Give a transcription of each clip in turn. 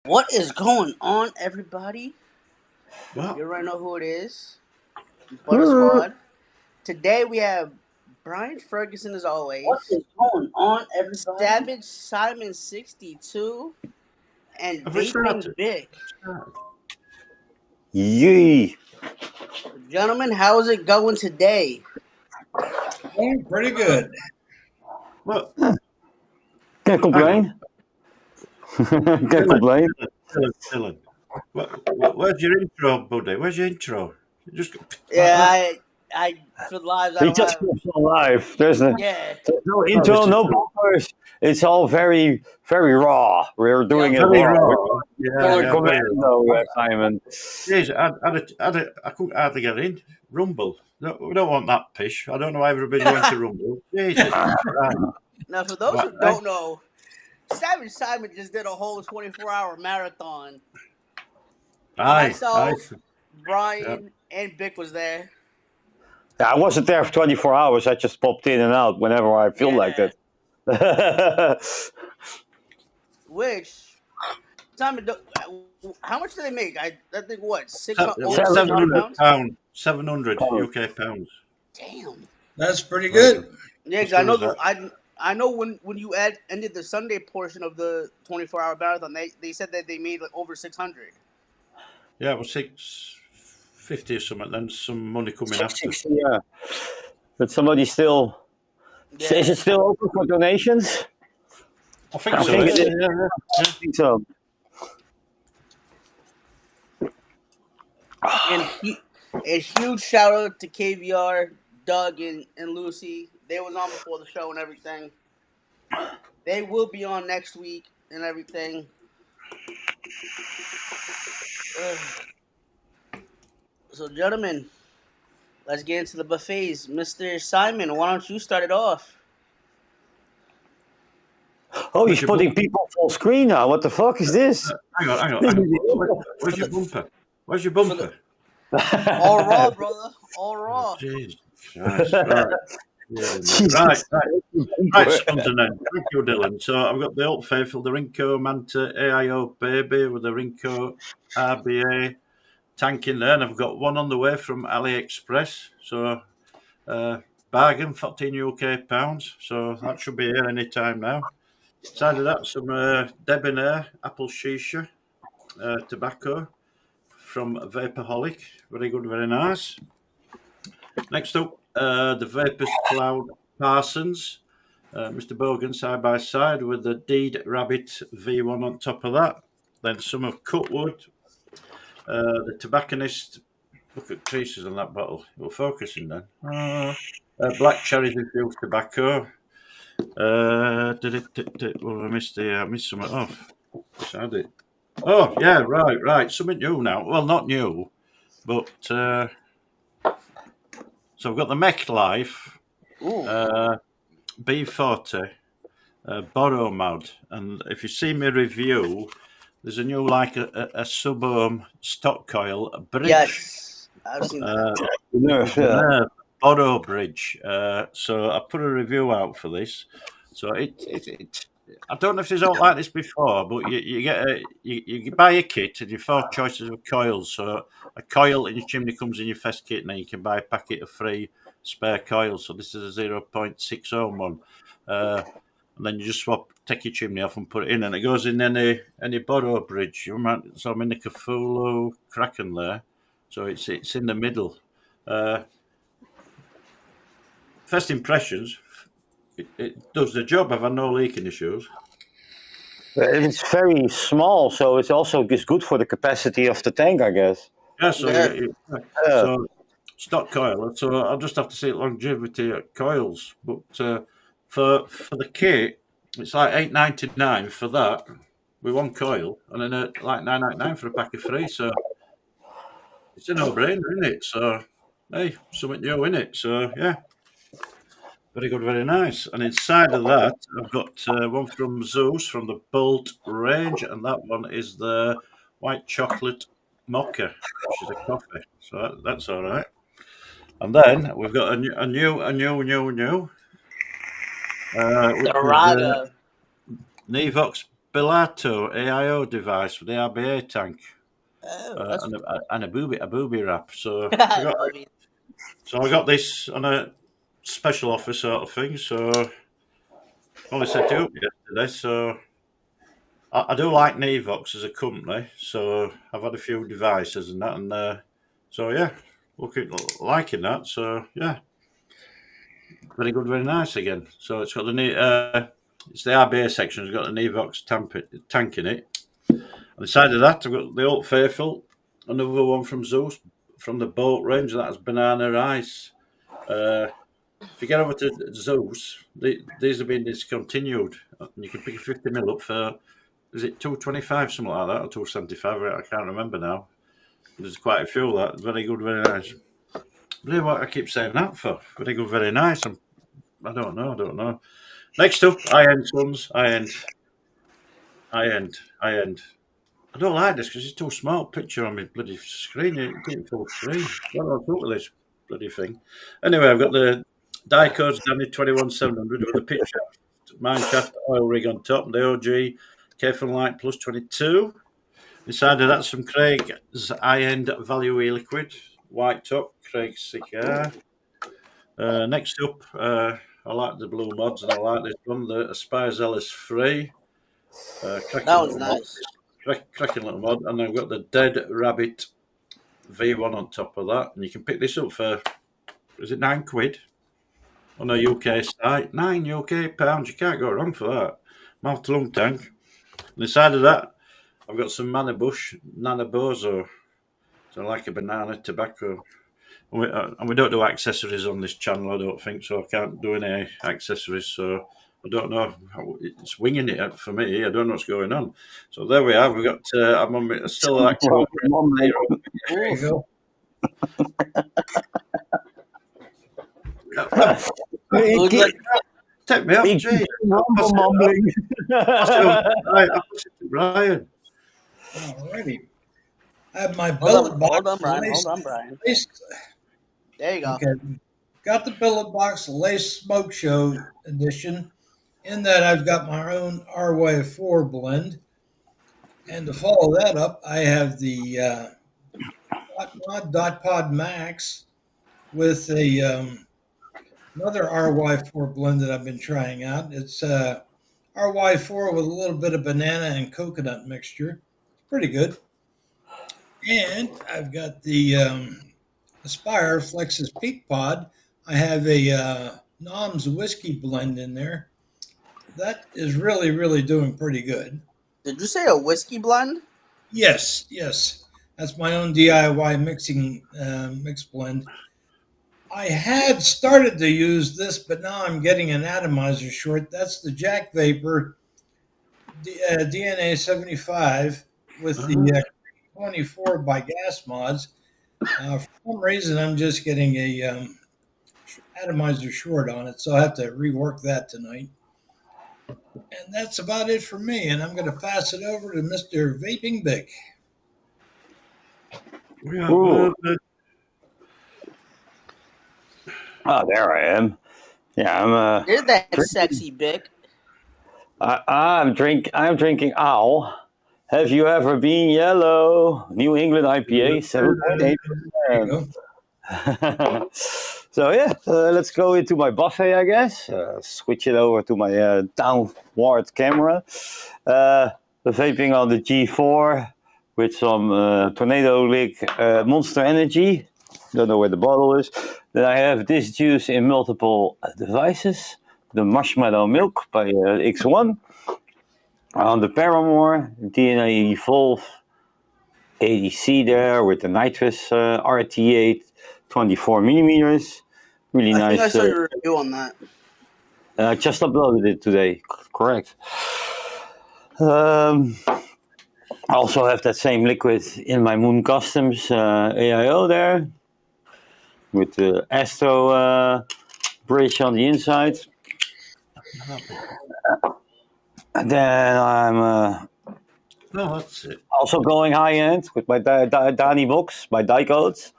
What is going on, everybody? Well, You already know who it is. Butter Squad. Today we have Brian Ferguson as What always, is going on, everybody? Savage Simon 62, and have we Vaping started? Vic. Yee. Gentlemen, how's it going today? Pretty good. Well, Can't hang on. complain. Can't Dylan, complain. Dylan. Where's your intro, buddy? Where's your intro? You just like Yeah, that. for the lives I He don't just have. keeps on live. Yeah, There's no Oh, this intro, is no bumpers. It's all very, very raw. We're doing yep. it very raw. We're raw. Yeah, going yeah, very raw. commando, Simon. Jeez, I couldn't hardly get in. Rumble. No, we don't want that pish. I don't know why everybody went to Rumble. Jesus. Right. Now, for those Right. who don't know, Savage Simon just did a whole 24-hour marathon. Aye. Myself, Yeah. Brian, and Vic was there. Yeah, I wasn't there for 24 hours. I just popped in and out whenever I feel like Yeah. it. Which Simon, how much do they make? I think what Seven- over 700 600 pounds. pounds. 700 Oh. UK pounds. Damn. That's pretty good. Yeah, 'cause As I good know as that. I know when you ended the Sunday portion of the 24-hour marathon, they said that they made like over 600. Yeah, it was 650 or something. Then some money coming after. 660, yeah. But somebody still. Yeah. Is it still open for donations? I think I so. think Yeah, it is. yeah. I think so. And a huge shout out to KVR, Doug, and Lucy. They was on before the show and everything. They will be on next week and everything. So, gentlemen, let's get into the buffets. Mr. Simon, why don't you start it off? Oh, Where's he's your putting people full screen now. What the fuck is this? Hang on. Where's your bumper? Where's your bumper? All raw, brother. All raw. Jeez. Christ, right. Yeah, Jesus. right, Sponson then. Thank you, Dylan. So I've got the Old Faithful, the Rinco Manta AIO Baby with the Rinco RBA tank in there, and I've got one on the way from AliExpress. So bargain, 14 UK pounds. So that should be here any time now. Side of that, some Debonair Apple Shisha tobacco from Vaporholic. Very good, very nice. Next up, the Vapors Cloud Parsons. Mr. Bogan side by side with the Deed Rabbit V1 on top of that. Then some of Cutwood. The Tobacconist. Look at creases on that bottle. You're focusing then. Black Cherries Infused Tobacco. Well, I missed something off. Had it. Oh, yeah, right. Something new now. Well, not new, but so I've got the Mech Life Ooh. B40 Boromad, and if you see me review, there's a new like a sub-ohm stock coil bridge. Yes. I've seen that. Nerf, yeah. Boro Bridge. So I put a review out for this. So it I don't know if there's out like this before, but you get you buy a kit and you have 4 choices of coils. So a coil in your chimney comes in your first kit, and then you can buy a packet of free spare coils. So this is a 0.6 ohm one. And then you just take your chimney off and put it in, and it goes in any Boro Bridge. So I'm in the Cthulhu Kraken there. So it's in the middle. First impressions, it does the job. I've had no leaking issues. It's very small, so it's also just good for the capacity of the tank, I guess. Yeah, so Yeah. so stock coil. So I'll just have to see longevity at coils. But for the kit, it's like $8.99 for that with one coil, and then like $9.99 for a pack of free. So it's a no-brainer, isn't it? So hey, something new in it. So yeah. Very good, very nice. And inside of that, I've got one from Zeus from the Bolt range, and that one is the white chocolate mocha, which is a coffee. So that's all right. And then we've got a new. Which is Dorada. Nevox Bellato AIO device with the RBA tank Oh, and a booby wrap. So I love it. I got this on a special offer sort of thing. So only set it up yesterday. So I do like Nevox as a company. So I've had a few devices and that, and so yeah, liking that. So yeah, very good, very nice again. So it's got it's the RBA section. It's got the Nevox tank in it. On the side of that, I've got the Old Faithful, another one from Zeus, from the boat range. That's Banana Rice. If you get over to Zeus, these have been discontinued. You can pick a 50ml up for, is it $2.25, something like that, or $2.75? I can't remember now. There's quite a few of that. Very good, very nice. Really, what I keep saying that for? Very good, very nice. I don't know. Next up, high-end Sons, high-end. I don't like this because it's too small. Picture on my bloody screen. It didn't full screen. I don't know what's up with this bloody thing. Anyway, I've got the Dicodes Danny 21700 with a picture Minecraft oil rig on top, and the OG Careful Light Plus 22. Inside of that, some Craig's high-end value e-liquid, white top, Craig's cigar. Next up, I like the blue mods, and I like this one, the Aspires Ellis Free. That was nice. Cracking little mod, and I've got the Dead Rabbit V1 on top of that, and you can pick this up for, is it £9 on a UK site? £9 UK pounds. You can't go wrong for that. Mouth to lung tank. And inside of that, I've got some Mana Bush Nana Bozo, so like a banana tobacco. And we don't do accessories on this channel, I don't think, so I can't do any accessories. So I don't know. It's winging it for me. I don't know what's going on. So there we are. We've got. I'm on. Still active. There you go. Take me off, Jay. I pushed it to Brian. Alrighty. I have my Hold billet on, box. Brian. Lace, There you go. okay. Got the billet box Lace Smoke Show edition. In that, I've got my own RY4 blend. And to follow that up, I have the Dot Pod Max with another RY4 blend that I've been trying out. It's RY4 with a little bit of banana and coconut mixture. Pretty good. And I've got the Aspire Flexus Peak Pod. I have a Noms whiskey blend in there. That is really, really doing pretty good. Did you say a whiskey blend? Yes. That's my own DIY mix blend. I had started to use this, but now I'm getting an atomizer short. That's the Jack Vapor DNA 75 with the 24 by Gas Mods. For some reason, I'm just getting a atomizer short on it, so I have to rework that tonight. And that's about it for me, and I'm going to pass it over to Mr. Vaping Bick. Oh, there I am. Yeah, I'm. You're that sexy Bick. I'm drinking Owl. Have you ever been yellow? New England IPA, 7.8. There you go. So yeah, let's go into my buffet, I guess. Switch it over to my downward camera. The vaping on the G4 with some Tornado Lick Monster Energy. Don't know where the bottle is. Then I have this juice in multiple devices. The Marshmallow Milk by X1. On the Paramore, DNA Evolve ADC there with the nitrous RT8 24 millimeters. Really nice. I think I saw your review on that. I just uploaded it today. Correct. I also have that same liquid in my Moon Customs AIO there with the Astro bridge on the inside. And then I'm that's it. also going high end with my Dani box, my Dicodes.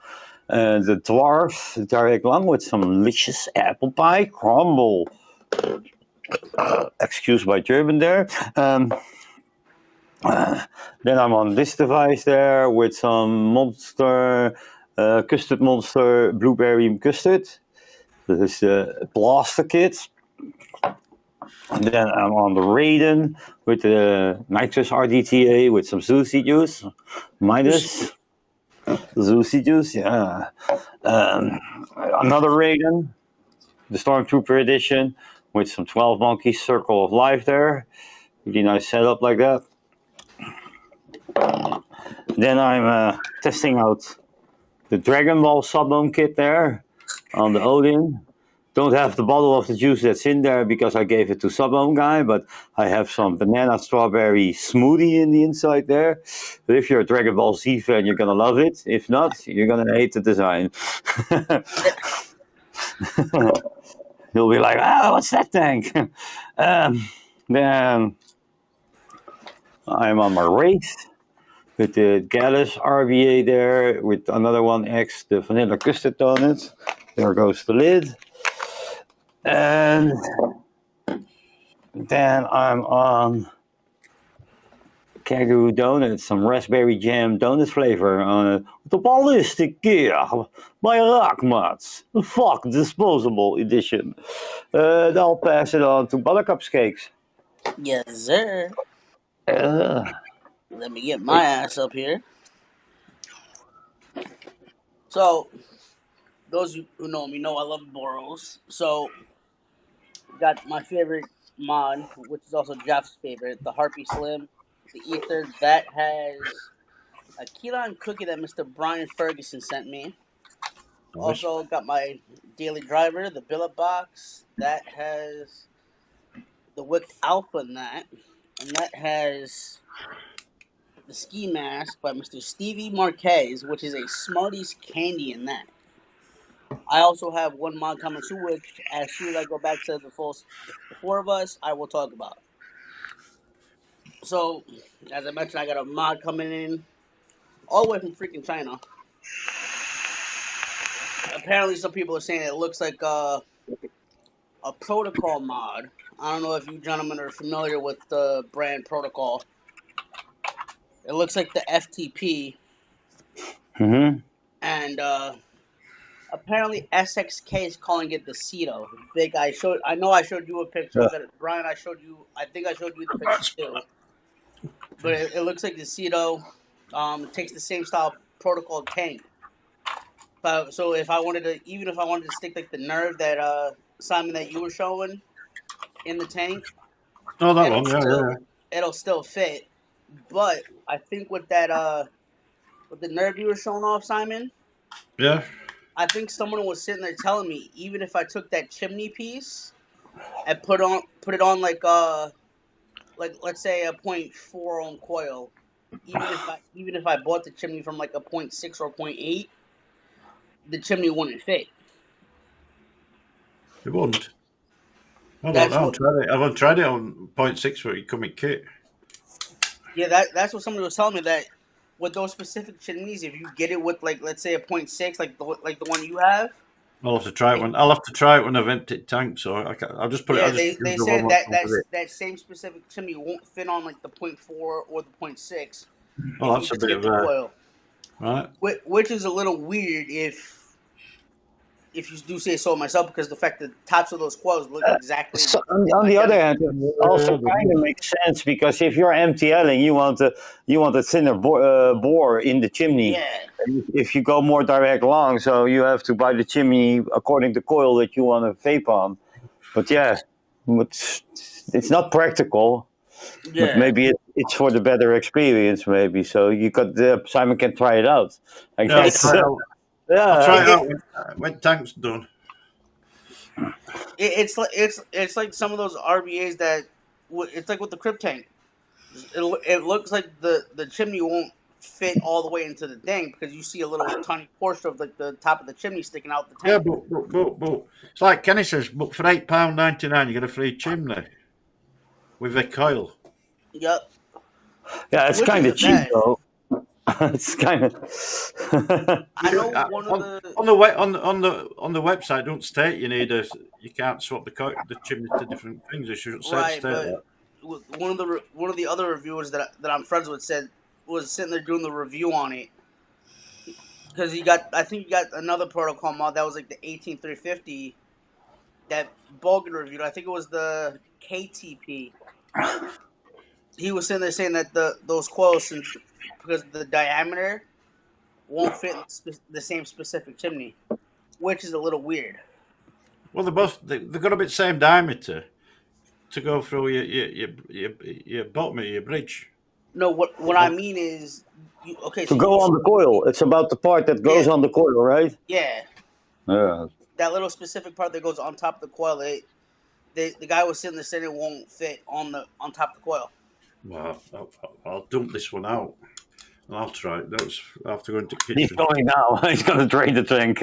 The Dwarf Direct Long with some delicious apple pie crumble. Excuse my German there. Then I'm on this device there with some Monster, Custard Monster Blueberry Custard. This is the Blaster Kit. And then I'm on the Raiden with the Nitrous RDTA with some Zuzi juice. Minus Zuzi juice, yeah. Another Raiden, the Stormtrooper edition with some 12 Monkeys Circle of Life there. Really nice setup like that. Then I'm testing out the Dragon Ball Subbone kit there on the Odin. Don't have the bottle of the juice that's in there because I gave it to Subbone guy, but I have some banana strawberry smoothie in the inside there. But if you're a Dragon Ball Z fan, you're gonna love it. If not, you're gonna hate the design. You'll be like, what's that tank? Then I'm on my race with the Gallus RVA there, with another one X, the vanilla custard donut. There goes the lid. And then I'm on Kagyu Donuts, some raspberry jam donut flavor on the Ballistic Gear by Rockmats, the Fuck Disposable Edition. Then I'll pass it on to Buttercup's Cakes. Yes, sir. Let me get my ass up here. So, those who know me know I love Boros. So, got my favorite mod, which is also Jeff's favorite, the Harpy Slim, the Ether. That has a key lime cookie that Mr. Brian Ferguson sent me. Also got my daily driver, the billet box. That has the Wicked Alpha in that. And that has the ski mask by Mr. Stevie Marquez, which is a Smarties candy in that. I also have one mod coming soon, which as soon as I go back to the four of us, I will talk about. So, as I mentioned, I got a mod coming in all the way from freaking China. Apparently, some people are saying it looks like a protocol mod. I don't know if you gentlemen are familiar with the brand Protocol. It looks like the FTP. Mm-hmm. And apparently SXK is calling it the Ceto. Big. I know I showed you a picture of it. Brian, I think I showed you the picture too. But it looks like the Ceto. It takes the same style Protocol tank. So if I wanted to stick like the nerve that Simon that you were showing in the tank. Oh, that one, yeah. It'll still fit. But I think with that with the nerve you were showing off, Simon. Yeah. I think someone was sitting there telling me even if I took that chimney piece and put it on like let's say a 0.4 on coil, even if I bought the chimney from like a 0.6 or 0.8, the chimney wouldn't fit. It wouldn't. I haven't tried it on 0.6 for your coming kit. Yeah, that's what somebody was telling me, that with those specific chimneys, if you get it with like let's say a 0.6, like the one you have. I'll have to try it when I've emptied tank. So I'll just put it. They said that same specific chimney won't fit on like the 0.4 or the 0.6. Oh, that's a bit of coil. Right. Which is a little weird if you do say so myself, because the fact that the tops of those coils look exactly. So on the other hand, it also kind of makes sense, because if you're MTLing, you want a thinner bore in the chimney. Yeah. If you go more direct long, so you have to buy the chimney according to coil that you want to vape on. But yeah, it's not practical. Yeah. But maybe it's for the better experience. Maybe so Simon can try it out. I guess. I'll try it out when tank's done. It's like some of those RBAs that it's like with the Crypt tank. It looks like the chimney won't fit all the way into the thing, because you see a little tiny portion of like the top of the chimney sticking out the tank. Yeah, but it's like Kenny says, but for £8.99 you get a free chimney with a coil. Yep. Yeah, it's kind of cheap though. It's kind of. I know one of the on the website don't state you can't swap the chimney to different things. It shouldn't state that. one of the other reviewers that I'm friends with said was sitting there doing the review on it because I think he got another protocol mod that was like the 18350 that Bogan reviewed. I think it was the KTP. He was sitting there saying that those coils, because the diameter won't fit in the same specific chimney, which is a little weird. Well, they've got to be the same diameter to go through your bottom of your bridge. No, what I mean is, to go on the coil. It's about the part that goes on the coil, right? Yeah. Yeah. That little specific part that goes on top of the coil, the guy was sitting there saying it won't fit on top of the coil. Well, I'll dump this one out. And I'll try it. I have to go into the kitchen. He's going now. He's going to drain the tank.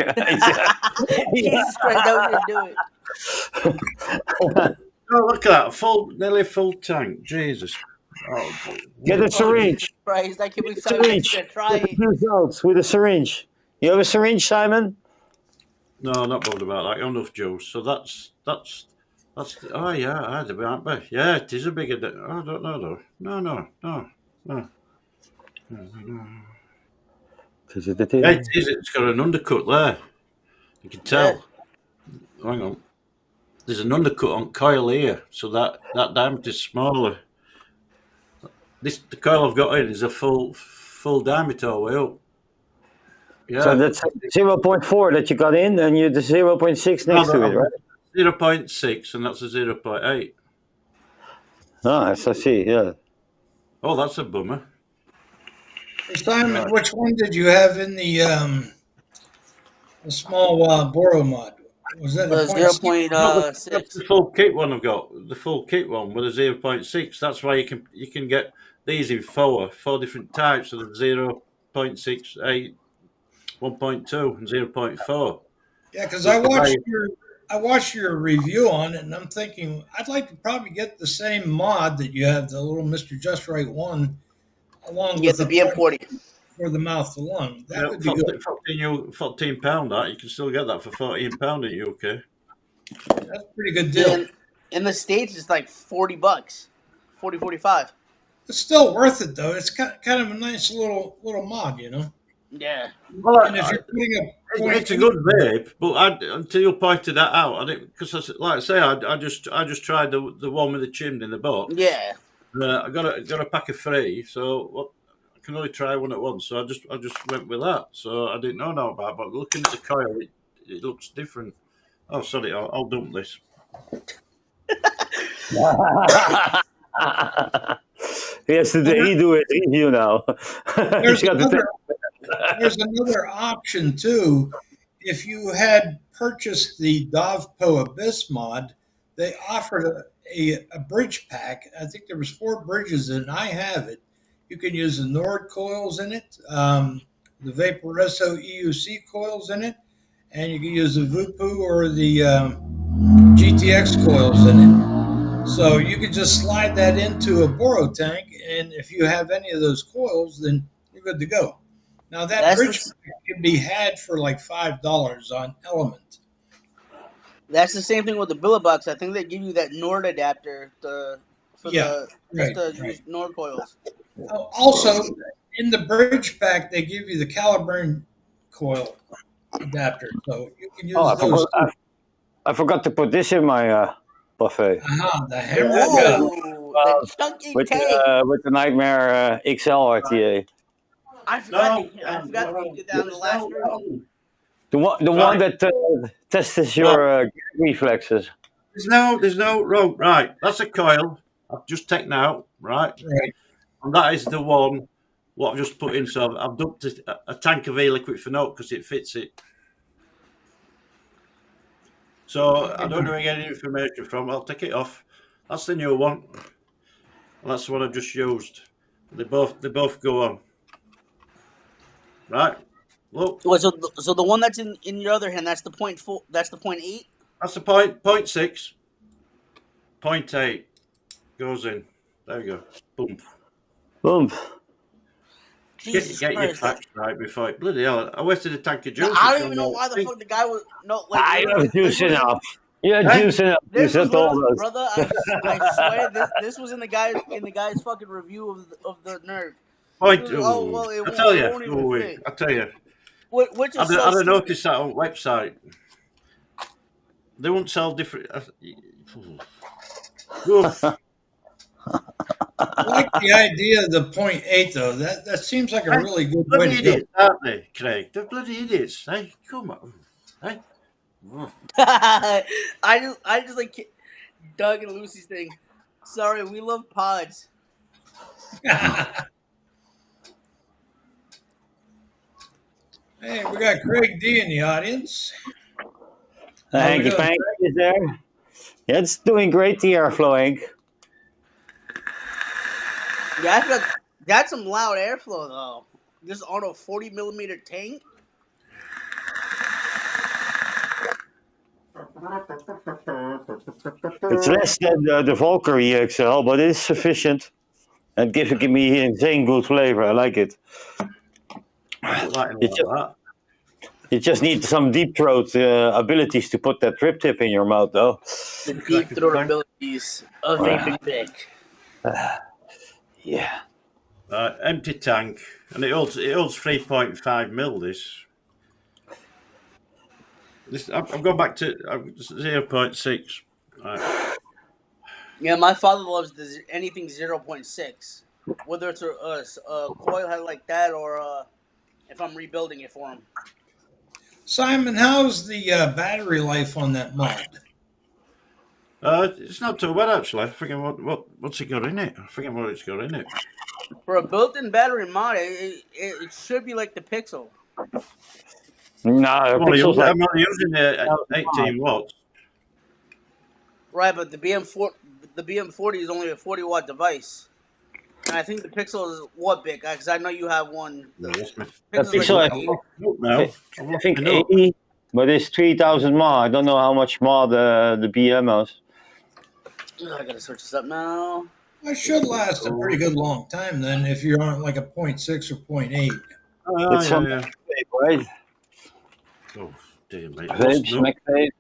Jesus Christ, don't you do it. Oh, look at that. Nearly full tank. Jesus. Oh, get a syringe. Christ, I can't believe Syringe. someone's going to try it. Results with a syringe. You have a syringe, Simon? No, not bothered about that. Got enough juice. So that's. Oh yeah, I had a bit. Yeah, it is a bigger. I don't know though. No. Yeah, it is. It's got an undercut there. You can tell. Yeah. Hang on. There's an undercut on coil here, so that diameter is smaller. The coil I've got in is a full diameter all the way up. Yeah. So that's 0.4 that you got in, and you the 0.6 next to it, right? 0.6, and that's a 0.8. Nice, I see. Yeah. Oh, that's a bummer. Simon, which one did you have in the small Boro mod? Was that The 0.6? That's the full kit one I've got. The full kit one with a 0.6. That's why you can get these in four different types of 0.6, 8, 1.2, and 0.4. Yeah, because I watched your review on it, and I'm thinking I'd like to probably get the same mod that you have, the little Mr. Just Right one, along with the BM40 for the mouth to lung. That would be good. £14 that you can still get that for £14 in UK. That's a pretty good deal. In the States, it's like $40, 45. It's still worth it though. It's kind of a nice little mod, you know. Yeah. Well, and if you're putting it's a good vape, but until you pointed that out, I didn't, because like I say, I just tried the one with the chimney in the box. Yeah. I got a pack of 3, so I can only try one at once. So I just went with that. So I didn't know about it, but looking at the coil, it looks different. Oh, sorry, I'll dump this. He has to redo a review now. There's another option too. If you had purchased the Dovpo Abyss mod, they offered a bridge pack. I think there was 4 bridges in it, and I have it. You can use the Nord coils in it, the Vaporesso EUC coils in it, and you can use the Vupu or the GTX coils in it. So you could just slide that into a Boro tank, and if you have any of those coils, then you're good to go. Now that bridge can be had for like $5 on Element. That's the same thing with the Billabux. I think they give you that Nord adapter use Nord coils. Also, in the bridge pack, they give you the Caliburn coil adapter, so you can use those. I forgot to put this in my buffet. The hammer with the Nightmare XL RTA. I forgot to get down the last room. The one that tests your reflexes. There's no rope. Right, that's a coil I've just taken out. Right. And that is the one what I've just put in. So I've dumped a tank of e-liquid for note because it fits it. So I don't know where I get any information from. I'll take it off. That's the new one. And that's the one I just used. They both go on. Right. Look. So the one that's in your other hand, that's the 0.4. That's the 0.8. That's the 0.6. 0.8 goes in. There you go. Boom. Jesus get your facts right before it. Bloody hell! I wasted a tank of juice. I don't even know why the fuck the guy was I have juice enough. Yeah, Hey, juice it up. This Juice was it all literally, those. brother. I swear this was in the guy's fucking review of the Nerf. He was, oh well, I tell it you, won't even fit, I tell you, which is so I'd have stupid. noticed that on website. They won't sell different. Oof. I like the idea of the 0.8 though. That seems like a really good way Bloody to go. idiots, aren't they, Craig? They're bloody idiots. Hey, come on. Hey. I just like Doug and Lucy's thing. Sorry, we love pods. Hey, we got Craig D in the audience. Hanky doing, Panky is there. Yeah, it's doing great, the airflow, Hank. Yeah, that's some loud airflow though. Just on a 40 millimeter tank. It's less than the Valkyrie XL, but it's sufficient. And give me insane good flavor. I like it. You just need some deep throat abilities to put that trip tip in your mouth, though. The deep throat abilities of vaping Vic. Yeah. Empty tank, and it holds 3.5 mil. I've gone back to 0.6. Right. Yeah, my father loves anything 0.6, whether it's a coil head like that or if I'm rebuilding it for him. Simon, how's the battery life on that mod? It's not too bad actually. I forget what's it got in it. I forget what it's got in it. For a built-in battery mod, it should be like the Pixel. No, I'm only using the 18 watts. Right, but the BM40 is only a 40-watt device. And I think the Pixel is what big? Because I know you have one. No, that's my Pixel, like I think 80, but it's 3,000 mAh. I don't know how much mAh the BM is. I gotta search this up now. It should last a pretty good long time then if you're on like a 0.6 or 0.8. It's right? Oh, dear mate. Vape.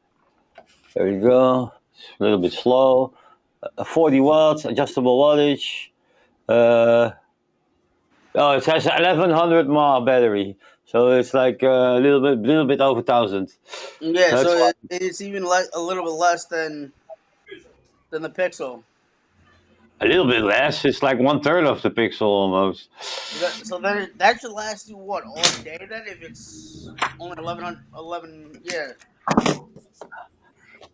There you go. It's a little bit slow. 40 watts, adjustable wattage. It has 1100 mAh battery, so it's like a little bit over 1,000. Yeah, so it's even a little bit less than the Pixel. A little bit less. It's like 1/3 of the Pixel almost. So then that should last you what, all day then? If it's only 11, yeah.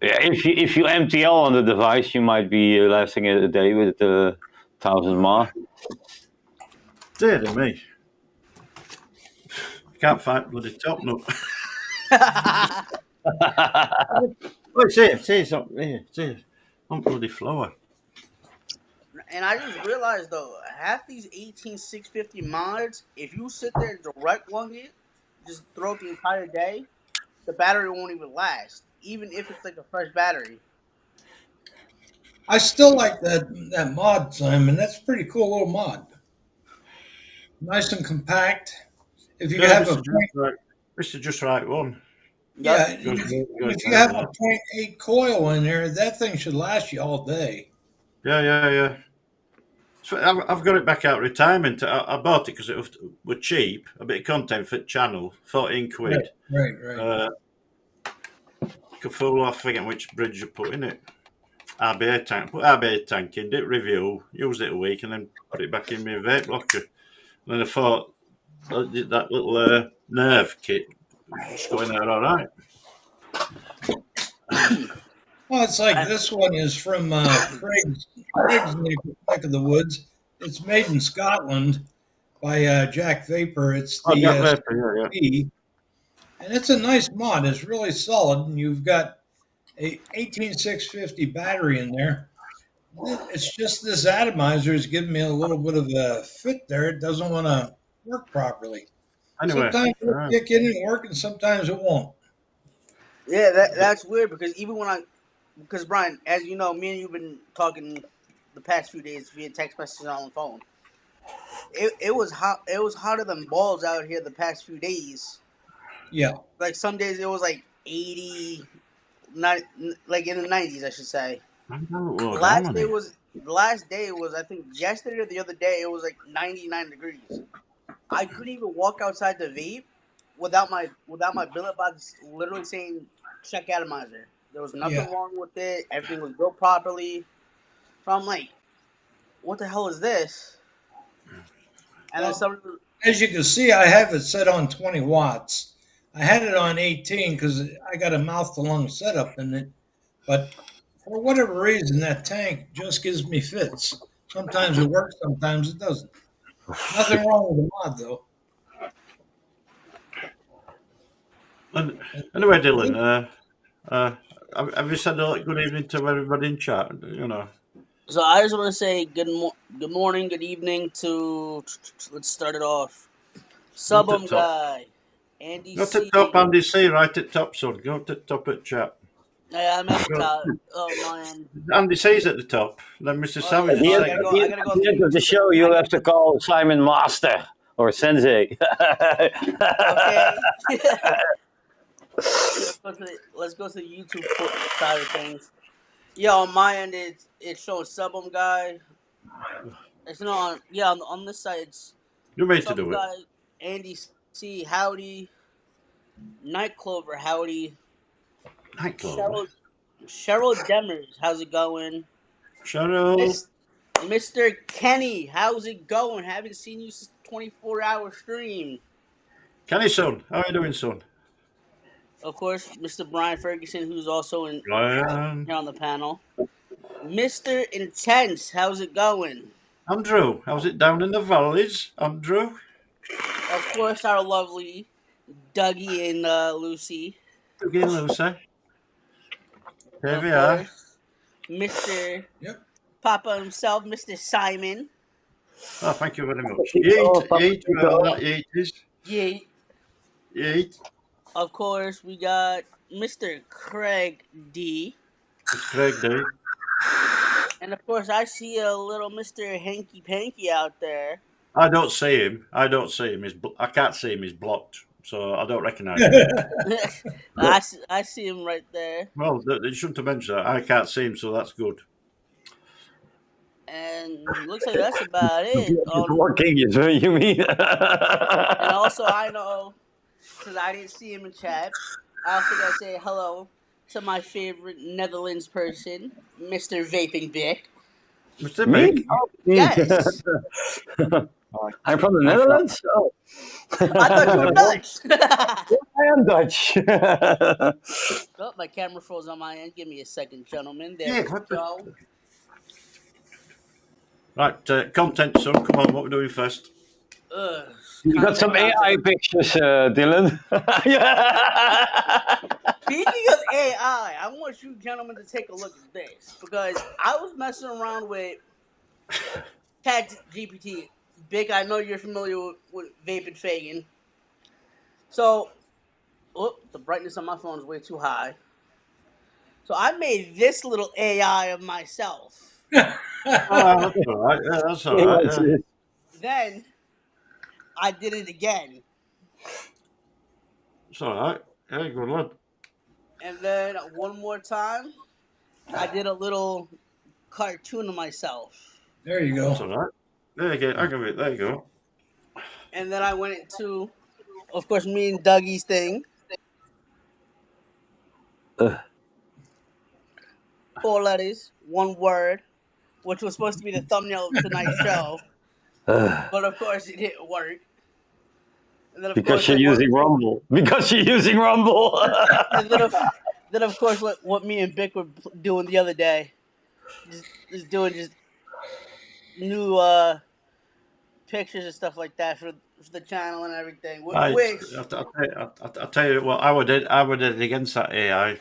Yeah, if you MTL on the device, you might be lasting it a day with 1,000 mAh. Dear me. Can't find bloody top nut. Oh, it's here. On bloody floor. And I just realized though, half these 18650 mods, if you sit there and direct lung it, just throw it the entire day, the battery won't even last, even if it's like a fresh battery. I still like that mod, Simon. That's a pretty cool little mod. Nice and compact. If you have this is just right one. Yeah, if you have a 0.8 coil in there, that thing should last you all day. Yeah. So I've got it back out of retirement. I bought it because it was cheap, a bit of content for the channel, 14 quid. Right. Could fool off forgetting which bridge you put in it. RBA tank. Put RBA tank in, did review, used it a week, and then put it back in my vape locker. And then I thought that little nerve kit was going there all right. Well, it's like this one is from Craig's neck of the woods. It's made in Scotland by Jack Vapor. It's the Vapor, and it's a nice mod. It's really solid, and you've got a 18650 battery in there. It's just this atomizer is giving me a little bit of a fit there. It doesn't want to work properly. Anyway, sometimes it'll kick in and work, and sometimes it won't. Yeah, that's weird because because Brian, as you know, me and you've been talking the past few days via text messages on the phone. It was hot. It was hotter than balls out here the past few days. Yeah. Like some days it was like 80, like in the 90s, I should say. I know it was. Last day was the last day was I think yesterday or the other day. It was like 99 degrees. I couldn't even walk outside the vape without my billet box literally saying check atomizer. There was nothing Yeah. wrong with it. Everything was built properly. So I'm like, what the hell is this? And then somebody, As you can see, I have it set on 20 watts. I had it on 18 because I got a mouth-to-lung setup in it. But for whatever reason, that tank just gives me fits. Sometimes it works, sometimes it doesn't. Nothing wrong with the mod, though. And anyway, Dylan, have you said a good evening to everybody in chat? You know. so I just want to say good morning, good evening to. Let's start it off. Go to Subum top. guy, Andy Go C. to top, Andy C. Right at top, son. Go to top at chat. Yeah, I'm at the top. Oh man. Andy C's at the top. Then Mr. Oh, Savage. At the I end, gotta go- at the I end- gotta go at the end of the YouTube. show, you'll have to call Simon Master or Sensei. Okay. let's go to the YouTube side of things. Yeah, on my end, it's showing Subum guy. It's not on on this side. It's You made to Subum do it. guy, Andy C. Howdy, Night Clover Howdy, Nightclub. Cheryl Demers. How's it going? Cheryl. Mr. Kenny, how's it going? Haven't seen you since 24-hour stream. Kenny, son. How are you doing, son? Of course, Mr. Brian Ferguson, who's also in Ryan. here on the panel. Mr. Intense, how's it going? Andrew. How's it down in the valleys, Andrew? Of course, our lovely Dougie and Lucy. Dougie and Lucy. Here Of we are. course, Mr. Yep. Papa himself, Mr. Simon. Oh, thank you very much. Oh, Yeet, whoever that yeet is. Yeah. Yeet. Of course, we got Mr. Craig D. It's Craig D. And of course, I see a little Mr. Hanky Panky out there. I don't see him. I can't see him. He's blocked. So I don't recognise him. I see him right there. Well, they shouldn't have mentioned that. I can't see him, so that's good. And looks like that's about it. It's working, is what you mean? And also, I know, because I didn't see him in chat, I also got to say hello to my favorite Netherlands person, Mr. Vaping Bick. Mr. Me? Big. Oh, me. Yes. I'm from the Netherlands? Oh. I thought you were Dutch. I am Dutch. Oh, my camera froze on my end. Give me a second, gentlemen. Yeah, There we what the- go. Right, content, son. Come on, what we're doing first? You got some AI pictures, Dylan. Speaking of AI, I want you gentlemen to take a look at this because I was messing around with ChatGPT. Big, I know you're familiar with Vaping Fagan. So, the brightness on my phone is way too high. So I made this little AI of myself. Oh, that's all right. Yeah, that's all right. Yeah. Then I did it again. It's all right. Yeah, good lad. And then one more time, I did a little cartoon of myself. There you That's go. all right. There you go. I got it. There you go. And then I went into, of course, me and Dougie's thing. Ugh. 4 letters, 1 word, which was supposed to be the thumbnail of tonight's show. But of course, it didn't work. And then, of Because course, you're I using Rumble. Because you're using Rumble. And then of course, what me and Bick were doing the other day, just doing new pictures and stuff like that for the channel and everything. Which I'll tell you what, I did it against that AI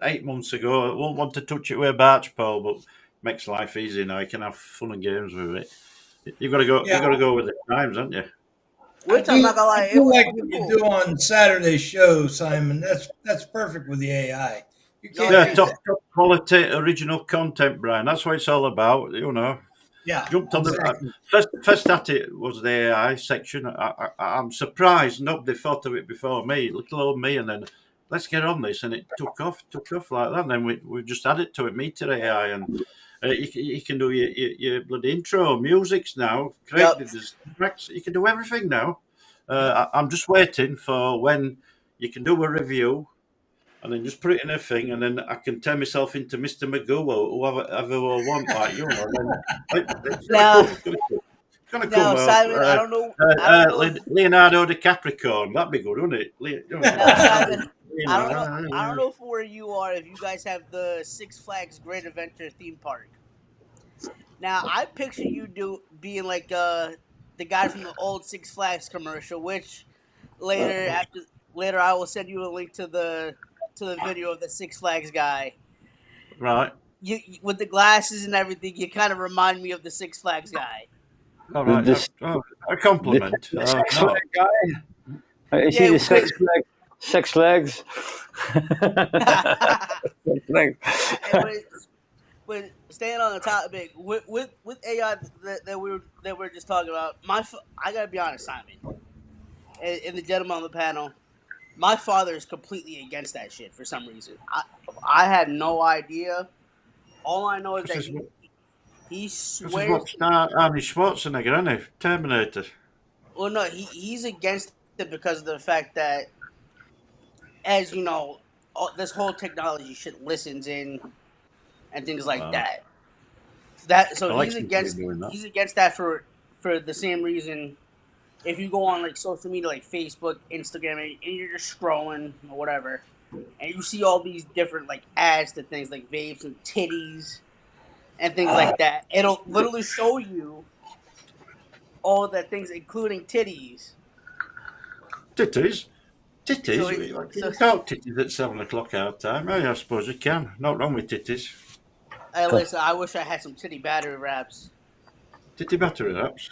8 months ago. I won't want to touch it with a barge pole, but makes life easy now. You can have fun and games with it. You've got to go. Yeah. You've got to go with the times, haven't you? I'm not gonna lie, I it do was like cool. what you do on Saturday's show, Simon. That's perfect with the AI. You can't Yeah, beat top that. quality original content, Brian. That's what it's all about. You know, Yeah. jumped on exactly. the first at it was the AI section. I'm surprised nobody thought of it before me. Little old me, and then let's get on this, and it took off like that. And then we just added to it Meter AI, and you can do your bloody intro musics now. Yep. There's tracks, you can do everything now. I'm just waiting for when you can do a review, and then just put it in a thing, and then I can turn myself into Mr. Magoo or whoever I want, like you know. Now, Gonna now, come Simon, I don't know. I don't know. Leonardo the Capricorn. That'd be good, wouldn't it? Now, Simon, I don't know for where you are if you guys have the Six Flags Great Adventure theme park. Now, I picture you being like the guy from the old Six Flags commercial, which later I will send you a link to the video of the Six Flags guy. Right. You with the glasses and everything, you kind of remind me of the Six Flags guy. All right. A compliment. The sex flag guy? Is he the sex legs? But staying on the topic with AI that we're just talking about, I gotta be honest, Simon, and the gentleman on the panel, my father is completely against that shit for some reason. I had no idea. All I know is that he swears. This is what Arnie Schwarzenegger, isn't he? Terminator. Well, no, he's against it because of the fact that, as you know, this whole technology shit listens in and things like that. So he's against that for the same reason. If you go on like social media like Facebook, Instagram, and you're just scrolling or whatever, and you see all these different like ads to things like vapes and titties and things like that, it'll literally show you all the things, including titties. Titties? Titties? So you can talk titties at 7 o'clock our time. I suppose you can. Not wrong with titties. Hey, listen, I wish I had some titty battery wraps. Titty battery wraps?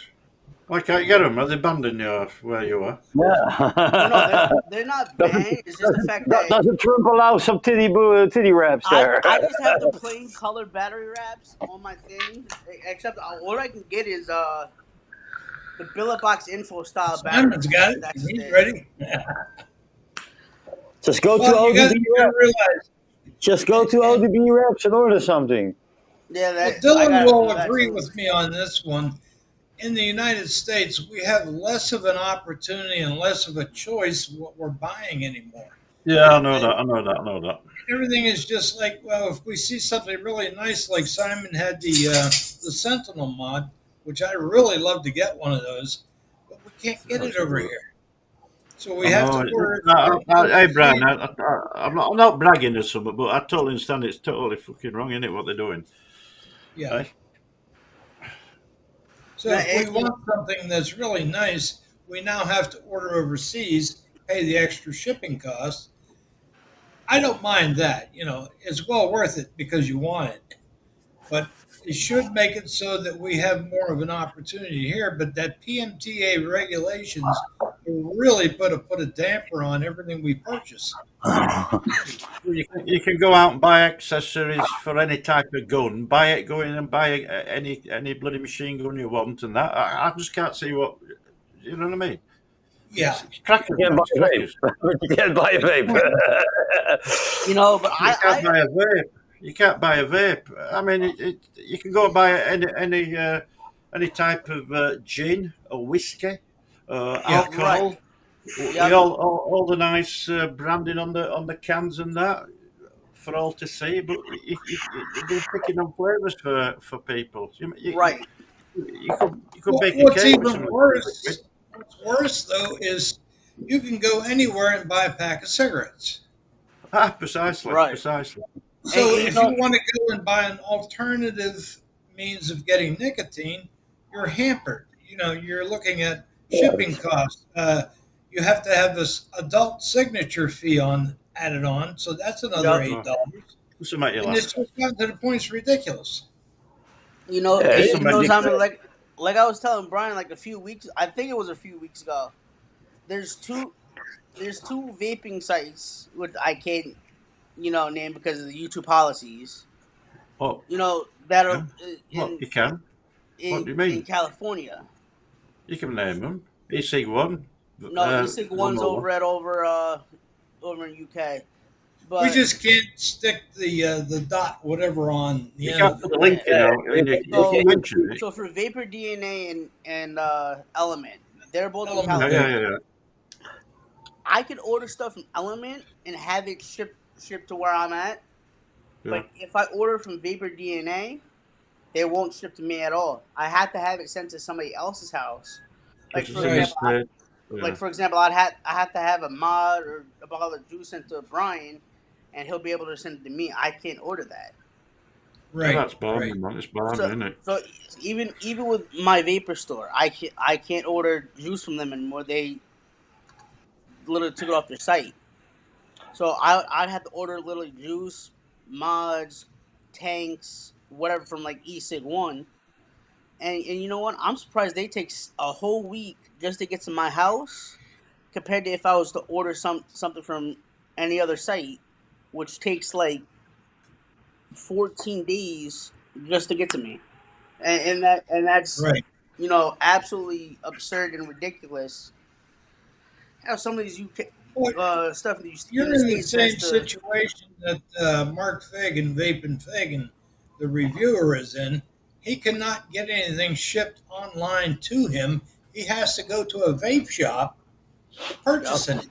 Why can't you get them? Are they banned in where you are? Yeah. No, they're not banned. It's just the fact that Doesn't Trump allow some titty wraps there? I just have the plain colored battery wraps on my thing. Except what I can get is the billet box info style battery. Simon's got it. He's ready. Just go to ODB Wraps. Just go to ODB Wraps and order something. Yeah, Dylan will agree with me on this one. In the United States, we have less of an opportunity and less of a choice what we're buying anymore. Yeah, I know that. Everything is just like, well, if we see something really nice, like Simon had the Sentinel mod, which I really love to get one of those, but we can't get it over here. So we have to order it. Hey, Brian, I'm not bragging or something, but I totally understand it's totally fucking wrong, isn't it, what they're doing? Yeah. Right? So if we want something that's really nice, we now have to order overseas, pay the extra shipping costs. I don't mind that. You know, it's well worth it because you want it. But it should make it so that we have more of an opportunity here. But that PMTA regulations will really put a damper on everything we purchase. You can go out and buy accessories for any type of gun. Go in and buy any bloody machine gun you want, and that. I just can't see what, you know what I mean? Yeah. Crackers. You can't buy a vape. You know, but You can't buy a vape. You can't buy a vape. I mean, you can go and buy any type of gin or whiskey, alcohol. Right. All the nice branding on the cans and that for all to see, but you're picking on flavours for people. Right. You could bake a What's cake. even worse? What's worse though is you can go anywhere and buy a pack of cigarettes. Precisely. Right. Precisely. So Hey, if you want to go and buy an alternative means of getting nicotine, you're hampered. You know, you're looking at shipping costs. You have to have this adult signature fee added on, so that's another $8. This will make you And laugh. it's just gotten to the point it's ridiculous. You know, Yeah, Simon, like I was telling Brian like a few weeks weeks ago. There's two vaping sites which I can't, name because of the YouTube policies. Oh, That are you can. What do you mean? in California. You can name them. E-Sig 1. No, E-Sig one's over over in UK. We But just can't stick the dot whatever on the You end can't of put it. the link in. I mean, if you mention it. so for Vapor DNA and Element, they're both in Element, Yeah, California. yeah. I could order stuff from Element and have it shipped to where I'm at. Yeah. But if I order from Vapor DNA, they won't ship to me at all. I have to have it sent to somebody else's house. Like This for is a Right. example, mistake. Yeah. like for example, I have to have a mod or a bottle of juice sent to Brian, and he'll be able to send it to me. I can't order that. Right. That's balmy, right. man. It's balmy, So, isn't it? so even with my vapor store, I can't order juice from them anymore. They literally took it off their site. So I'd have to order literally juice, mods, tanks, whatever from like eSig One. And you know what? I'm surprised they take a whole week just to get to my house, compared to if I was to order something from any other site, which takes like 14 days just to get to me, and that's Right. absolutely absurd and ridiculous. How some of these Well, stuff in you're the in the states same has to. situation that Mark Fagan, Vape and Fagan, the reviewer, is in. He cannot get anything shipped online to him. He has to go to a vape shop to purchase it,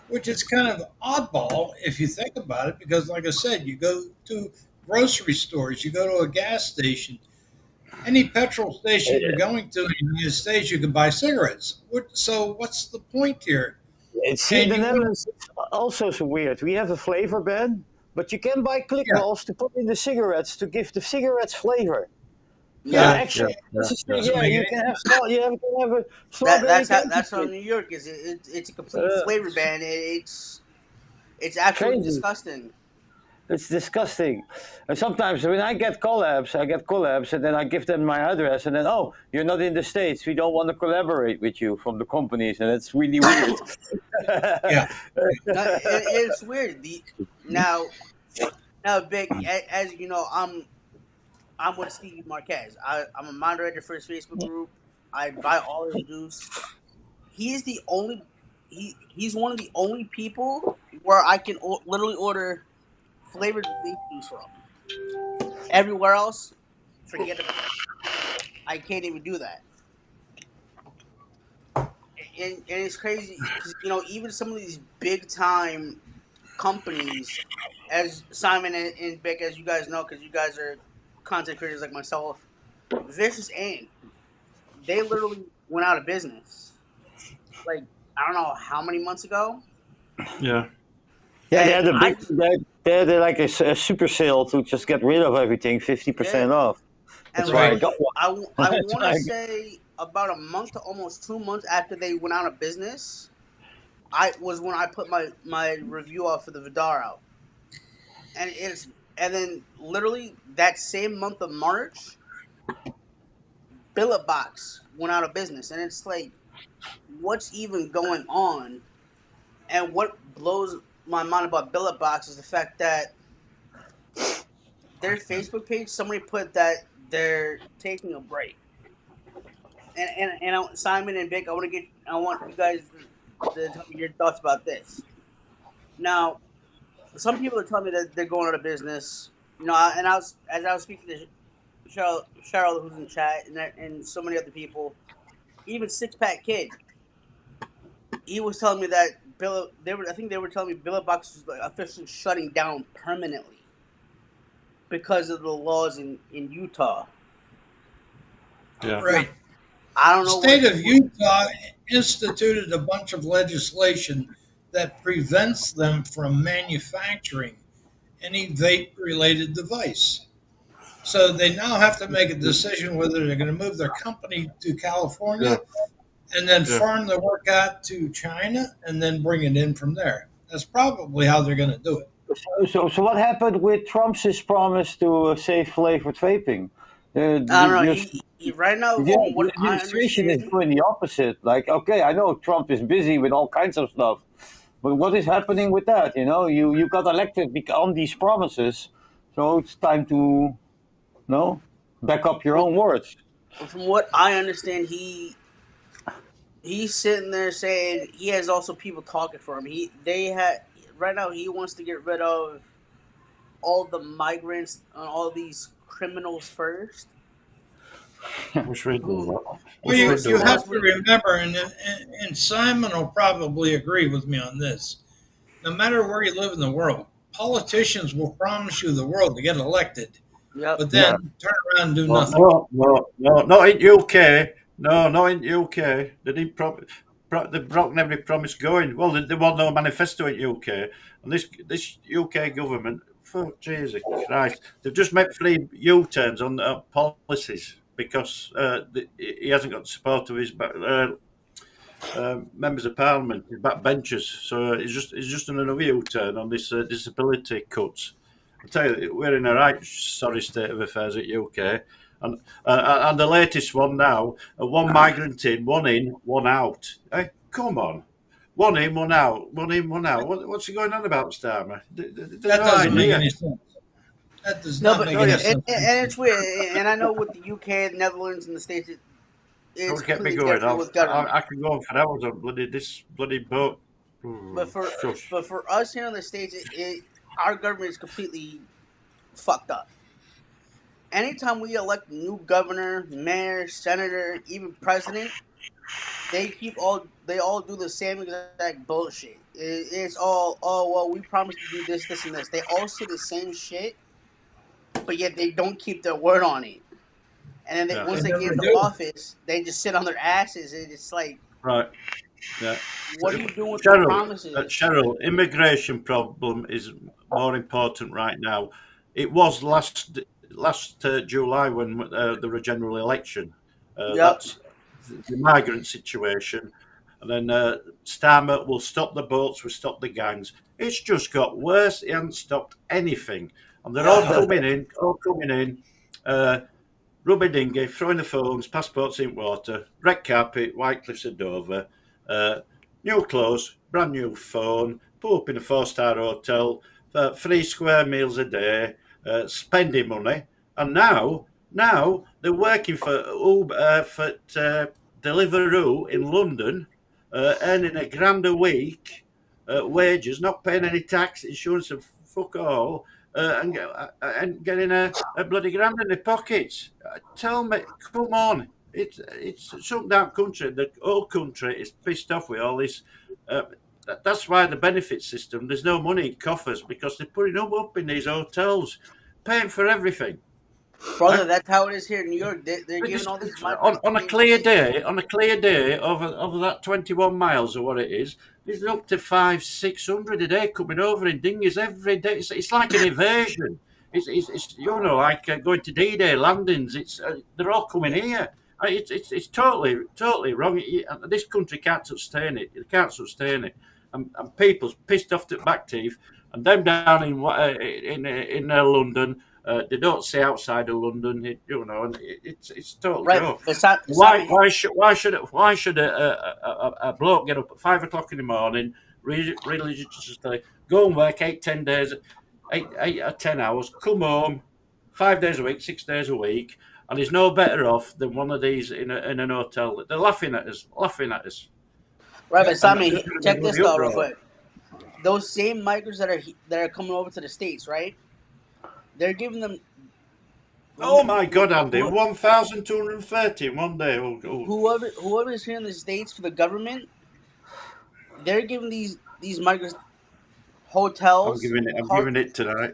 which is kind of oddball if you think about it, because, like I said, you go to grocery stores, you go to a gas station, any petrol station you're going to in the United States, you can buy cigarettes. So what's the point here? See, And the you Netherlands is also so weird. We have a flavor ban, but you can buy click Yeah. balls to put in the cigarettes to give the cigarettes flavor. Yeah, Actually, this is Doesn't yeah, make you any can have sense. you can have a strawberry that's how candy. New York is. It's a complete Uh, flavor ban. It's absolutely Crazy. disgusting. It's disgusting. And sometimes when I get collabs, and then I give them my address, and then oh, you're not in the States. We don't want to collaborate with you from the companies, and it's really weird. Yeah. No, it's weird. Now, Big, as you know, I'm with Stevie Marquez. I'm a moderator for his Facebook group. I buy all his juice. He's the only. He's one of the only people where I can literally order flavored vape juice from. Everywhere else, forget about it. I can't even do that. And it's crazy because even some of these big time companies, as Simon and Beck, as you guys know, because you guys are content creators like myself, Vicious Ant, they literally went out of business. Like, I don't know how many months ago. Yeah. Yeah, they And had a big, they like a super sale to just get rid of everything, 50% off. That's why I got one. I That's want why I to got- say about a month to almost 2 months after they went out of business, was when I put my review out for the Vidar out, and then literally that same month of March, Billet Box went out of business, and it's like, what's even going on? And what blows my mind about Billet Box is the fact that their Facebook page, somebody put that they're taking a break. And Simon and Vic, I want you guys to tell me your thoughts about this. Now, some people are telling me that they're going out of business. And as I was speaking to Cheryl, who's in chat, and so many other people, even Six Pack Kid, he was telling me that I think they were telling me Billet Box was like officially shutting down permanently because of the laws in Utah. Yeah. Right. I don't The know. state of Utah instituted a bunch of legislation that prevents them from manufacturing any vape-related device. So they now have to make a decision whether they're going to move their company to California and then farm the work out to China and then bring it in from there. That's probably how they're going to do it. So what happened with Trump's promise to save flavored vaping? I don't know. Right now, Yeah, from what the I administration is understand, doing the opposite. Like, okay, I know Trump is busy with all kinds of stuff, but what is happening with that? You got elected on these promises, so it's time to, back up your own words. from what I understand, he He's sitting there saying he has also people talking for him. Right now he wants to get rid of all the migrants and all these criminals first. Wish we'd do that. Well, Wish you, we'd do you that. have to remember, and Simon will probably agree with me on this. No matter where you live in the world, politicians will promise you the world to get elected, Yep. but then turn around and do Well, nothing. no, not in UK. No, not in UK. They didn't they've broken every promise going. Well, they want no manifesto in UK, and this UK government, for Jesus Christ, they've just made 3 U-turns on policies because he hasn't got the support of his members of parliament, his backbenchers. So he's just done another U-turn on this disability cuts. I tell you, we're in a right sorry state of affairs at UK. And the latest one now, one migrant in, one out. Hey, come on. One in, one out. One in, one out. What's he going on about, Starmer? That doesn't make any sense. That does No, not but make any sense. and it's weird. And I know with the UK, the Netherlands, and the States, it's Don't get me completely going. different with government. I can go on for hours on this bloody boat. But for us here in the States, our government is completely fucked up. Anytime we elect a new governor, mayor, senator, even president, they all do the same exact bullshit. It's all, oh well, we promised to do this, this, and this. They all say the same shit, but yet they don't keep their word on it. And then once they get into office, they just sit on their asses. And it's like, right. Yeah. What are you doing with the promises? Cheryl, immigration problem is more important right now. It was last July when there were a general election. That's the migrant situation. And then Starmer will stop the boats, will stop the gangs. It's just got worse. He hasn't stopped anything. And they're all coming in, rubber dinghy, throwing the phones, passports in water, red carpet, White Cliffs of Dover, new clothes, brand new phone, put up in a 4-star hotel, 3 square meals a day, spending money. And now they're working for Uber, for Deliveroo in London, earning £1,000 a week wages, not paying any tax, insurance, and fuck all, and getting a bloody grand in their pockets. Tell me, come on, it's sunk down country. The whole country is pissed off with all this. That's why the benefit system, there's no money in coffers, because they're putting them up in these hotels, paying for everything. Brother, that's how it is here in New York. They're giving all these on a clear day, over that 21 miles or what it is, there's up to 500-600 a day coming over in dinghies every day. It's like an invasion. It's like going to D-Day landings. They're all coming here. It's totally wrong. This country can't sustain it. It can't sustain it, and people's pissed off to the back teeth. And them down in London. They don't say outside of London, and it's totally right. Why should a bloke get up at 5 o'clock in the morning, religiously go and work 8 or 10 hours, come home 5 days a week, 6 days a week, and he's no better off than one of these in an hotel. They're laughing at us. Right, but Sammy, check this out real quick. Those same migrants that are coming over to the States, right? They're giving them. Oh my God, Andy! 1,230 in one day. Whoever is here in the States for the government, they're giving these migrants hotels. I'm giving it tonight.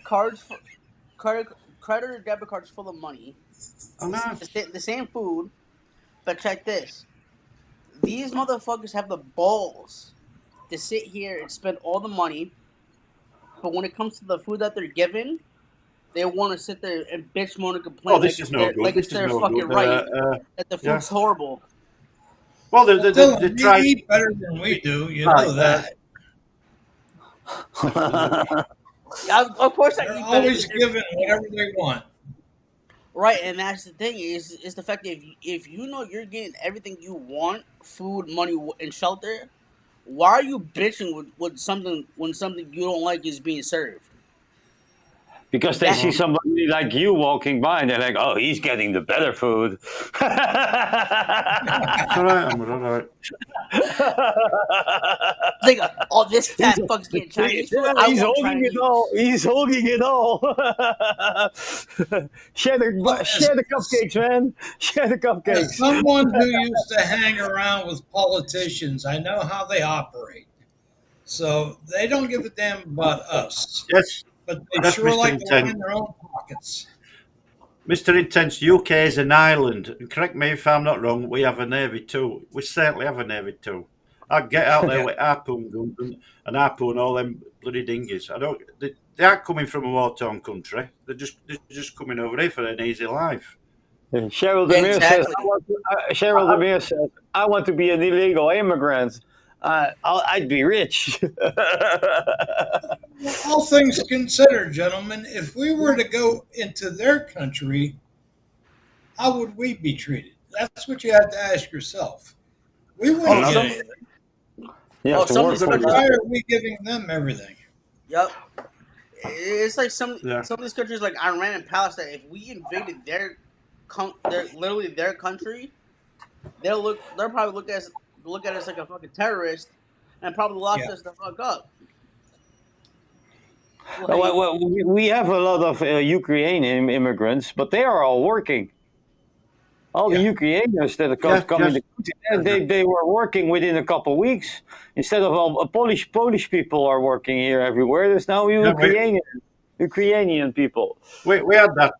Credit or debit cards full of money. Oh no. The same food, but check this: these motherfuckers have the balls to sit here and spend all the money. But when it comes to the food that they're given, they want to sit there and bitch, moan, and complain. Oh, this is no good. Like it's their fucking right that the food's horrible. Well, they try to eat better than we do. You know that. Of course, they're always giving whatever they want. Right, and that's the thing is the fact that if you know you're getting everything you want, food, money, and shelter. Why are you bitching with something when something you don't like is being served? Because they see somebody like you walking by and they're like, oh, he's getting the better food. It's all right, I'm all right. Like, oh, this fat fuck's getting Chinese food. I He's want holding Chinese. it all. He's holding it all. share the cupcakes, man. Share the As cupcakes. someone who used to hang around with politicians, I know how they operate. So they don't give a damn about us, Yes, but they That's sure Mr. like to Intent. line their own pockets. Mr. Intense, UK is an island. And correct me if I'm not wrong, we have a navy too. We certainly have a navy too. I'd get out there with harpoon guns and harpoon all them bloody dinghies. They aren't coming from a war-torn country. They're just coming over here for an easy life. Cheryl Demir Exactly. says, I want to be an illegal immigrant. I'd be rich. All things considered, gentlemen, if we were to go into their country, how would we be treated? That's what you have to ask yourself. We wouldn't Oh, get some- anything. You Oh, have to some work of these for countries- Why it. are we giving them everything? Yep. It's like some Yeah. of these countries, like Iran and Palestine. If we invaded their literally their country, they'll probably look at us like a fucking terrorist, and probably lock Yeah. us the fuck up. Well, we have a lot of Ukrainian immigrants, but they are all working. All the Yeah. Ukrainians that are Yeah, coming yes. to country, they were working within a couple of weeks. Instead of all Polish people are working here everywhere. There's now Ukrainian people. We had that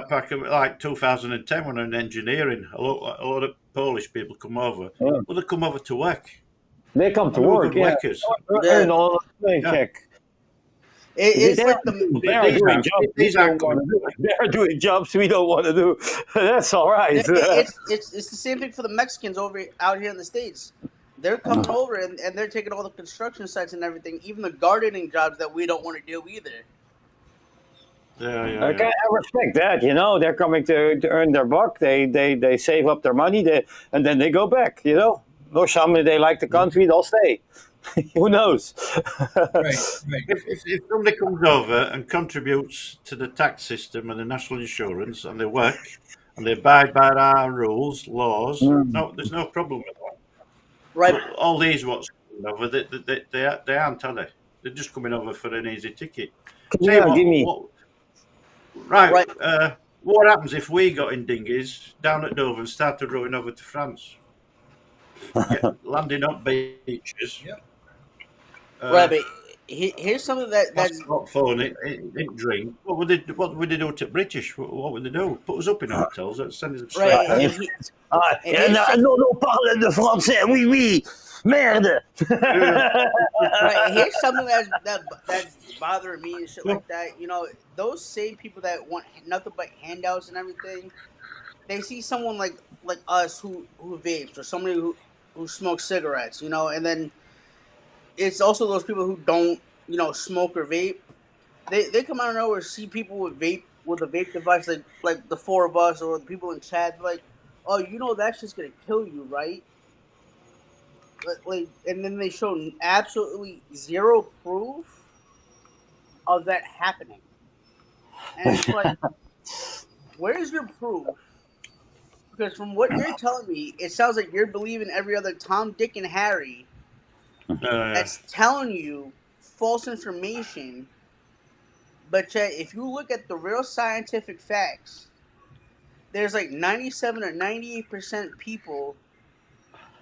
back in like 2010 when in engineering. A lot of Polish people come over. Yeah. Well, they come over to work. They come to And we're work, good yeah. workers. Earn all the paycheck. It's They're- like the They are These doing aren't- jobs we these aren't don't want to coming do. They're doing jobs we don't want to do. That's all right. it's the same thing for the Mexicans out here in the States. They're coming Uh-huh. over and they're taking all the construction sites and everything, even the gardening jobs that we don't want to do either. Yeah. Okay, I respect that. You know, they're coming to earn their buck. They save up their money, and then they go back. You know, or somebody they like the country, they'll stay. Who knows? Right. If somebody comes over and contributes to the tax system and the national insurance, and they work and they abide by our rules, laws, no, there's no problem with that. Right. But all these what's coming over, they aren't, are they? They're just coming over for an easy ticket. Tell you Give me. Right. What happens if we got in dinghies down at Dover and started rowing over to France? Landing up beaches. Yep. Right, but here's something that's Passport phone, it drink. What would they do to British? What would they do? Put us up in hotels and send us straight right. back. Non parle de français. Oui, oui. Merde. Right, here's something that's bothering me and shit like that. You know, those same people that want nothing but handouts and everything, they see someone like us who vapes or somebody who smokes cigarettes, you know, and then it's also those people who don't, you know, smoke or vape. They come out of nowhere, see people with a vape device like the four of us or the people in chat, like, oh, you know that's just gonna kill you, right? Like, and then they show absolutely zero proof of that happening. And it's like, where's your proof? Because from what you're telling me, it sounds like you're believing every other Tom, Dick, and Harry that's telling you false information. But yet, if you look at the real scientific facts, there's like 97 or 98% people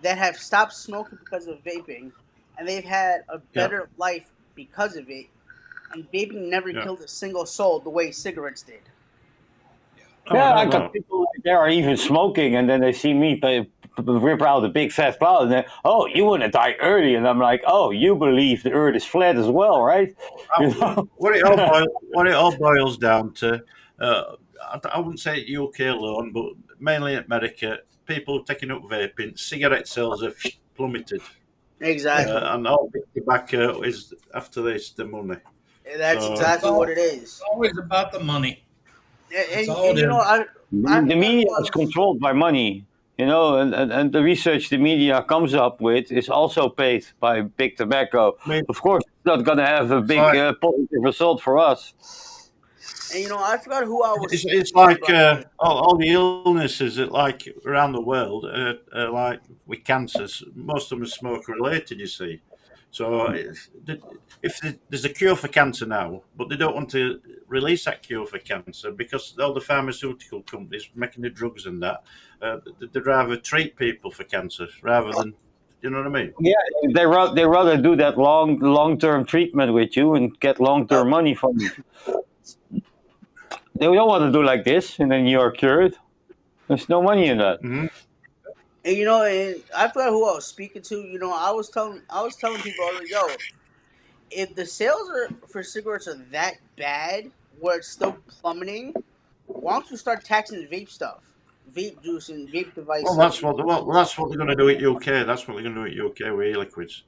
that have stopped smoking because of vaping, and they've had a better life because of it. And vaping never killed a single soul the way cigarettes did. Yeah, I got people like they are even smoking, and then they see me rip out a big fat cloud, and then, oh, you want to die early, and I'm like, oh, you believe the Earth is flat as well, right? You know? What it all boils down to, I wouldn't say UK alone, but mainly America, people taking up vaping, cigarette sales have plummeted. Exactly. And all big tobacco is, after this, the money. That's exactly what it is. It's always about the money. And all you know, The media is controlled by money, you know, and the research the media comes up with is also paid by big tobacco. I mean, Of course, it's not going to have a big Sorry. positive result for us. And I forgot who I was. It's like all the illnesses that like around the world like with cancers. Most of them are smoke related. You see, so if there's a cure for cancer now, but they don't want to release that cure for cancer because all the pharmaceutical companies making the drugs and that they'd rather treat people for cancer rather than. You know what I mean? Yeah, they rather do that long-term treatment with you and get long-term money from you. They don't want to do like this, and then you are cured. There's no money in that. Mm-hmm. And and I forgot who I was speaking to. I was telling people, yo, if the sales for cigarettes are that bad, where it's still plummeting, why don't you start taxing vape stuff, vape juice and vape devices? Well, that's what they're going to do at UK. That's what they're going to do at UK with e-liquids.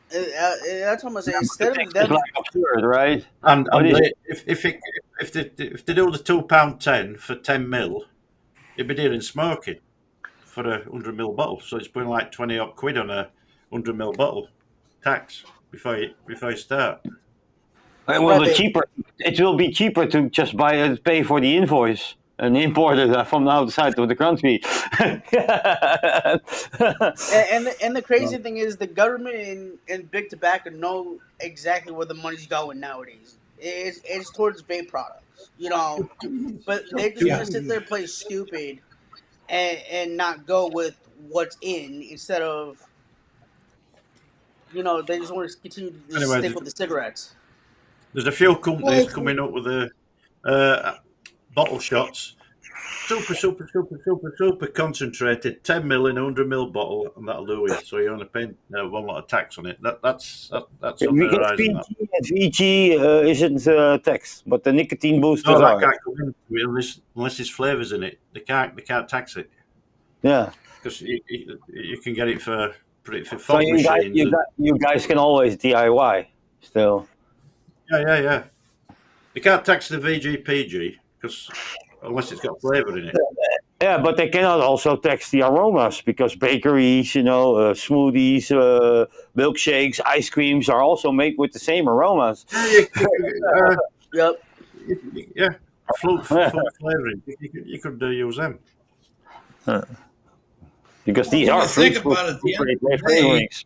That's what I'm saying. Instead of them, Like absurd, right? And if they do the £2.10 for 10 mil, it'd be dealing smoking for a 100 ml bottle. So it's putting like 20 odd quid on a 100 ml bottle tax before you start. It will be cheaper. It will be cheaper to just pay for the invoice and import it from outside of the country. and the crazy thing is, the government and big tobacco know exactly where the money's going nowadays. It's towards vape products, but they just want to sit there and play stupid and not go with what's in instead of, they just want to continue to stick with the cigarettes. There's a few companies coming up with the bottle shots, super concentrated, 10 mil in a 100 mil bottle, and that'll do it. So you're only paying one lot of tax on it. That's on the horizon. VG isn't tax, but the nicotine boosters that are. can't come in unless there's flavours in it. They can't tax it. Yeah, because you can get it for so fog you guys can always DIY still. Yeah. They can't tax the VGPG because unless it's got flavour in it. Yeah, but they cannot also tax the aromas because bakeries, smoothies, milkshakes, ice creams are also made with the same aromas. Yep. Yeah, fruit flavouring. You could use them. Because these are think about it, flavorings.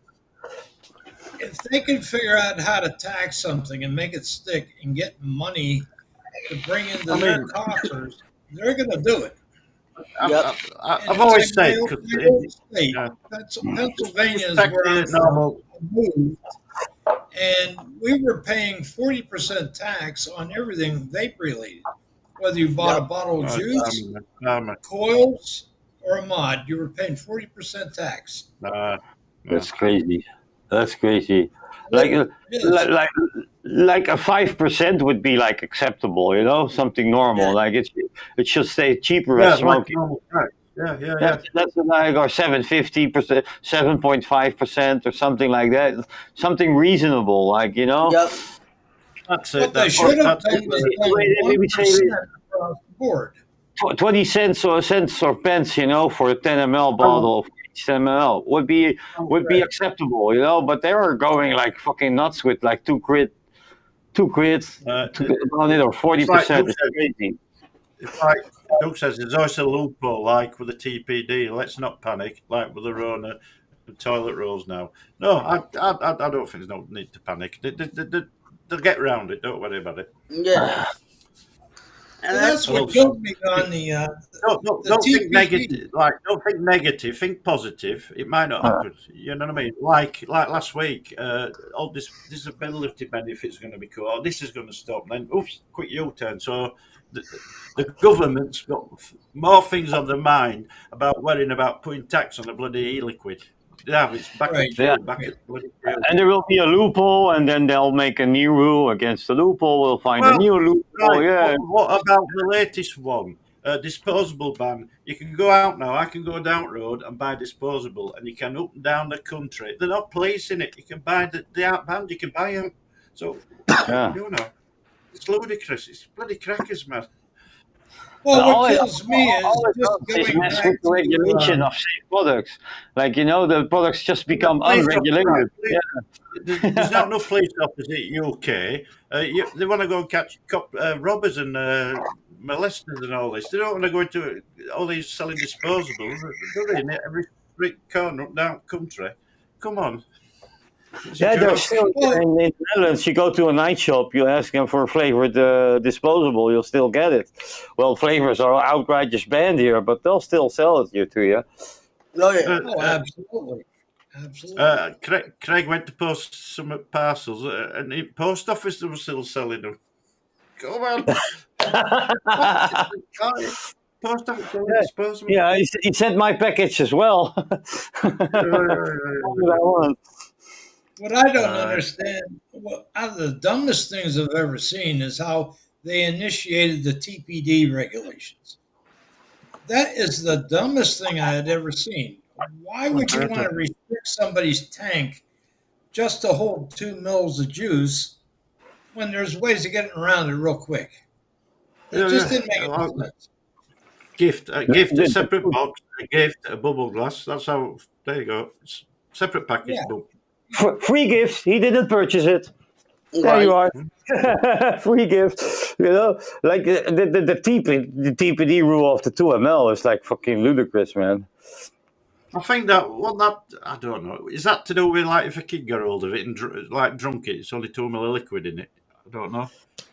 If they can figure out how to tax something and make it stick and get money to bring into their coffers, they're going to do it. I've always said, Pennsylvania is where I moved, and we were paying 40% tax on everything vape related. Whether you bought a bottle of juice, coils, or a mod, you were paying 40% tax. That's crazy. That's crazy. Like a 5% would be like acceptable, something normal. Yeah. Like it should stay cheaper as smoking. Yeah. That's like or 7.50%, 7.5% or something like that. Something reasonable, Yep. That's it. What they should have done was maybe 1% across the board. 20 cents or pence, for a 10 ml bottle of 10 ml would be acceptable, but they are going like fucking nuts with like 2 quid on it or 40%. It's crazy. It's like Doug says, there's always a loophole, like with the TPD. Let's not panic, like with the Rona and toilet rolls now. No, I don't think there's no need to panic. They'll get around it. Don't worry about it. Yeah. And that's what killed me on the don't think negative. Don't think negative. Think positive. It might not happen. You know what I mean? Like last week, all this disability benefits are going to be cut. Oh, this is going to stop. Then, oops, quick U-turn. So the government's got more things on their mind about worrying about putting tax on the bloody e-liquid. Yeah, it's back at bloody. And there will be a loophole, and then they'll make a new rule against the loophole. We'll find a new loophole. Right. What about the latest one? Disposable ban. You can go out now. I can go down the road and buy disposable, and you can up and down the country. They're not policing it. You can buy they aren't banned. You can buy them. So it's ludicrous. It's bloody crackers, man. Well, all what it, kills me is all it just does is going mess back with the to regulation of safe products. Like, the products just become Police officer, unregulated. police- Yeah. There's not enough police officers in UK. They want to go and catch robbers and molesters and all this. They don't want to go into all these selling disposables, do they? In every street corner up down country. Come on. It's a Yeah, joke. there's still Well- in the Netherlands. You go to a night shop, you ask them for a flavored disposable, you'll still get it. Well, flavors are outright just banned here, but they'll still sell it to you. Oh yeah. Oh, absolutely. Absolutely. Craig went to post some parcels, and the post office was still selling them. Come on. Post office selling disposable. Yeah, he sent my package as well. What I don't understand, out of the dumbest things I've ever seen, is how they initiated the TPD regulations. That is the dumbest thing I had ever seen. Why would you want to restrict somebody's tank just to hold 2 mils of juice when there's ways of getting around it real quick? It just didn't make any sense. Gift, a separate box, a gift, a bubble glass. That's how. There you go. Separate package. Yeah. Free gift. He didn't purchase it. There you are. Free gift. Like the TPD rule of the 2 ml is like fucking ludicrous, man. I think that I don't know. Is that to do with like if a kid got hold of it and drunk it? It's only 2 ml of liquid in it. I don't know.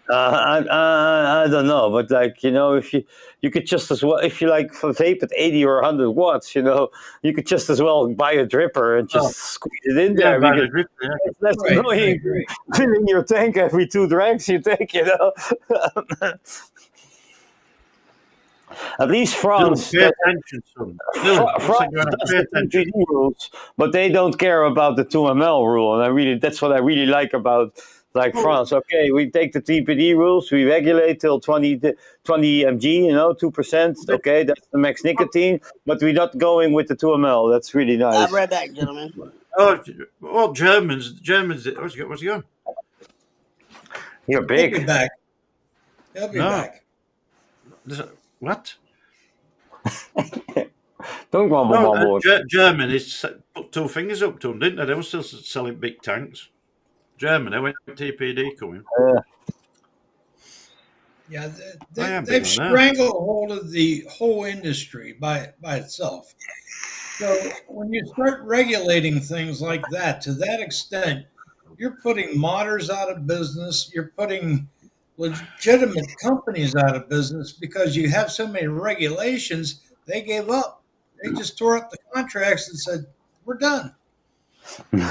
I don't know, but like if you could just as well, if you like vape at 80 or 100 watts, you could just as well buy a dripper and just squeeze it in there. Buy Because the drip, yeah. it's less Right, annoying right. filling your tank every 2 drags you take. At least France. Pay attention, son. France does the TPD rules, but they don't care about the 2 ml rule, and that's what I really like about France. Okay, we take the TPD rules, we regulate till 20 mg, 2%. Okay, that's the max nicotine, but we're not going with the 2 ml. That's really nice. I'll be right back, gentlemen. Oh, well, Germans. What's he on? You're He'll big. be back. He'll be No. back. What? Don't grumble, No, mumble. Germany put 2 fingers up to them, didn't they? They were still selling big tanks. Germany went TPD coming. Yeah, I am they've big on that. strangled hold of the whole industry by itself. So when you start regulating things like that to that extent, you're putting modders out of business. You're putting legitimate companies out of business because you have so many regulations. They gave up. They just tore up the contracts and said, "We're done."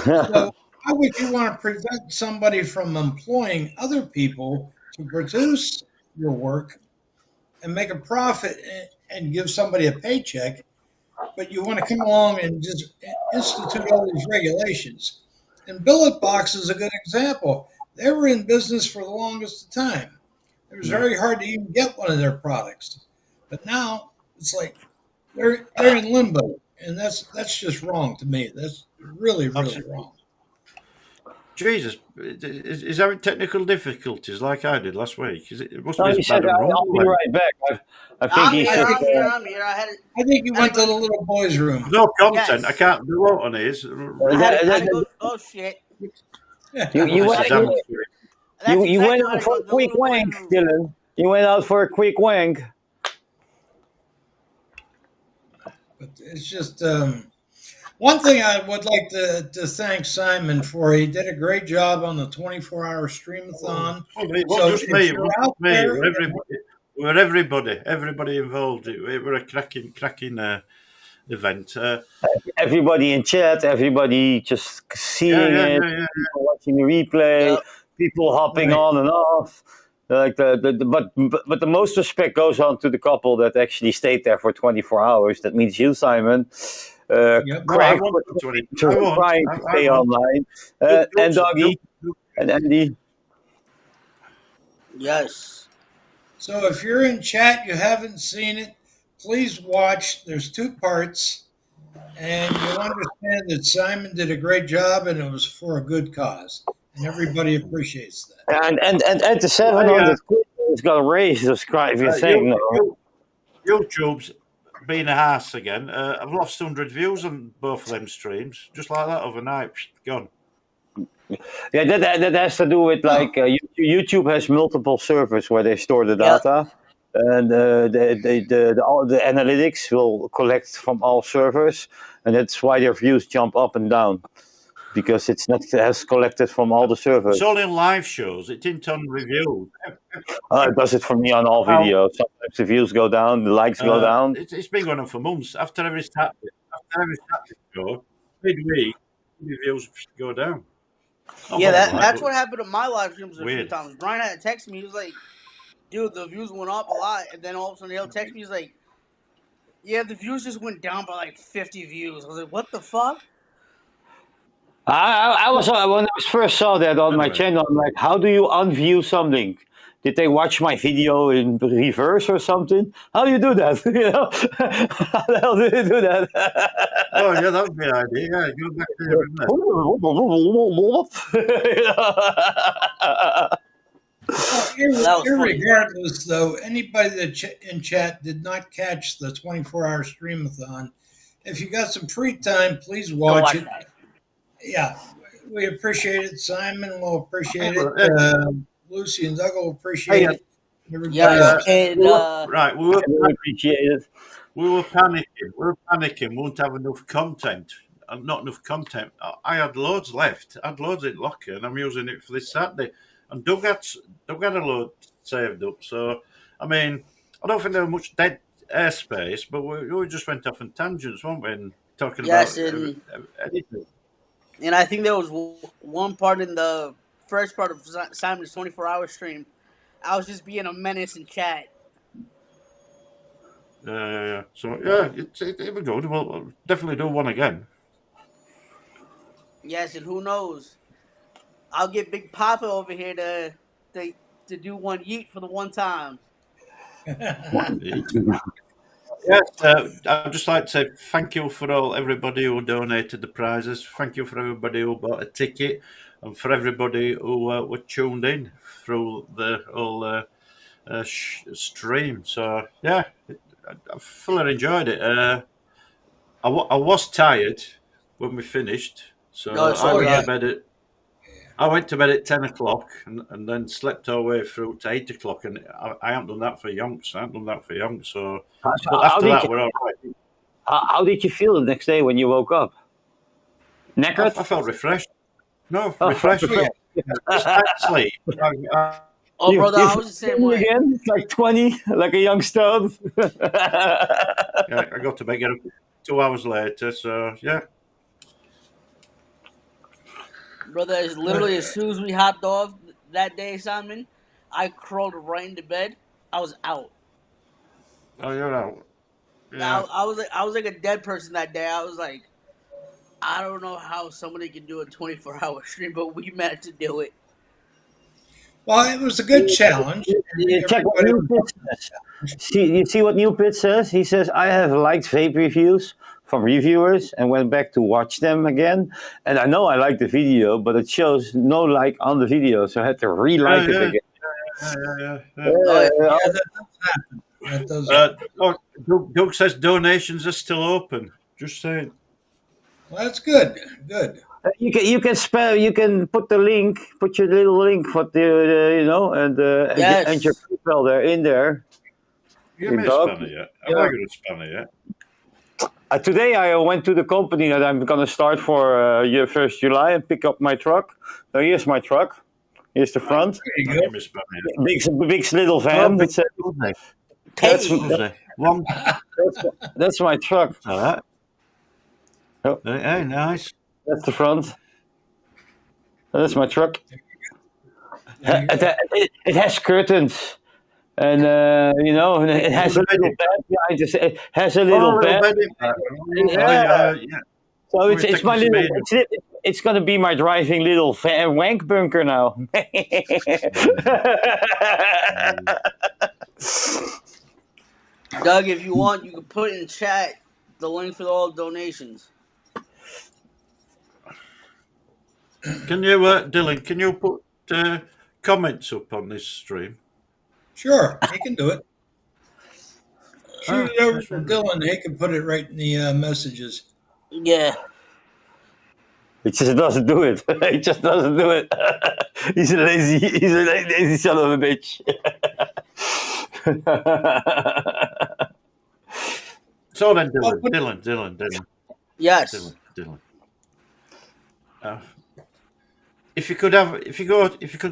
So how would you want to prevent somebody from employing other people to produce your work and make a profit and give somebody a paycheck, but you want to come along and just institute all these regulations? And Billet Box is a good example. They were in business for the longest time. It was very hard to even get one of their products. But now it's like they're in limbo, and that's just wrong to me. That's really, really wrong. Jesus, is having technical difficulties like I did last week? It must No, be he as said, bad as I'll be right back. I think he said, I'm here. I think you went to the little boys' room. No content. Yes. I can't do what on his. I had to go. Oh shit! you went out for a quick wank, Dylan. You went out for a quick wank. But it's just one thing I would like to thank Simon for. He did a great job on the 24-hour streamathon. It So wasn't just if me. It you're wasn't out me. there- We were everybody involved. It were a cracking event. Everybody in chat, everybody just seeing it, people watching the replay, Yep. people hopping Right. on and off. Like but the most respect goes on to the couple that actually stayed there for 24 hours. That means you, Simon. Yep. Craig, I want to win. trying to stay online, and Doggy and Andy. Yes. So if you're in chat, you haven't seen it, please watch. There's 2 parts, and you'll understand that Simon did a great job, and it was for a good cause, and everybody appreciates that. And the 700 quid has got a raise. Subscribe your thing. YouTube's been a arse again. I've lost 100 views on both of them streams, just like that overnight. Gone. Yeah, that has to do with like YouTube has multiple servers where they store the Yep. data, and all the analytics will collect from all servers, and that's why their views jump up and down because it's not has collected from all the servers. It's only on live shows. It didn't on reviews. It does it for me on all videos. Sometimes the views go down, the likes go down. It's been going on for months. After every Saturday show, midweek, the views go down. Yeah, that's what happened to my live streams a few Weird. times. Brian had to text me. He was like, dude, the views went up a lot. And then all of a sudden he'll text me. He's like, yeah, the views just went down by like 50 views. I was like, what the fuck? I was when I first saw that on my channel, I'm like, how do you unview something? Did they watch my video in reverse or something? How do you do that? You know, how the hell do you do that? Oh yeah, that would be an idea. Yeah, go back there, Irregardless, though, anybody that in chat did not catch the 24-hour streamathon, if you got some free time, please watch it. That. Yeah, we appreciate it. Simon will appreciate it. Lucy and Doug will appreciate it. Everybody else. And right, we appreciate it. We were panicking. We won't have enough content. Not enough content. I had loads left. I had loads in locker, and I'm using it for this Saturday. And Doug had a load saved up. So, I mean, I don't think there was much dead airspace, but we just went off on tangents, weren't we? And talking about anything. And I think there was one part in the first part of Simon's 24-hour stream. I was just being a menace in chat. Yeah. So, yeah, it was good. We'll definitely do one again. Yes, and who knows? I'll get Big Papa over here to do one yeet for the one time. Yes, I'd just like to say thank you for everybody who donated the prizes. Thank you for everybody who bought a ticket, and for everybody who were tuned in through the whole stream. So yeah, I fully enjoyed it. I was tired when we finished, so I went to bed at 10 o'clock and then slept all the way through to 8 o'clock, and I haven't done that for yonks. So after that, we're all right. How did you feel the next day when you woke up? Knackered? I felt refreshed. No, refreshed. Just sleep. Brother, I was the same way. Again, like 20, like a young stud. Yeah, I got to bed 2 hours later, so yeah. Brother, it's literally as soon as we hopped off that day, Simon, I crawled right into bed. I was out. Oh, you're out. Yeah. I was like a dead person that day. I was like, I don't know how somebody can do a 24-hour stream, but we managed to do it. Well, it was a good challenge. You see what New Pit says? He says, I have liked vape reviews from reviewers and went back to watch them again. And I know I liked the video, but it shows no like on the video, so I had to re-like it again. Yeah, that does happen. Doug says donations are still open. Just saying. Well, that's good. Good. You can spell. You can put the link. Put your little link for the and your PayPal there in there. You haven't spun it yet. I'm not going to spun it yet. Today I went to the company that I'm going to start for 1st July and pick up my truck. So here's my truck. Here's the front. There you go. Big little van. That's my truck. All right. Oh, hey, nice. That's the front. That's my truck. It has curtains. And it has a little bed behind it. It has a little bed. Yeah. So it's my little. It's gonna be my driving little wank bunker now. Doug, if you want, you can put in chat the link for all donations. Can you, Dylan? Can you put comments up on this stream? Sure, he can do it. Shoot it over to Dylan. He can put it right in the messages. Yeah. He just doesn't do it. He just doesn't do it. He's a lazy son of a bitch. So then, Dylan. Yes. Dylan. If you could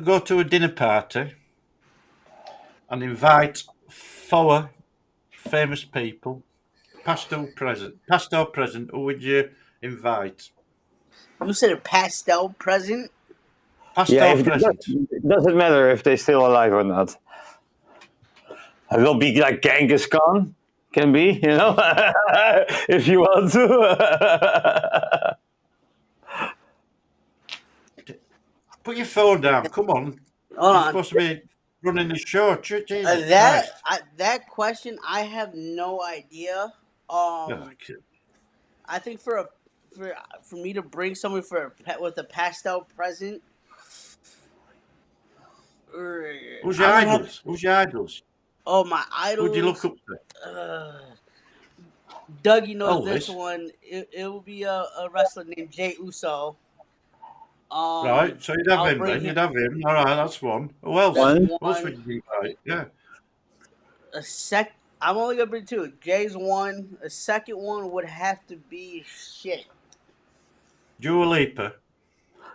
go to a dinner party and invite 4 famous people, past or present, who would you invite? You said a pastel present? Past Yeah, or present? it doesn't matter if they're still alive or not. It will be like Genghis Khan, can be, you know, if you want to. Put your phone down. Come on. Hold You're on. supposed to be running the show. Jesus That question, I have no idea. Christ. I think for me to bring someone with a pastel present. Who's your idols? Who's your idols? Oh, my idols. Who'd you look up to? Dougie knows Elvis. this one. It will be a wrestler named Jey Uso. Right, so you'd have I'll him bring then. him- You'd have him. All right, that's one. Who else? One. Who else would you invite? Yeah. I'm only gonna bring 2. Jay's one. A second one would have to be shit. Dua Lipa.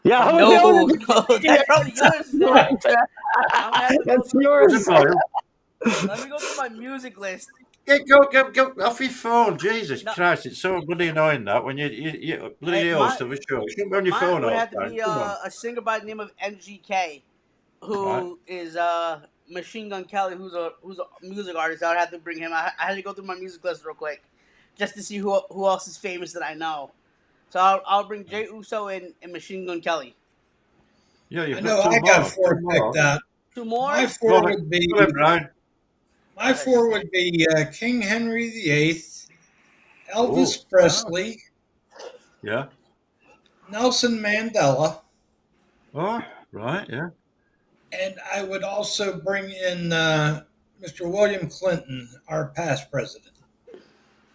Yeah, No, that's probably yours. Though. I'm gonna have to That's go yours. Let me go through my music list. Go off your phone. Jesus No. Christ, it's so bloody annoying that when you bloody Hey, host of a show. You shouldn't be on your Mine phone would all have the to time. be Come on. a singer by the name of MGK, who is Machine Gun Kelly, who's a music artist. I would have to bring him. I had to go through my music list real quick, just to see who else is famous that I know. So I'll bring Jey Uso and Machine Gun Kelly. Yeah, you've I know got 2 I got more. 4 2 more. picked out. 2 more. My Go 4 on, would be Go ahead, Brian. King Henry VIII, Elvis Presley, Yeah. Nelson Mandela, Oh, right, yeah. and I would also bring in Mr. William Clinton, our past president.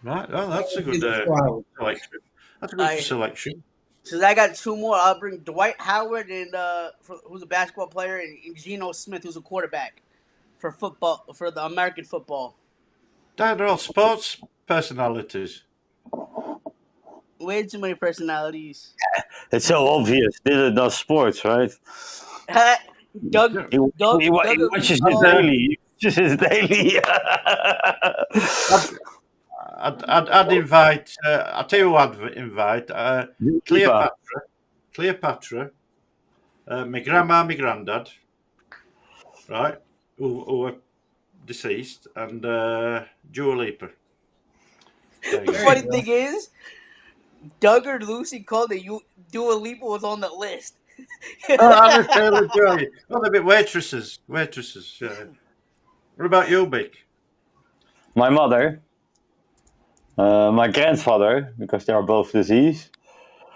Right. Oh, that's a That would be good the crowd. selection. That's a good selection. Since I got 2 more, I'll bring Dwight Howard and who's a basketball player, and Geno Smith, who's a quarterback for football, for the American football. They're all sports personalities. Way too many personalities. It's so obvious. Dylan does sports, right? Doug He watches his daily. He watches his daily. I'd invite. I'll tell you who I'd invite. Cleopatra. My grandma, my granddad. Right, who are deceased, and Dua Lipa. There you The go. funny thing is, Doug or Lucy called it. Dua Lipa was on the list. I'm telling you. Oh, they're a bit waitresses. Yeah. What about you, Bick? My mother, my grandfather, because they are both deceased.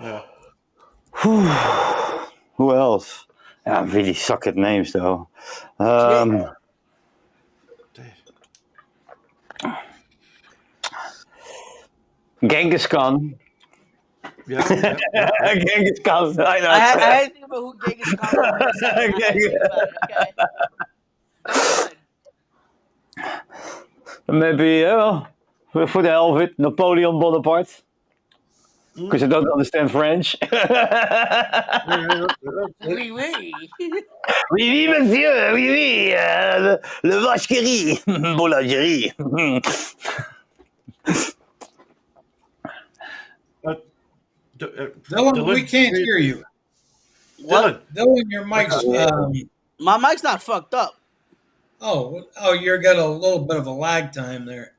Yeah. Who else? I really suck at names, though. Genghis Khan. Yeah. Genghis Khan. I know. I had to think about who Genghis Khan was. I had to think about it, okay? Maybe for the hell of it, Napoleon Bonaparte. Because I don't understand French. Oui, oui. Oui, oui, monsieur, oui, oui. Le vache qui rit. Boulangerie. Dylan, we can't hear you. Dylan. Dylan, your mic's. My mic's not fucked up. You're got a little bit of a lag time there.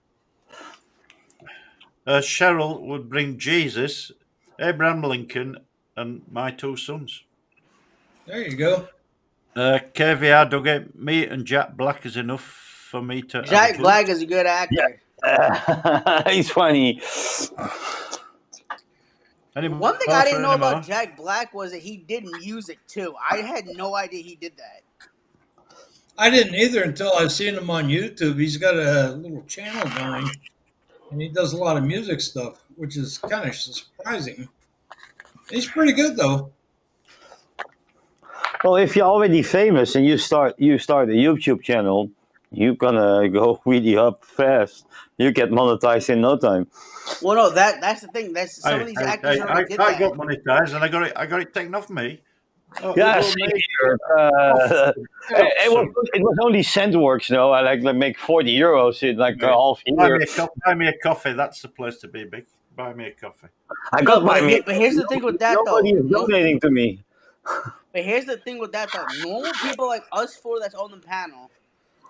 Cheryl would bring Jesus, Abraham Lincoln, and my 2 sons. There you go. KVR, Dougie, me and Jack Black is enough for me to. Jack Black is a good actor. He's funny. One thing I didn't know about Jack Black was that he did music too. I had no idea he did that. I didn't either until I seen him on YouTube. He's got a little channel going, and he does a lot of music stuff, which is kind of surprising. He's pretty good though. Well, if you're already famous and you start a YouTube channel, you're gonna go really up fast. You get monetized in no time. Well, no, that's the thing. That's some of these actors already did I that. got monetized and I got it taken off me. Oh, Yeah, it same will make- here. It was only Centworks, no. I like make €40 in like a half year. Buy me a coffee. That's the place to be, Big. Buy me a coffee. I got my. But here's the thing with that, Nobody is though. donating to me. But here's the thing with that, though. Normal people like us four that's on the panel,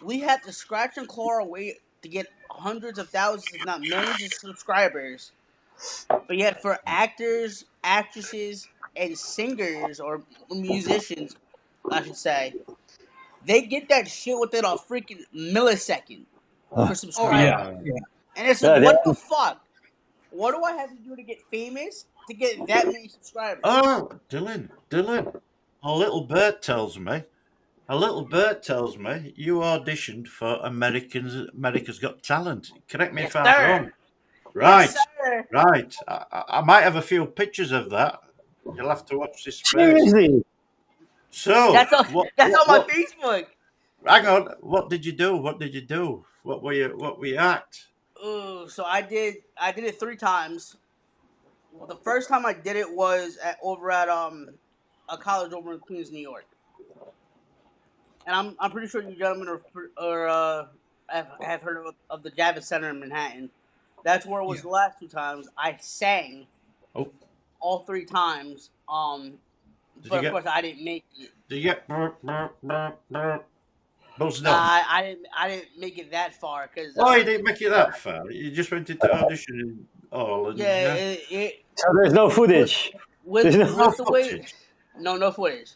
we have to scratch and claw our way to get hundreds of thousands, if not millions of subscribers. But yet for actors, actresses, and singers, or musicians, I should say, they get that shit within a freaking millisecond for subscribers. Yeah. And it's Yeah, like, what they- the fuck? What do I have to do to get famous to get that many subscribers? Oh, Dylan, a little bird tells me you auditioned for America's Got Talent. Correct me Yes, if I'm sir. wrong. Right, Yes, sir. right. I might have a few pictures of that. You'll have to watch this space. Seriously. So That's on my Facebook. Hang on. What did you do? What were you act? Ooh, so I did it 3 times. Well, the first time I did it was over at a college over in Queens, New York. And I'm pretty sure you gentlemen have heard of the Javits Center in Manhattan. That's where it was the last 2 times. I sang all 3 times. But of course I didn't make it. Did you get buzzed off? I didn't make it that far because. Oh, you didn't make it that far. You just went into audition and all. And, Yeah. So there's no footage. With No the way, footage. no footage.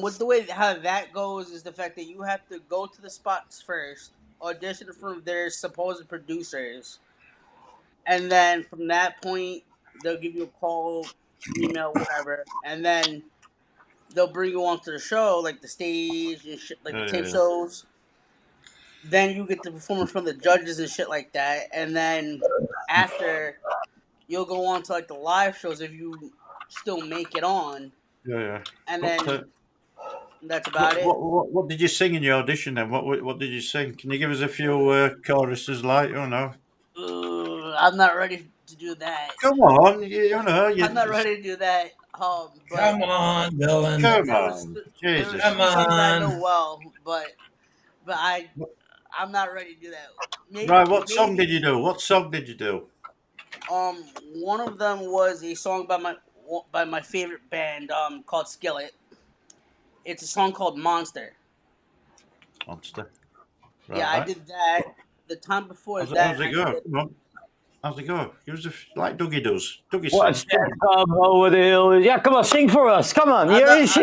With the way how that goes is the fact that you have to go to the spots first, audition in front of their supposed producers, and then from that point they'll give you a call, email, whatever, and then they'll bring you onto the show, like the stage and shit, like the tape shows. Then you get to perform in front of the judges and shit like that, and then after you'll go on to like the live shows if you still make it on. Yeah. And then that's about it. What did you sing in your audition then? What did you sing? Can you give us a few choruses, like, you know? I'm not ready to do that. Come on, you know. I'm not ready to do that. But Come on, Dylan. Come there on, was- there Jesus. was Come some things I know on. well, but I'm not ready to do that. Maybe, Right, what song did you do? What song did you do? One of them was a song by my favorite band, called Skillet. It's a song called Monster. Monster. Yeah, I did that. The time before How's that, it go? Come on. How's it go? Give us like Dougie does. Dougie What's sings. that come over the hill? Yeah, come on, sing for us. Come on. Here's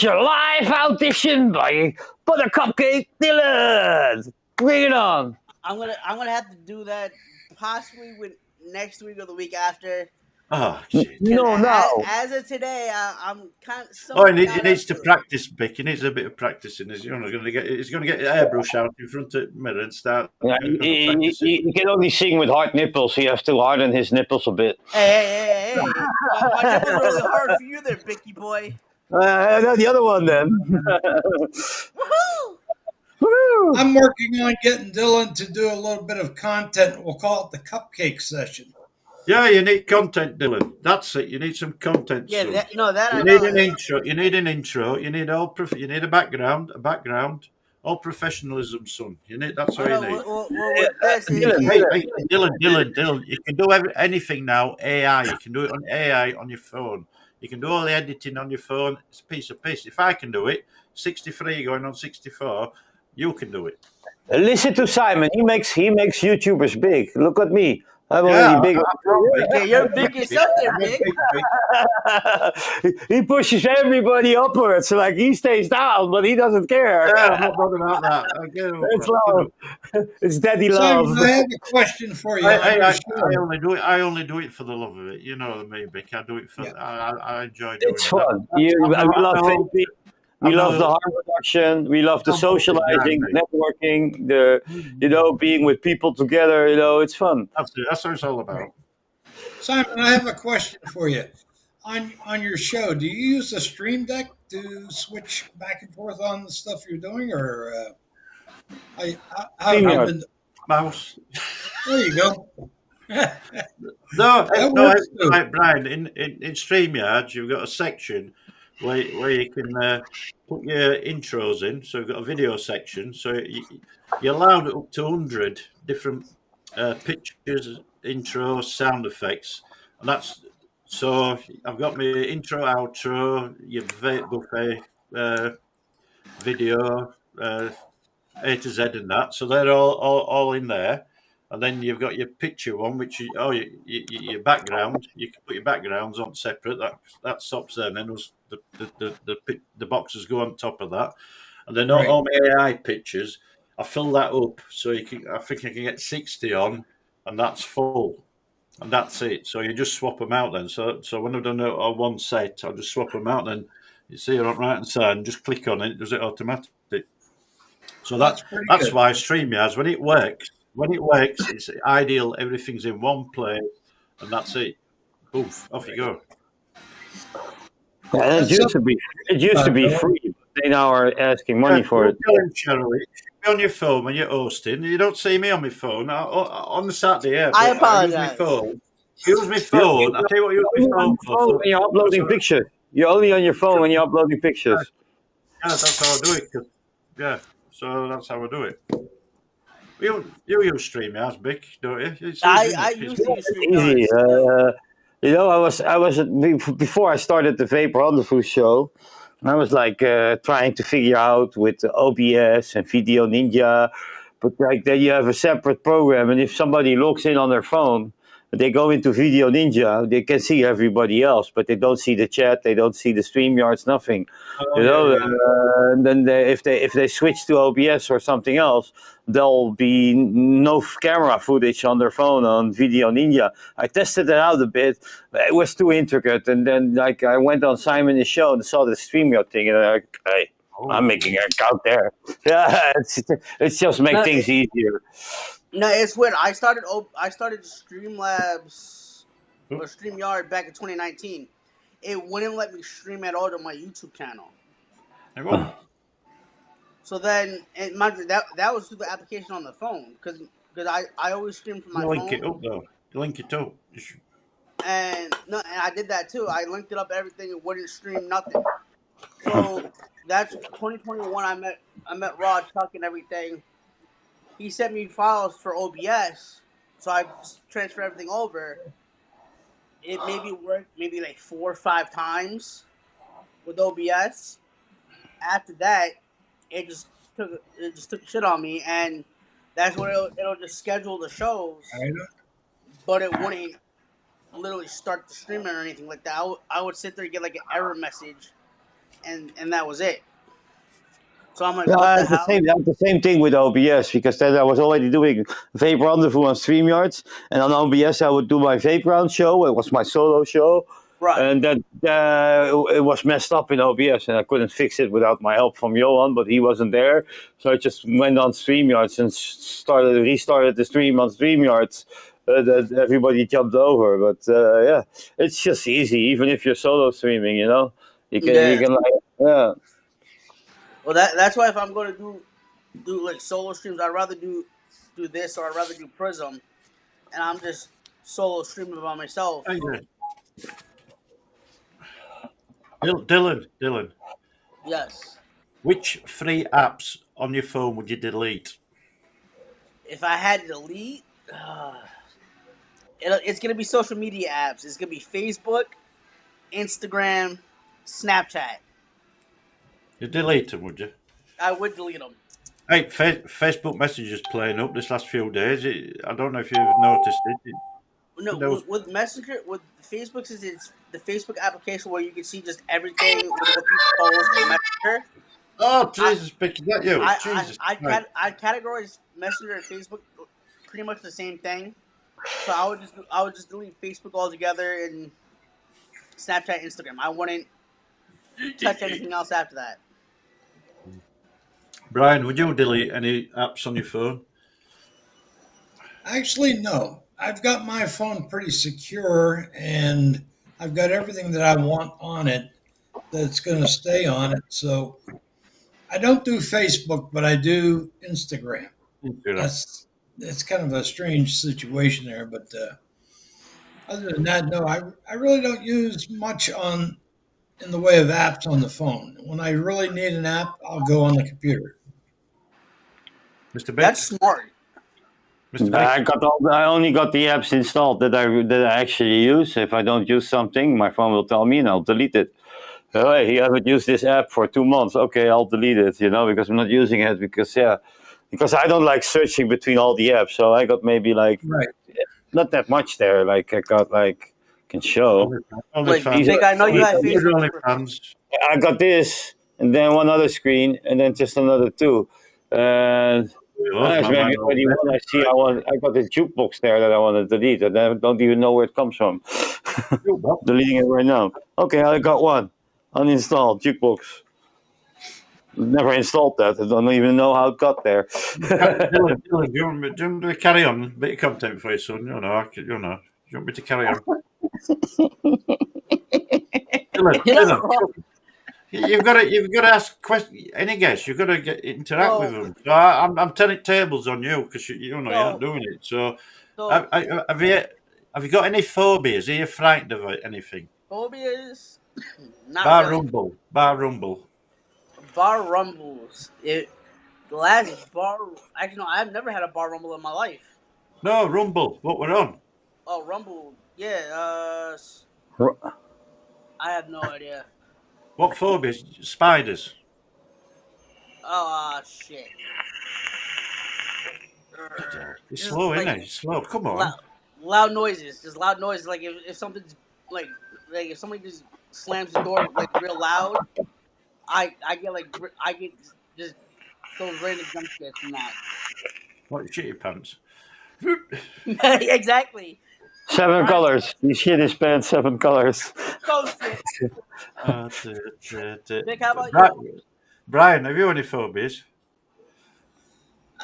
your live audition by Buttercup Cake Dylan. Bring it on. I'm gonna have to do that possibly next week or the week after. Oh, shit. No. As of today, I'm kind of. Oh, he needs to practice, Bick. He needs a bit of practicing. He's going to get airbrush out in front of the mirror and start. Yeah, he can only sing with hard nipples. He has to harden his nipples a bit. Hey! My nipples are really hard for you, there, Bicky boy. No, the other one then. Woohoo! Woo! I'm working on getting Dylan to do a little bit of content. We'll call it the cupcake session. Yeah, you need content, Dylan. That's it. You need some content. Yeah, son. that I You know. need an intro. You need an intro. You need you need a background. All professionalism, son. That's what you need. With this, Hey, Dylan. You can do anything now. AI. You can do it on AI on your phone. You can do all the editing on your phone. It's a piece of piss. If I can do it, 63 going on 64, you can do it. Listen to Simon. He makes YouTubers big. Look at me. I'm already big. Yeah, you're big yourself there, Big. He pushes everybody upwards. Like he stays down, but he doesn't care. Yeah, I'm not bothered about that. It's love. It's daddy love. Simon, I have a question for you. I only do it for the love of it. You know me, Vic. I do it for. I enjoy doing It's it. fun. I love vaping. We I'm love a- the harm reduction. We love the I'm always socializing, down, the networking, being with people together. It's fun. That's what it's all about. Simon, I have a question for you. On your show, do you use the Stream Deck to switch back and forth on the stuff you're doing, or how have you StreamYard. been? Mouse. There you go. No, That no, works too. right, Brian. In StreamYard, you've got a section where you can put your intros in. So you've got a video section. So you're allowed up to 100 different pictures, intros, sound effects, and that's. So I've got my intro, outro, your buffet, video, A to Z, and that. So they're all in there. And then you've got your picture one, which is your background. You can put your backgrounds on separate. That stops there. And then the boxes go on top of that. And then Right. all my AI pictures, I fill that up. So I think I can get 60 on, and that's full. And that's it. So you just swap them out then. So when I've done one set, I'll just swap them out. Then you see it on right hand side, and just click on it. It does it automatically. So that's pretty that's good. why StreamYard, when it works, it's ideal. Everything's in one place, and that's it. Poof, off you go. Yeah, it used to be free, but they now are asking money for it. Cheryl, it should be on your phone when you're hosting. You don't see me on my phone on the Saturday. Yeah, I but apologize. Use my phone. I tell you what, use my phone for. When you're uploading pictures, you're only on your phone when you're uploading pictures. Yeah, that's how I do it. Yeah, so that's how I do it. You use StreamYard, Mick, don't you? It's I easy, used to use Easy. StreamYard. I was before I started the Vapor Rendezvous show. I was like trying to figure out with OBS and Video Ninja, but like then you have a separate program, and if somebody logs in on their phone, they go into Video Ninja, they can see everybody else, but they don't see the chat, they don't see the StreamYards, nothing. And then if they switch to OBS or something else, there'll be no camera footage on their phone on Video Ninja. I tested it out a bit. It was too intricate. And then like I went on Simon's show and saw the StreamYard thing, and I'm like, hey, I'm making an account there. Yeah, it's just make things easier. No, it's weird. I started Streamlabs or StreamYard back in 2019. It wouldn't let me stream at all to my YouTube channel. So then, and mind you, that was through the application on the phone because I always stream from my phone. Link it up though. Link it up. And I did that too. I linked it up everything. It wouldn't stream nothing. So that's 2021. I met Rod Tuck and everything. He sent me files for OBS, so I transferred everything over. It maybe worked maybe like 4 or 5 times with OBS. After that, it just took shit on me, and that's when it'll just schedule the shows, but it wouldn't literally start the streaming or anything like that. I would sit there and get like an error message, and that was it. So I'm like, what the hell? The same thing with OBS, because then I was already doing Vape Rendezvous on StreamYards, and on OBS I would do my Vape Round show. It was my solo show. Right. And then it was messed up in OBS, and I couldn't fix it without my help from Johan, but he wasn't there. So I just went on StreamYards and restarted the stream on StreamYards. That everybody jumped over. But yeah, it's just easy, even if you're solo streaming, you can Well, that's why if I'm going to do like solo streams, I'd rather do this, or I'd rather do Prism, and I'm just solo streaming by myself. Dylan. Yes. Which 3 apps on your phone would you delete? If I had to delete, it's going to be social media apps. It's going to be Facebook, Instagram, Snapchat. You'd delete them, would you? I would delete them. Hey, Facebook Messenger's playing up this last few days. I don't know if you've noticed it. No, with Messenger, with Facebook, it's the Facebook application where you can see just everything with what people post in Messenger. Oh, Jesus, Mick, is that you? I categorize Messenger and Facebook pretty much the same thing. So I would just delete Facebook altogether and Snapchat, Instagram. I wouldn't touch anything else after that. Brian, would you delete any apps on your phone? Actually, no. I've got my phone pretty secure, and I've got everything that I want on it that's going to stay on it. So I don't do Facebook, but I do Instagram. That's kind of a strange situation there, but other than that, no, I really don't use much in the way of apps on the phone. When I really need an app, I'll go on the computer. Mr. Big? That's smart. Mr. Big? I only got the apps installed that I actually use. If I don't use something, my phone will tell me and I'll delete it. Oh, hey, you haven't used this app for 2 months. Okay, I'll delete it, because I'm not using it because I don't like searching between all the apps. So I got maybe Right. not that much there. Like I got can show. Wait, OnlyFans. Vic, I know you have You're Facebook. OnlyFans. I got this, and then one other screen, and then just another two. And maybe already one I see. I got the jukebox there that I want to delete, and I don't even know where it comes from. Deleting it right now. Okay, I got one. Uninstalled jukebox. Never installed that. I don't even know how it got there. Dylan, do you want me to carry on? A bit of content for you, son. Do you want me to carry on? Dylan, you've got to ask questions. Any guess? You've got to interact with them. So I'm turning tables on you because you're not doing it. So, have you got any phobias? Are you frightened of anything? Phobias? Not Bar really. Rumble. Bar Rumble. Bar rumbles. The last bar. Actually, no, I've never had a bar rumble in my life. No, Rumble. What we're on? Oh, rumble. Yeah. I have no idea. What phobias? Spiders. Oh shit. It's slow, isn't it? It's slow. Come on. Loud noises. Just loud noises. Like if something's like if somebody just slams the door like real loud, I get just those random jump scares from that. What, shit your pants? Exactly. 7 colors. You shit his pants 7 colors. So shit. Vic, how about you? Brian, have you any phobias?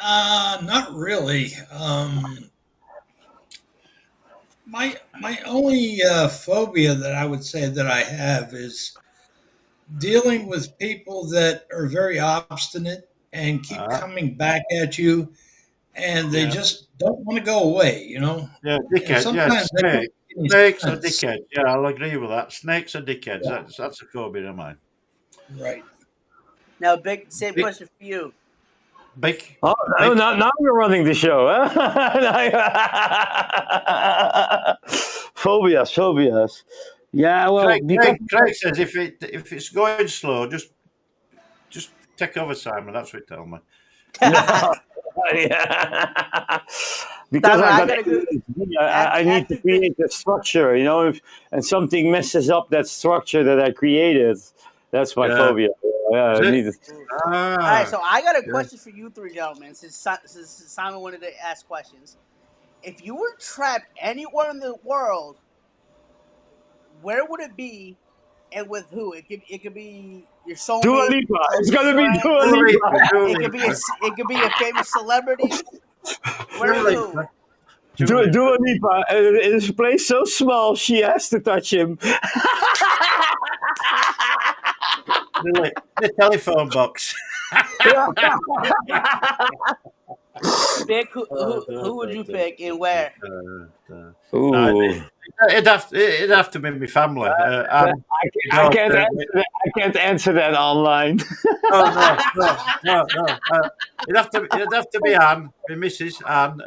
Not really. My only phobia that I would say that I have is dealing with people that are very obstinate and keep coming back at you, and they just don't want to go away. Yeah, dickhead. Yeah, snakes are dickheads. Yeah, I'll agree with that. Snakes are dickheads. Yeah. That's a phobia of mine. Right. Now, Big, same question for you. Big. Oh, Big. now you're running the show, huh? Phobias. Yeah, well, Craig says if it's going slow, just take over, Simon. That's what he told me. Yeah. Because I need to create a structure, and something messes up that structure that I created. That's my phobia. Yeah, I need it. All right, so I got a question for you three gentlemen, since Simon wanted to ask questions. If you were trapped anywhere in the world, where would it be, and with who? It could be your soulmate. Dua Lipa. It's gonna be Dua Lipa. It could be a famous celebrity. Where who? Dua Lipa. In this place so small, she has to touch him. The telephone box. Pick who would you pick and where? It'd have to be my family. I can't answer that online. No. It'd have to be Anne, my Mrs. Anne,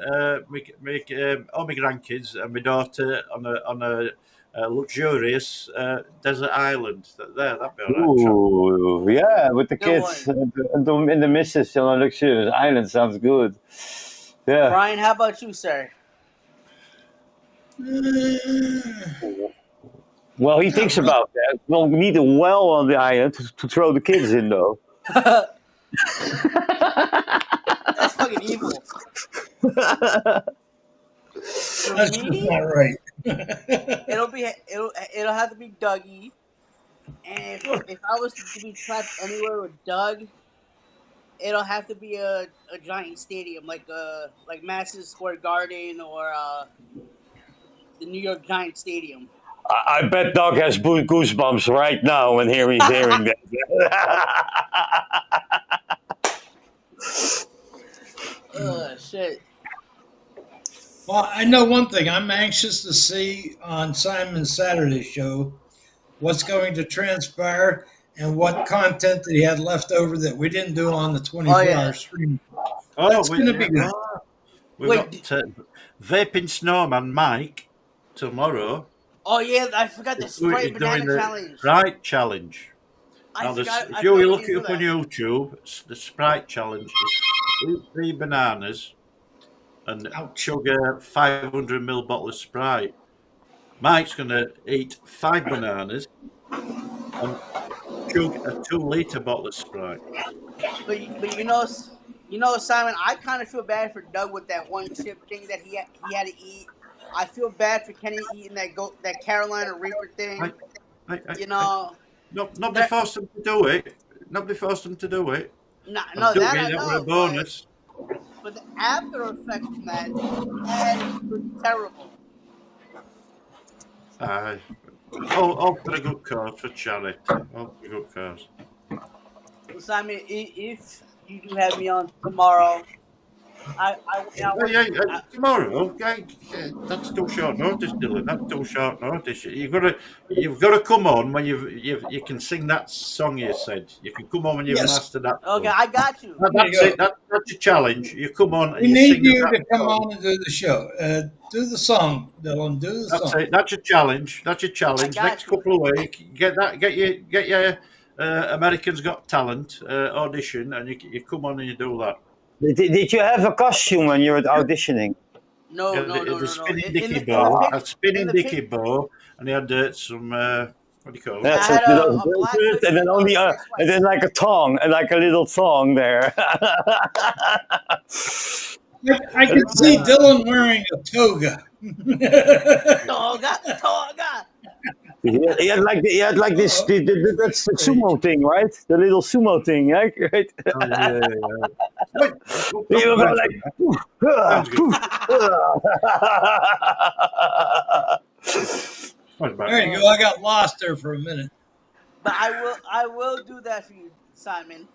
all my grandkids, and my daughter on a luxurious desert island. That'd be all right. Ooh, yeah, with the kids and the missus on a luxurious island sounds good. Yeah. Brian, how about you, sir? Well, he thinks about that. We'll need a well on the island to throw the kids in, though. That's fucking evil. That's not right. It'll have to be Dougie. And if I was to be trapped anywhere with Doug, it'll have to be a giant stadium like Madison Square Garden or the New York Giants Stadium. I bet Doug has goosebumps right now when he's hearing that. Shit. Well, I know one thing. I'm anxious to see on Simon's Saturday show what's going to transpire and what content that he had left over that we didn't do on the 24-hour stream. That's going to be good. We've got Vaping Snowman Mike tomorrow. Oh yeah, I forgot the Sprite Banana Challenge. Sprite Challenge. Now, if you look it up on YouTube, the Sprite Challenge is eat 3 bananas and chug a 500ml bottle of Sprite. Mike's going to eat 5 bananas and chug a 2-litre bottle of Sprite. But you know, Simon, I kind of feel bad for Doug with that one chip thing that he had to eat. I feel bad for Kenny eating that Carolina Reaper thing. Nobody forced them to do it. Nobody forced them to do it. No, that I know. A bonus. But the after effects from that was terrible. All for a good cause, for charity. All for a good cause. Well, Simon, if you do have me on tomorrow, tomorrow. Okay, that's too short notice, Dylan. That's too short notice. You've got to come on when you can sing that song you said. You can come on when you've mastered that. Okay, I got you. That's it. That's your challenge. You come on. We need you to come on and do the show. Do the song, Dylan. Do the song. That's it. That's your challenge. Next couple of weeks, get your Americans Got Talent audition, and you come on and you do that. Did you have a costume when you were auditioning? No. A spinning dicky bow, and he had some what do you call it? That's and then like a tongue, and like a little thong there. I can see Dylan wearing a toga. Toga. He had like this. That's the sumo thing, right? The little sumo thing, right? Oh, yeah. You were going like. There you go. I got lost there for a minute. But I will do that for you, Simon.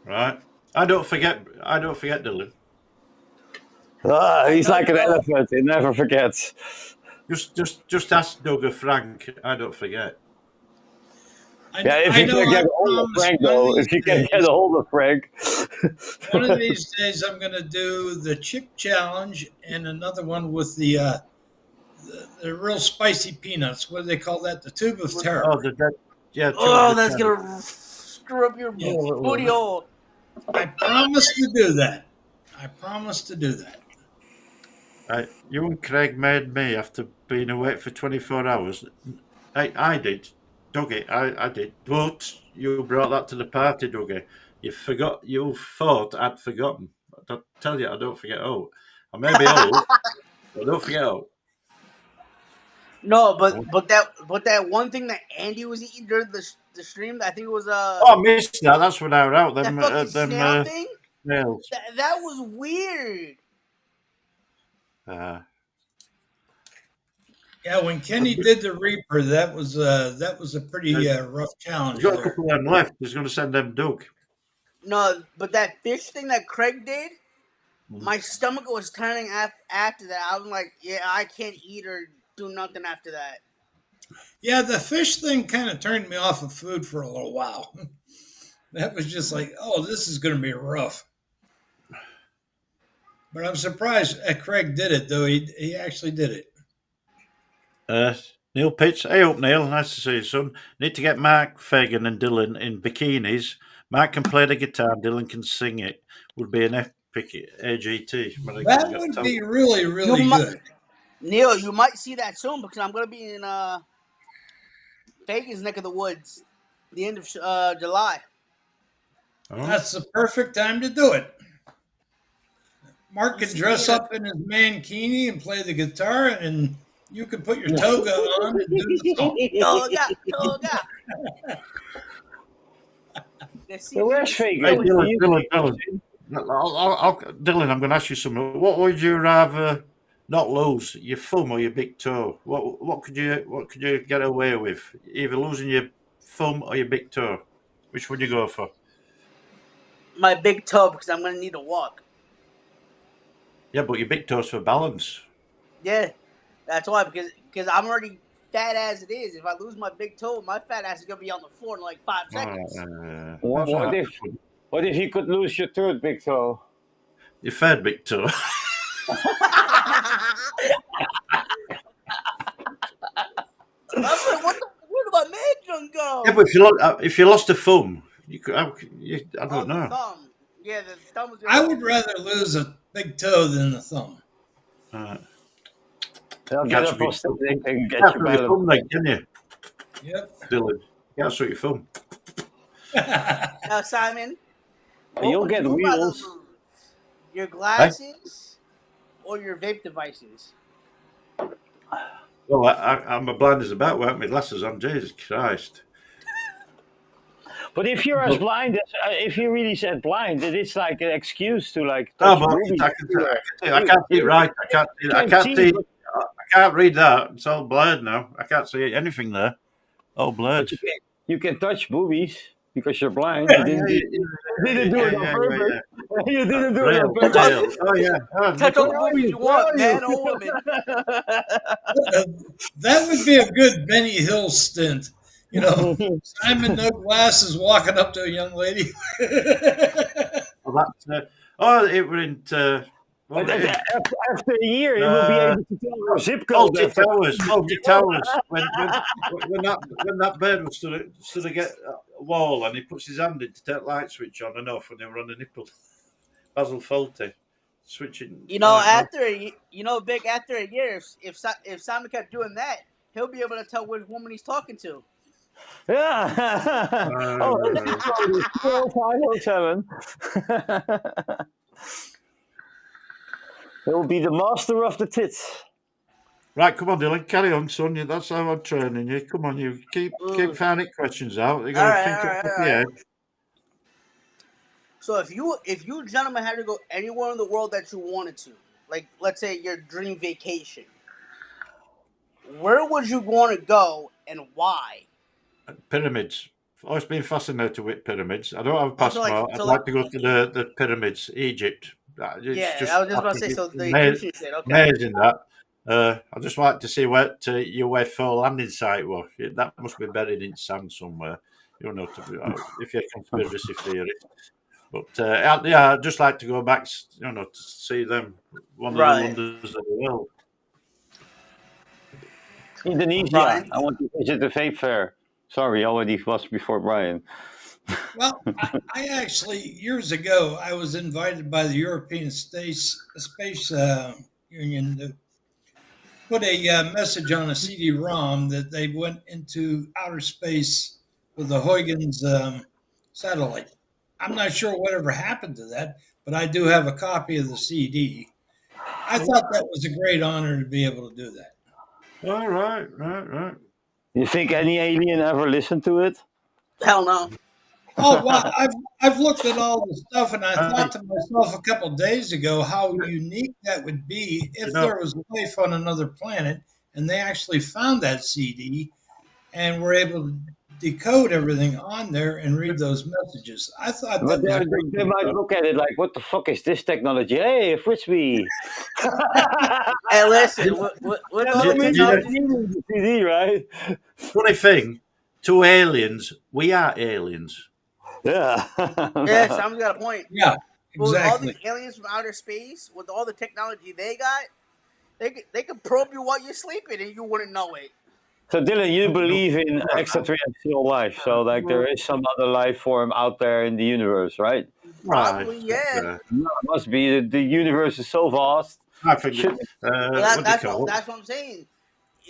Right. I don't forget, Dylan. He's like an elephant. He never forgets. Just ask Doug or Frank. I don't forget. If you can get a hold of Frank, though, if you can get a hold of Frank. One of these days, I'm going to do the chip challenge and another one with the real spicy peanuts. What do they call that? The tube of terror. That's going to screw up your booty hole. I promise to do that. You and Craig made me after being awake for 24 hours. I did. Dougie, I did. But you brought that to the party, Dougie. You thought I'd forgotten. I tell you, I don't forget out. I may be old, but I don't forget out. No, but that one thing that Andy was eating during the stream, I think it was I missed that. That's when I were out. That fucking snail thing? Snails. That was weird. Yeah, when Kenny did the Reaper, that was a pretty rough challenge. He's got a couple of them left. He's going to send them Doug. No, but that fish thing that Craig did, my stomach was turning after that. I was like, yeah, I can't eat or do nothing after that. Yeah, the fish thing kind of turned me off of food for a little while. That was just like, oh, this is going to be rough. But I'm surprised Craig did it, though. He actually did it. Neil Pitts. Hey up, Neil. Nice to see you, son. Need to get Mark Fagan and Dylan in bikinis. Mark can play the guitar. Dylan can sing it. Would be an epic AGT. That would be really, really good. Neil, you might see that soon because I'm going to be in Fagan's neck of the woods the end of July. Oh. That's the perfect time to do it. Mark can dress up in his mankini and play the guitar, and you can put your toga on and do the song. Toga. see, So where's Hey, Fagan? Dylan, I'm going to ask you something. What would you rather not lose, your thumb or your big toe? What could you get away with? Either losing your thumb or your big toe. Which would you go for? my big toe because I'm gonna need to walk. Yeah, but your big toe's for balance. Yeah, that's why because I'm already fat as it is. If I lose my big toe, my fat ass is gonna be on the floor in like 5 seconds. What if you could lose your third big toe? Your third big toe. I'm like, where did my man go? Yeah, but if you lost a thumb, you could. I don't know. The thumb. Yeah, the thumb was I would rather lose a big toe than the thumb. I'll get a prosthetic and get That's your your thumb, balance. then, can you, Yep. Dylan? Yeah, that's what your thumb. Now, Simon, You'll what get would you rather wheels. lose? Your glasses or your vape devices? Well, I'm as blind as a bat without my glasses on. Jesus Christ! But if you're as blind as, if you really said blind, it is like an excuse to like Oh, touch but movies. I can't see it right. I can't see. I can't read that. It's all blurred now. I can't see anything there. All blurred. You can touch movies because you're blind. You didn't do it on purpose. You didn't do it on purpose. Oh yeah. Touch all the movies you want, man or woman. That would be a good Benny Hill stint. You know, Simon No Glasses walking up to a young lady. Well, it went. After a year, you will be able to tell your zip code. Multi Towers. When that bird was stood against a wall and he puts his hand in to take light switch on and off when they were on the nipple. Basil Fawlty switching. After a year, if Simon kept doing that, he'll be able to tell which woman he's talking to. Yeah. 4507. He'll be the master of the tits. Right, come on, Dylan, carry on, son. That's how I'm training you. Come on, you keep finding questions out. You got to think up the edge. So if you gentlemen had to go anywhere in the world that you wanted to, like let's say your dream vacation, where would you want to go and why? Pyramids. I've always been fascinated with pyramids. I don't have a passport. I'd so like to go to the pyramids, Egypt. I was just about to say, so the Egyptian shit, okay. Amazing that. I'd just like to see what your UFO landing site was. That must be buried in sand somewhere. You know, if you're a conspiracy theorist. But I'd just like to go back, to see them. One of the wonders of the world. Indonesia. Brian? I want to visit the vape fair. Sorry, already was before Brian. Well, I actually, years ago, I was invited by the European Space Union to put a message on a CD-ROM that they went into outer space with the Huygens satellite. I'm not sure whatever happened to that, but I do have a copy of the CD. I thought that was a great honor to be able to do that. All right. You think any alien ever listened to it? Hell no. Oh, well, I've looked at all the stuff, and I thought to myself a couple of days ago how unique that would be if there was life on another planet, and they actually found that CD and were able to decode everything on there and read those messages. I thought that they might look at it like, what the fuck is this technology? Hey, a frisbee. Hey, listen, what other technology? CD, right? Funny thing, to aliens, we are aliens. Yeah. Yeah, Simon's got a point. Yeah, But with all exactly. these aliens from outer space, with all the technology they got, they could probe you while you're sleeping and you wouldn't know it. So Dylan, you believe in extraterrestrial life? So like there is some other life form out there in the universe, right? Probably, yeah. Must be. The universe is so vast. I think That's what I'm saying.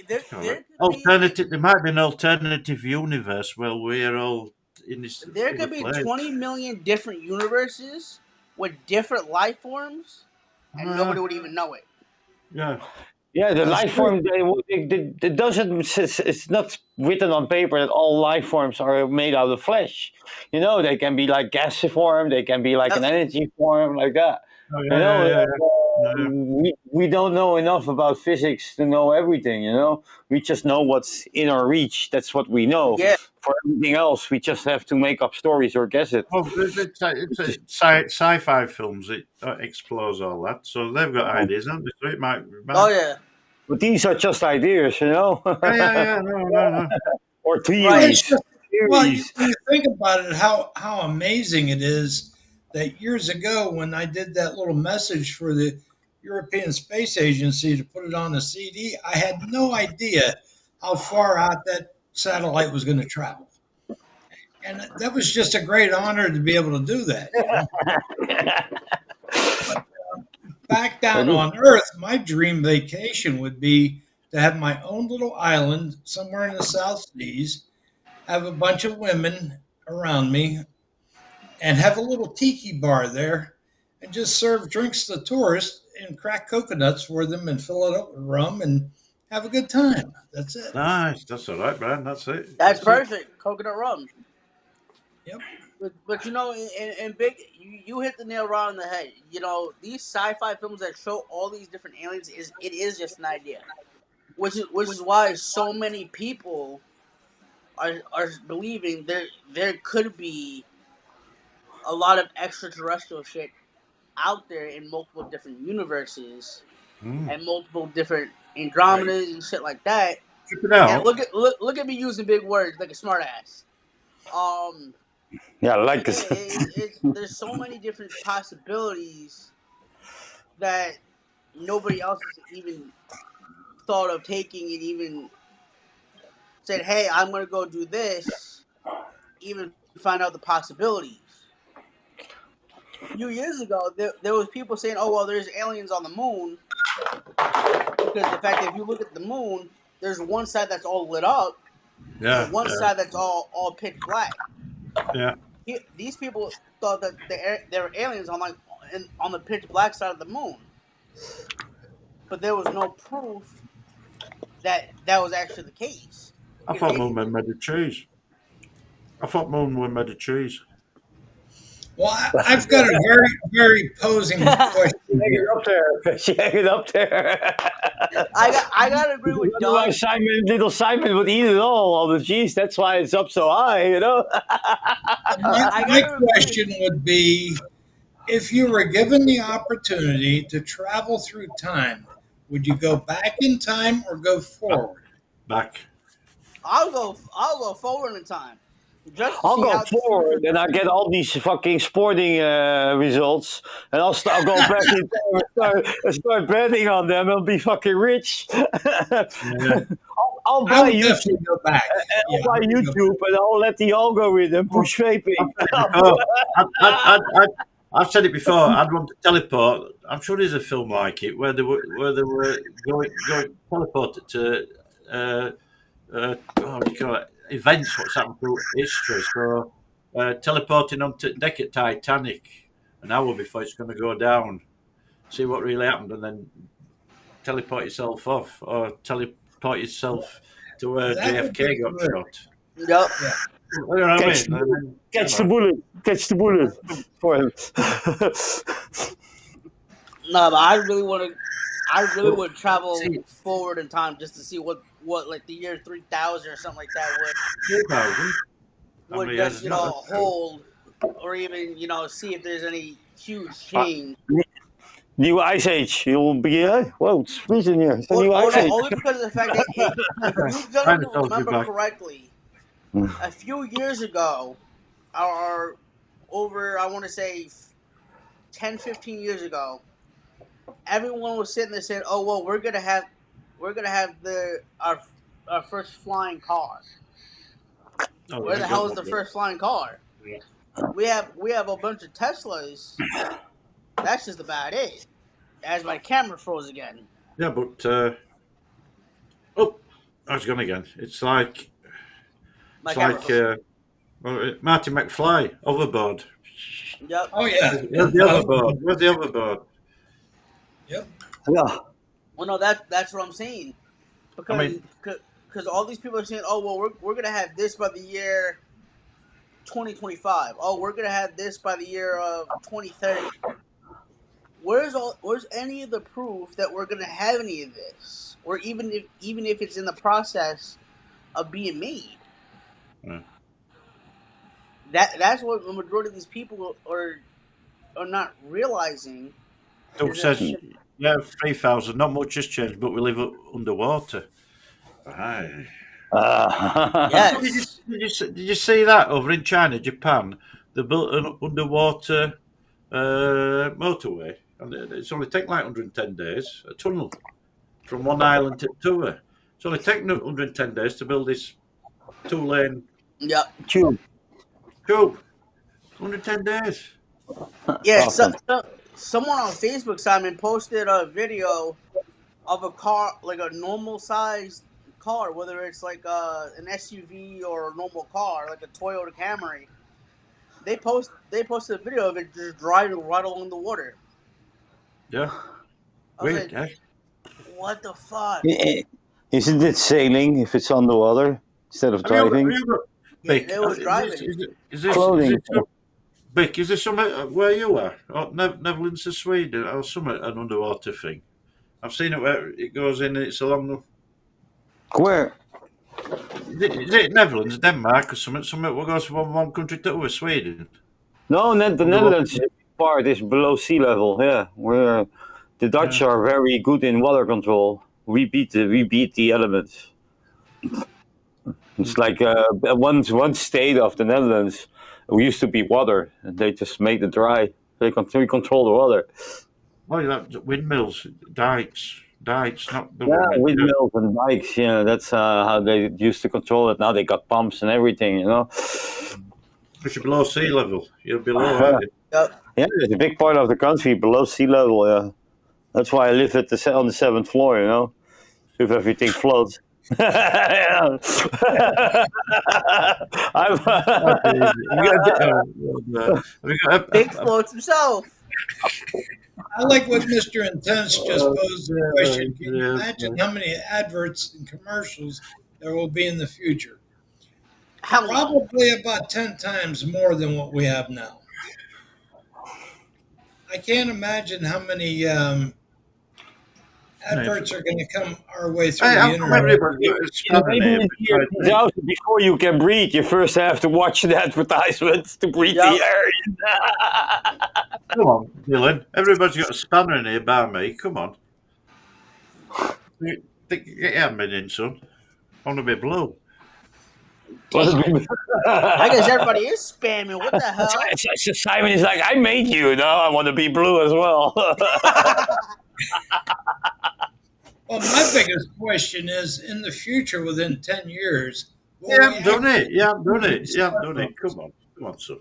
There could alternative. There might be an alternative universe where we're all in this. There could be 20 million different universes with different life forms, and nobody would even know it. Yeah. Yeah, the That's life true. form, it doesn't, it's not written on paper that all life forms are made out of flesh. You know, they can be like gasiform, they can be like Yep. an energy form, like that. Oh, You know, yeah. we don't know enough about physics to know everything, you know? We just know what's in our reach. That's what we know. Yeah. For everything else, we just have to make up stories or guess it. Well, sci-fi films. It explores all that, so they've got ideas, haven't they? So it might. Oh yeah. But these are just ideas, you know? Yeah. No. Or Well, Right. it's theories. just, well, Theories. when you think about it, how amazing it is that years ago, when I did that little message for the European Space Agency to put it on the CD, I had no idea how far out that satellite was going to travel. And that was just a great honor to be able to do that. You know? Back down on Earth, my dream vacation would be to have my own little island somewhere in the South Seas, have a bunch of women around me, and have a little tiki bar there and just serve drinks to tourists and crack coconuts for them and fill it up with rum and have a good time. That's it. Nice. That's all right, Brian. That's it. That's it. perfect. Coconut rum. Yep. But you know, in big, you hit the nail right on the head. You know, these sci-fi films that show all these different aliens is just an idea, which is why so many people are believing there could be a lot of extraterrestrial shit out there in multiple different universes and multiple different Andromedas and shit like that. Check it out. And look at me using big words like a smartass. Yeah, like this. There's so many different possibilities that nobody else has even thought of taking and even said, hey, I'm going to go do this, even find out the possibilities. A few years ago, there was people saying, oh, well, there's aliens on the moon. Because the fact that if you look at the moon, there's one side that's all lit up, Yeah. and one side that's all pitch black. Yeah. These people thought that there were aliens on the pitch black side of the moon, but there was no proof that was actually the case. I thought moon were made of cheese. Well, I've got a very, very posing question. Shake it up there. I gotta agree with Doug. Little Simon would eat it all the cheese. That's why it's up so high, you know? My question would be, if you were given the opportunity to travel through time, would you go back in time or go forward? Back. I'll go forward in time. I'll go forward and I get all these fucking sporting results, and I'll go back in time and start betting on them. I'll be fucking rich. I'll buy YouTube. Go back. I'll buy YouTube and I'll let the algorithm push vaping. I've said it before. I'd want to teleport. I'm sure there's a film like it where they were going teleported to what do you call it? Events. What's happened through history? So teleporting onto the deck at Titanic an hour before it's going to go down. See what really happened, and then teleport yourself off, or teleport yourself to where JFK got shot. Yep. Yeah. You know what I mean? Catch the bullet for him. No, but I really would travel forward in time just to see what like the year 3000 or something like that would just hold, or even see if there's any huge change. New Ice Age. You'll be whoa, it's freezing here. It's a new Ice Age. Only because of the fact that if you gentlemen remember correctly, a few years ago, or over, I want to say 10, 15 years ago, everyone was sitting there saying, "Oh well, we're gonna have our first flying car." Where the hell is the first flying car? Yeah. We have a bunch of Teslas. That's just about it. As my camera froze again. Yeah, but I was gone again. It's like Marty McFly, Overboard. Yep. Oh yeah. Where's the Overboard? Yep. Yeah. Well, no, that's what I'm saying. Because I mean- because all these people are saying, oh well, we're gonna have this by the year 2025. Oh, we're gonna have this by the year of 2030. Where's any of the proof that we're gonna have any of this, or even if it's in the process of being made? Yeah. That's what the majority of these people are not realizing. Doug Is says, that- yeah, 3,000. Not much has changed, but we live underwater. Aye. Yes. Did you see that over in China, Japan? They built an underwater motorway, and it's only taken like 110 days. A tunnel from one island to the other. It's only taken 110 days to build this 2-lane Yep. Tube. tube. 110 days. Yeah. Awesome. Someone on Facebook, Simon, posted a video of a car, like a normal sized car, whether it's like an SUV or a normal car, like a Toyota Camry. They posted a video of it just driving right along the water. Yeah. I was Weird, like, eh? what the fuck? Isn't it sailing if it's underwater instead of driving? Vic, It was driving. is this Clothing. Vic, is there something where you are? Or Netherlands or Sweden or something, an underwater thing? I've seen it where it goes in and it's along the... Where? Is it Netherlands, Denmark or something? Something what goes from one country to other, Sweden? No, the Netherlands part is below sea level. Yeah, where the Dutch are very good in water control. We beat the elements. It's like one state of the Netherlands. We used to be water, and they just made it dry. We control the water. Oh, you have windmills, dikes, not the Yeah, women. windmills and bikes. Yeah, that's how they used to control it. Now they got pumps and everything. You know. Because you're below sea level. You're below, aren't you? Yep. Yeah, it's a big part of the country below sea level. Yeah, that's why I live on the 7th floor. You know, if everything floats. Yeah. Big floats himself. I like what Mr. Intense just posed the question. Can you yeah, imagine how many adverts and commercials there will be in the future? How long? Probably about 10 times more than what we have now. I can't imagine how many adverts are going to come our way through Hey, the how come internet. everybody got a spanner name? Before you can breathe, you first have to watch the advertisements to breathe Yep. the air. Come on, Dylan. Everybody's got a spanner in here by me. Come on. Get your admin in, son. I want to be blue. I guess everybody is spamming. What the hell? Simon is like, I made you. No, I want to be blue as well. Well, my biggest question is, in the future, within 10 years, will You we haven't done actually- it. You haven't done it. You haven't done it. Come on, son.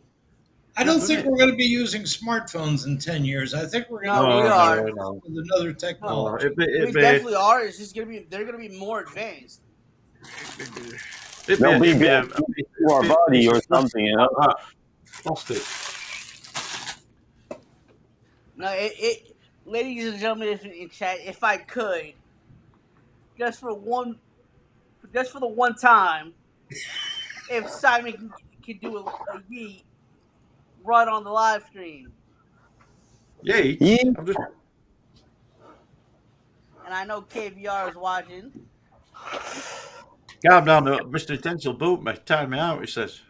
I don't think we're going to be using smartphones in 10 years. I think we're going No, to we are. No. with another No, technology. We definitely are. It's just they're gonna be more advanced. They'll be built to our body or something, you know. Plastic. No, ladies and gentlemen in chat, if I could, just for the one time, if Simon could do a yeet right on the live stream, Yay. Yeah. I'm just... and I know KVR is watching. Calm down, Mr. Intense will boot me. Time me out, he says.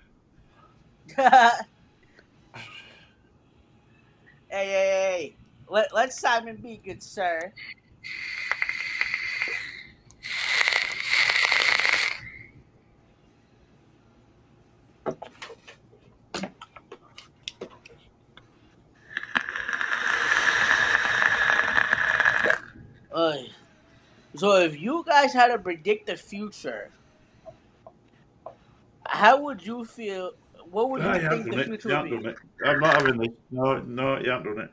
Hey. Let Simon be good, sir. So if you guys had to predict the future, how would you feel? What would you think the future You would haven't be? done it. I'm not having this. No, you haven't done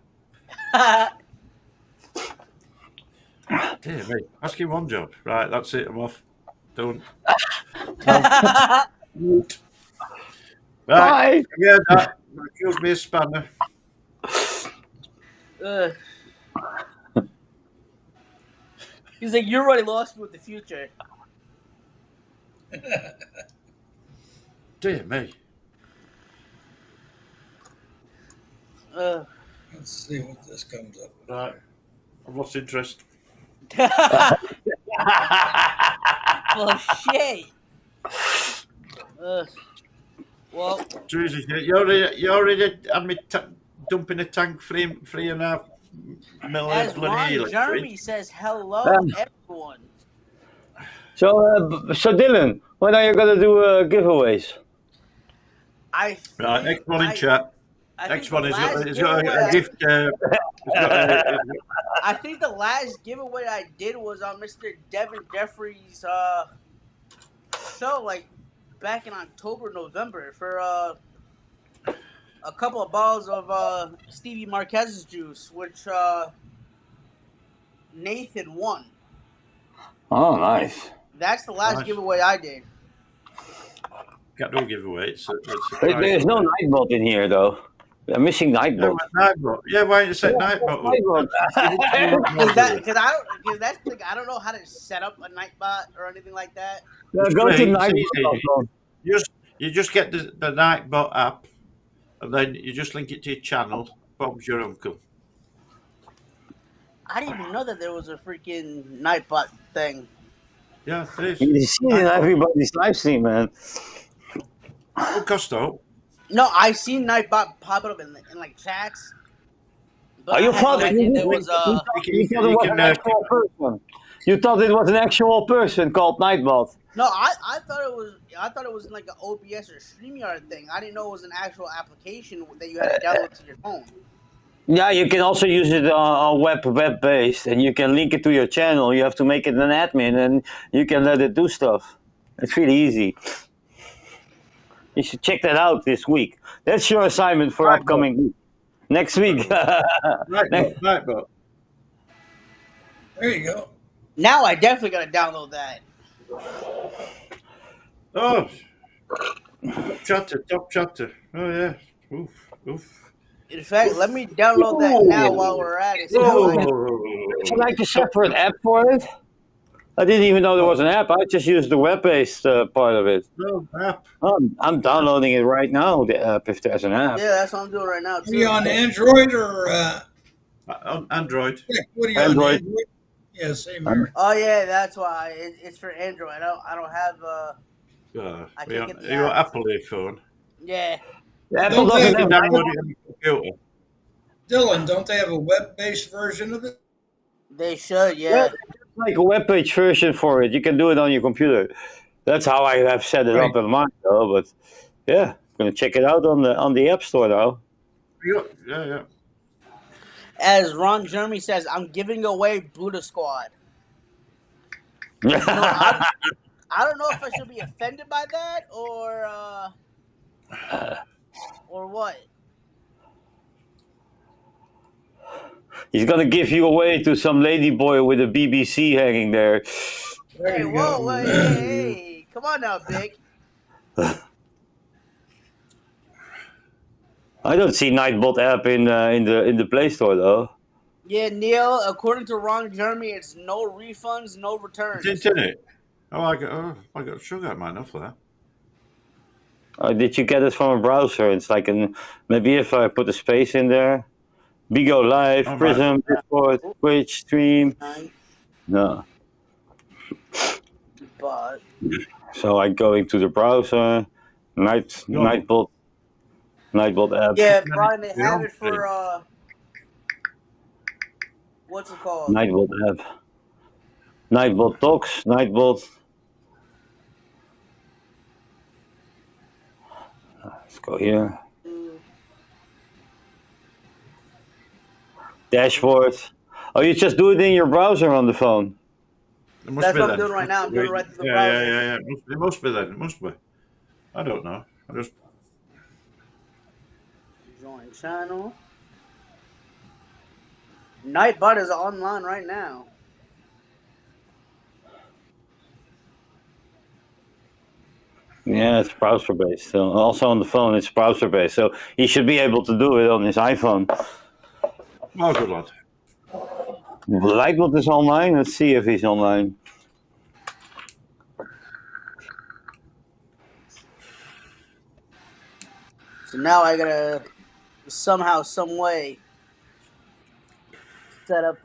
it. Dear me. Ask you one job. Right, that's it. I'm off. Done. Right. Bye. Yeah, that killed me a spanner. He's like, you already lost me with the future. Dear me. Uh, Let's see what this comes up with. Right. I've lost interest. well, shit. Well, Jesus, you already had me dumping a tank 3.5 million as bloody Ron electric. Jeremy says, hello, everyone. So Dylan, when are you gonna do giveaways? I think, Right, next one in chat. I think Next one the is last he's got a giveaway- gift. He's got I think the last giveaway I did was on Mr. Devin Jeffrey's show, like back in October, November, for a couple of bottles of Stevie Marquez's juice, which Nathan won. Oh, nice. That's the last Nice. giveaway I did. Can't do a giveaway. It's a There's no Nightbot in here though. I'm missing No, Nightbot. Nightbot. Yeah, why don't you say Nightbot? Because that's the thing. I don't know how to set up a Nightbot or anything like that. Go to It's easy. Nightbot. You just get the Nightbot app, and then you just link it to your channel. Bob's your uncle. I didn't even know that there was a freaking Nightbot thing. Yeah, it is. You see it in everybody's live stream, man. Oh, Costo. No, I seen Nightbot pop up in like chats. But Are you I had no following? idea there was You thought it was an actual person. You thought it was an actual person called Nightbot. No, I thought it was like an OBS or StreamYard thing. I didn't know it was an actual application that you had to download to your phone. Yeah, you can also use it on web based, and you can link it to your channel. You have to make it an admin, and you can let it do stuff. It's really easy. You should check that out this week. That's your assignment for Right, upcoming week. Next week. Nightbot. There you go. Now I definitely gotta download that. Oh, top chatter. Oh yeah. Oof. In fact, let me download that now while we're at it. Oh. Would you like a separate app for it? I didn't even know there was an app. I just used the web-based part of it. No app. I'm downloading it right now, the app, if there's an app. Yeah, that's what I'm doing right now Are you too. on Android or On Android. what are you Android. on Android? Yeah, same here. Oh yeah, that's why it's for Android. I don't have I can't get the Your app. Apple iPhone. Yeah. Apple Don't doesn't You have can an download app. it on your computer. Dylan, don't they have a web-based version of it? They should, Yeah, yeah. it's like a web page version for it. You can do it on your computer. That's how I have set it up in mine, though. But yeah, I'm gonna check it out on the App Store now. Yeah. As Ron Jeremy says, I'm giving away Buddha Squad. You know, I don't know if I should be offended by that or what. He's gonna give you away to some lady boy with a BBC hanging there. There Hey, you whoa, go. wait, hey, come on now, Big. I don't see Nightbot app in the Play Store though. Yeah, Neil, according to Ron Jeremy, it's no refunds, no returns. It's in it. I got sugar mine off of that. Did you get it from a browser? It's like maybe if I put a space in there. Bigo Live, Oh, right. Prism, Discord, Twitch, Stream. No. But So I go into the browser, Nightbot app. yeah, Brian, they have it for what's it called? Nightbot app. Nightbot Talks, Nightbot. Let's go here. Dashboard. Oh, you just do it in your browser on the phone. It must That's be what I'm then. doing right now. I'm doing it right through the Yeah. browser. It must be then. It must be. I don't know. I just Join channel. Nightbot is online right now. Yeah, it's browser based. So also on the phone, it's browser based. So he should be able to do it on his iPhone. oh, good lad. Lightbot is online. Let's see if he's online. So now I gotta somehow, some way, set up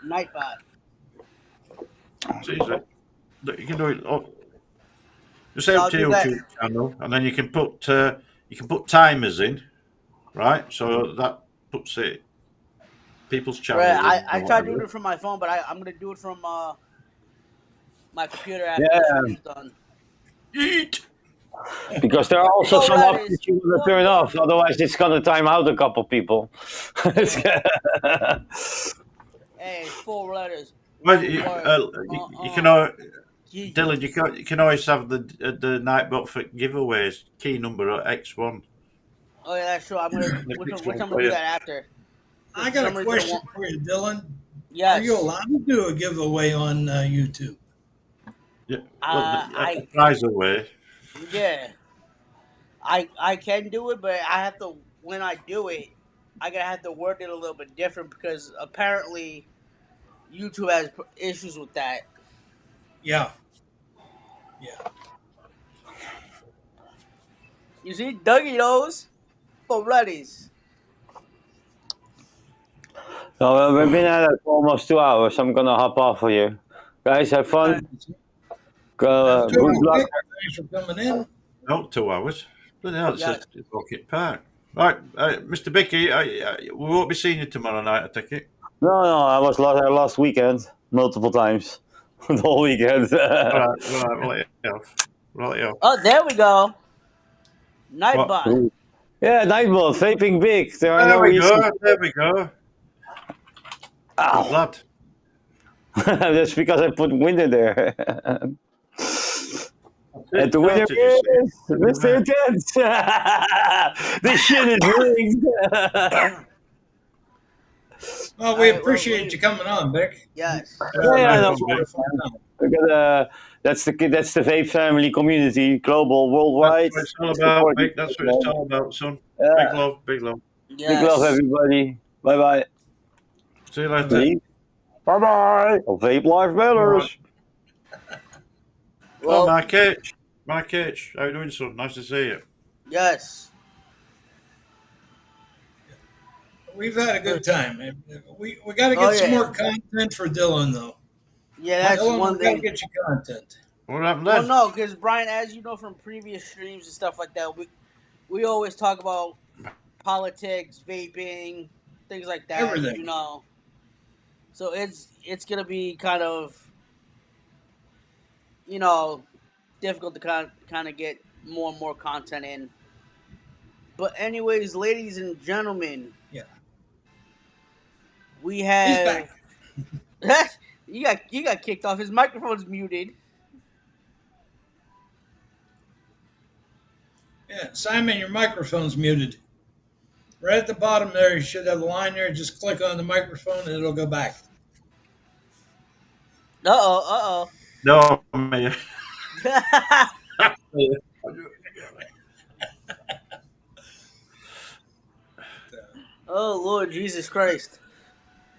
Nightbot. It's easy. You can do it. Just set I'll up to do that. YouTube channel, and then you can put timers in, right? So that puts it people's channels. Right, I in, tried doing it from my phone, but I'm gonna do it from my computer after Yeah. this is done. Eat. Because there are also Oh, some that options is- you want to turn off. Otherwise, it's going to time out a couple people. Hey, 4 letters. Well, one you word. can Dylan, you can always have the Nightbot for giveaways. Key number X1. Oh yeah, that's true. I'm gonna. Which next I'm one, gonna oh, do yeah. that after. I got a Somebody's gonna question want- for you, Dylan. Yes. Are you allowed to do a giveaway on YouTube? Yeah, well, I- prize away. Yeah. I can do it, but I have to. When I do it, I gotta have to word it a little bit different because apparently YouTube has issues with that. Yeah. You see, Dougie knows. For bloodies. So we've been at it for almost 2 hours. I'm going to hop off for you. Guys, have fun. Good luck. Thanks for coming in. No, 2 hours. Bloody hell, it's Yeah. a rocket park. Right, Mr. Bicky, we won't be seeing you tomorrow night, I take it. No, I was last weekend multiple times. The whole weekend. All right, we'll let you off. We'll let you off. Oh, there we go. Nightbot. Yeah, Nightbot, vaping big. There are There no we reasons. go. There we go. Ow. Glad. That's because I put wind in there. And the winner Did you see? is Mr. Intense. This shit is rigged. Well, we All right, appreciate you coming on, Vic. Yes. Yeah, Nice no, one, Vic. we got, that's the vape family community, global, worldwide. That's what it's all about, Vic. That's what it's all about, son. Yeah. Big love, big love. Yes. Big love, everybody. Bye bye. See you later. Bye bye. Vape life matters. Well, Well, Mike H, how you doing, son? Nice to see you. yes. We've had a good time. We got to get Oh, some yeah. more content for Dylan, though. Yeah, that's Dylan, one we got to thing. get you content. What happened Well, then? no, because Brian, as you know from previous streams and stuff like that, we always talk about politics, vaping, things like that. Everything. You know, so it's gonna be kind of, you know, difficult to kind of get more and more content in. But anyways, ladies and gentlemen, Yeah. we He's have. back. You got kicked off. His microphone's muted. Yeah, Simon, your microphone's muted. Right at the bottom there, you should have a line there. Just click on the microphone and it'll go back. Uh No, me. oh. Oh Lord Jesus Christ!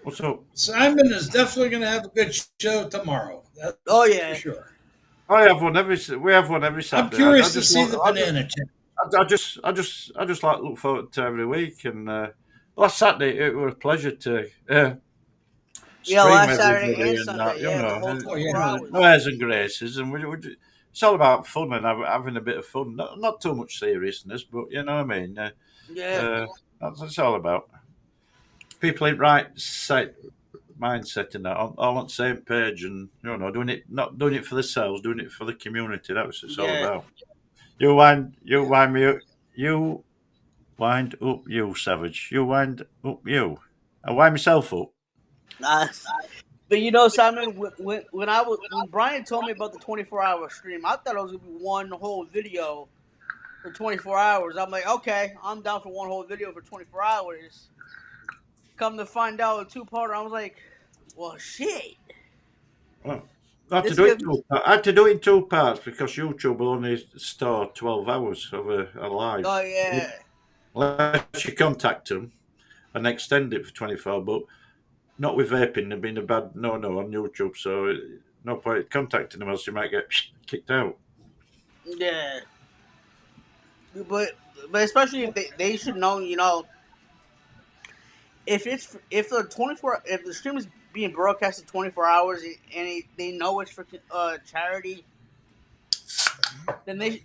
What's up? Simon is definitely going to have a good show tomorrow. That's Oh yeah. for sure. We have one every Saturday. I'm curious I to just see want- the I just- banana chip. I just like look forward to every week. And last Saturday it was a pleasure to Yeah, stream last Saturday everybody and and Sunday. that, Yeah, the whole and, 24 hours. no airs and graces, and it's all about fun and having a bit of fun. Not too much seriousness, but you know what I mean. Yeah. That's what it's all about. People in right mindset and that, all on the same page, and not doing it for themselves, doing it for the community. That's what it's all Yeah. about. You wind me up, you wind up, you savage. You wind up, you. I wind myself up. But you know, Simon, when Brian told me about the 24-hour stream, I thought it was gonna be one whole video for 24 hours. I'm like, okay, I'm down for one whole video for 24 hours. Come to find out, a 2-parter. I was like, well, shit. Well, I had to This do it. gives- I had to do it in 2 parts because YouTube will only store 12 hours of a live. Oh yeah. Unless you contact them and extend it for 24. But not with vaping. There've been a bad no on YouTube, so no point contacting them else you might get kicked out. Yeah, but especially if they should know, if the stream is being broadcasted 24 hours they know it's for charity, then there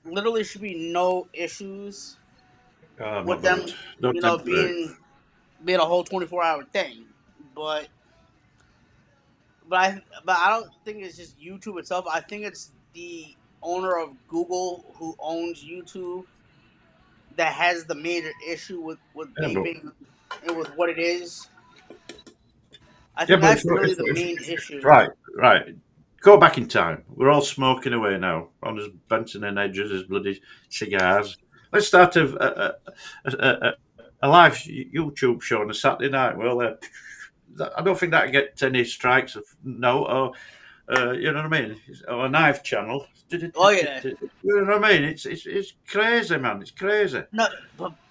literally should be no issues I'm with not them, bothered. Don't tempt me. being a whole 24-hour thing. But I don't think it's just YouTube itself. I think it's the owner of Google who owns YouTube that has the major issue with Yeah, but vaping and with what it is. I yeah, think but that's really the main issue. right. Go back in time. We're all smoking away now on his Benson and Edges, his bloody cigars. Let's start a live YouTube show on a Saturday night. Well, I don't think that get any strikes. Or you know what I mean? Or a knife channel. Oh yeah. You know what I mean? It's crazy, man. It's crazy. No,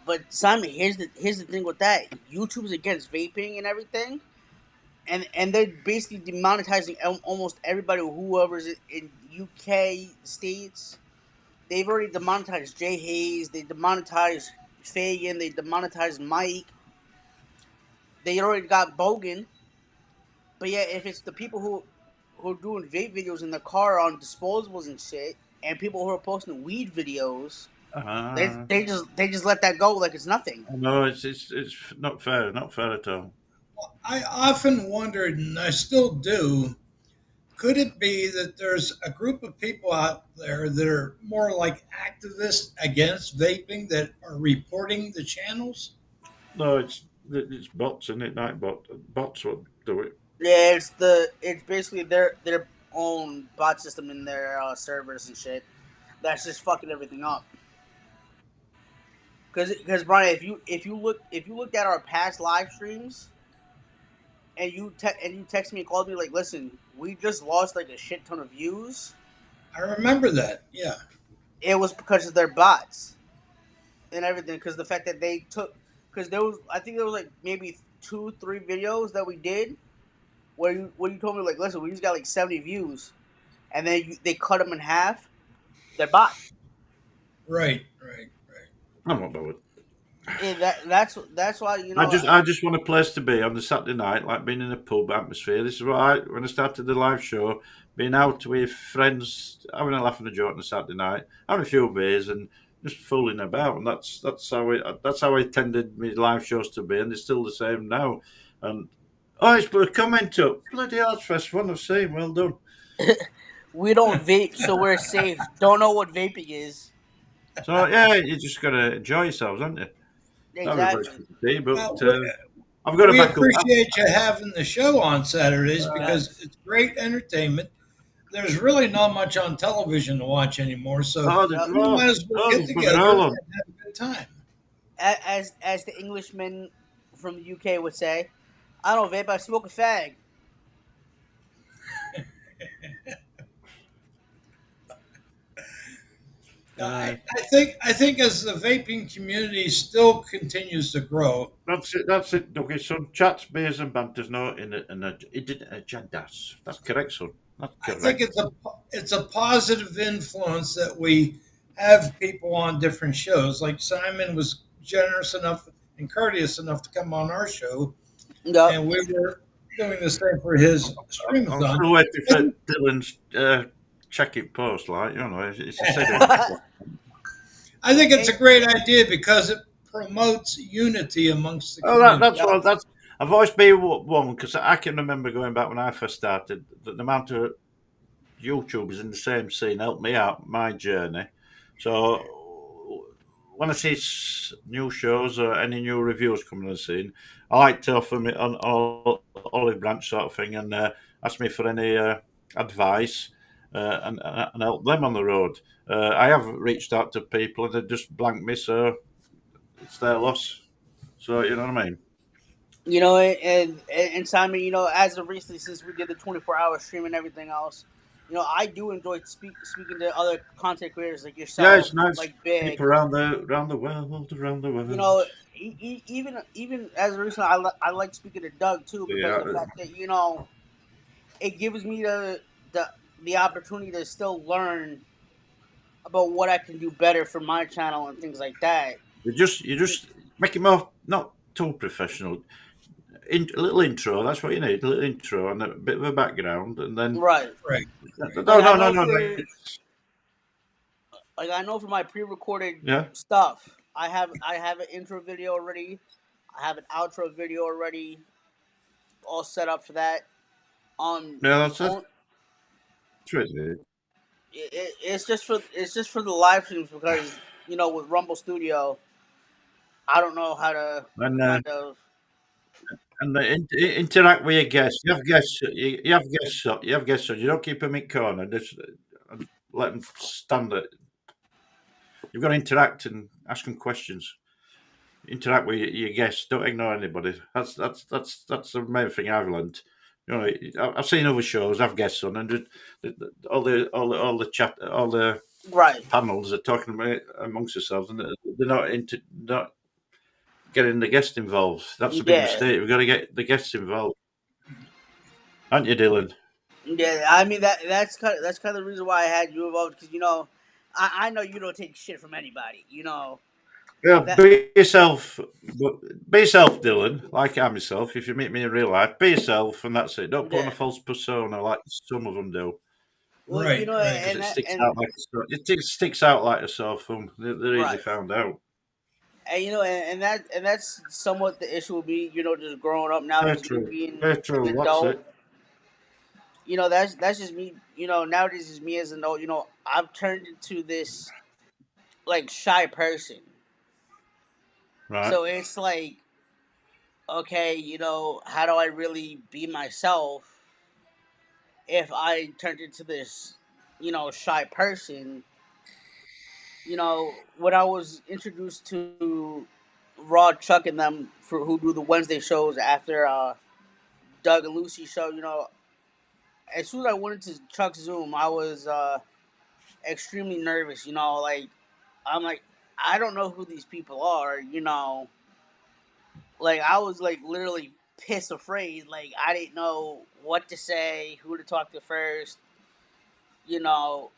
but Simon, here's the thing with that. YouTube's against vaping and everything, and they're basically demonetizing almost everybody, whoever's in UK states. They've already demonetized Jay Hayes. They demonetized Fagan. They demonetized Mike. They already got Bogan. But yeah, if it's the people who are doing vape videos in the car on disposables and shit, and people who are posting weed videos, they just let that go like it's nothing. No, it's not fair. Not fair at all. I often wondered, and I still do, could it be that there's a group of people out there that are more like activists against vaping that are reporting the channels? No, it's bots, isn't it? Bots will do it. Yeah, it's basically their own bot system in their servers and shit. That's just fucking everything up. Because Brian, if you look at our past live streams, and you text me and called me like, listen, we just lost like a shit ton of views. I remember that. Yeah. It was because of their bots and everything. Because the fact that I think there was like maybe 2-3 videos that we did where you told me like, listen, we just got like 70 views, and then they cut them in half. They're bots. Right. I'm not bothered. Yeah, that's why I just want a place to be on the Saturday night, like being in a pub atmosphere. This is what when I started the live show, being out with friends, having a laugh and a joke on a Saturday night, having a few beers and just fooling about, and that's how I tended my live shows to be, and it's still the same now. And it's put a comment up. Bloody Arts Fest, one I've seen. Well done. We don't vape, so we're safe. Don't know what vaping is. So yeah, you just gotta enjoy yourselves, haven't you? Exactly. But I've got to appreciate you having the show on Saturdays because it's great entertainment. There's really not much on television to watch anymore, so we might as well get together and have a good time. As the Englishman from the UK would say, I don't vape, I smoke a fag. I think as the vaping community still continues to grow. That's it. Okay, son. Chats, beers, and banters. No, in agendas. That's correct, son. That's correct. I think it's a positive influence that we have people on different shows. Like Simon was generous enough and courteous enough to come on our show, and we were doing the same for his stream. I'm still waiting for Dylan's check-it post, like, you know. It's a I think it's a great idea because it promotes unity amongst the community. I've always been one, because I can remember going back when I first started, the amount of YouTubers in the same scene helped me out, my journey. So when I see new shows or any new reviews coming on the scene, I like to offer me an olive branch sort of thing and ask me for any advice and help them on the road. I have reached out to people and they just blanked me, so it's their loss. So, you know what I mean? You know, and Simon, you know, as of recently, since we did the 24-hour stream and everything else, I do enjoy speaking to other content creators like Yeah, yourself, it's nice. like Big. People around the world. Even as a recent, I like speaking to Doug too because Yeah, of the fact that it gives me the the opportunity to still learn about what I can do better for my channel and things like that. you just make it more not too professional. A little intro. That's what you need. A little intro and a bit of a background, and then Right. Right. no, no, no, no, no. I know for my pre-recorded Yeah, stuff, I have an intro video already. I have an outro video already, all set up for that. yeah. That's it. On, That's what it is. it's just for the live streams because with Rumble Studio, I don't know how to And kind of interact with your guests. You have guests. You have guests. You have guests. You don't keep them in corner. Just let them stand it. You've got to interact and ask them questions. Interact with your guests. Don't ignore anybody. That's the main thing I've learned. I've seen other shows. I've guests on, and all the chat, all the right. panels are talking about amongst themselves, and they're not getting the guest involved. That's a big Yeah, mistake. We've got to get the guests involved, aren't you, Dylan? yeah. I mean that's kind of the reason why I had you involved because I know you don't take shit from anybody. Yeah, That be yourself. Be yourself, Dylan. Like I'm myself. If you meet me in real life, be yourself, and that's it. Don't put on yeah. a false persona like some of them do, Well, Right. Right. because and it that, sticks out like it sticks out like a sore thumb. They're easily right. found out. And that's somewhat the issue with me. Just growing up now, Very just me true. being Very an true. That's adult. it. That's just me. Nowadays is me as an adult. I've turned into this like shy person. Right. So it's like, okay, how do I really be myself if I turned into this, shy person? When I was introduced to Rod, Chuck, and them for who do the Wednesday shows after Doug and Lucy show, as soon as I went into Chuck's Zoom, I was extremely nervous. Like I'm like, I don't know who these people are. Like I was like literally piss afraid. Like I didn't know what to say, who to talk to first. You know,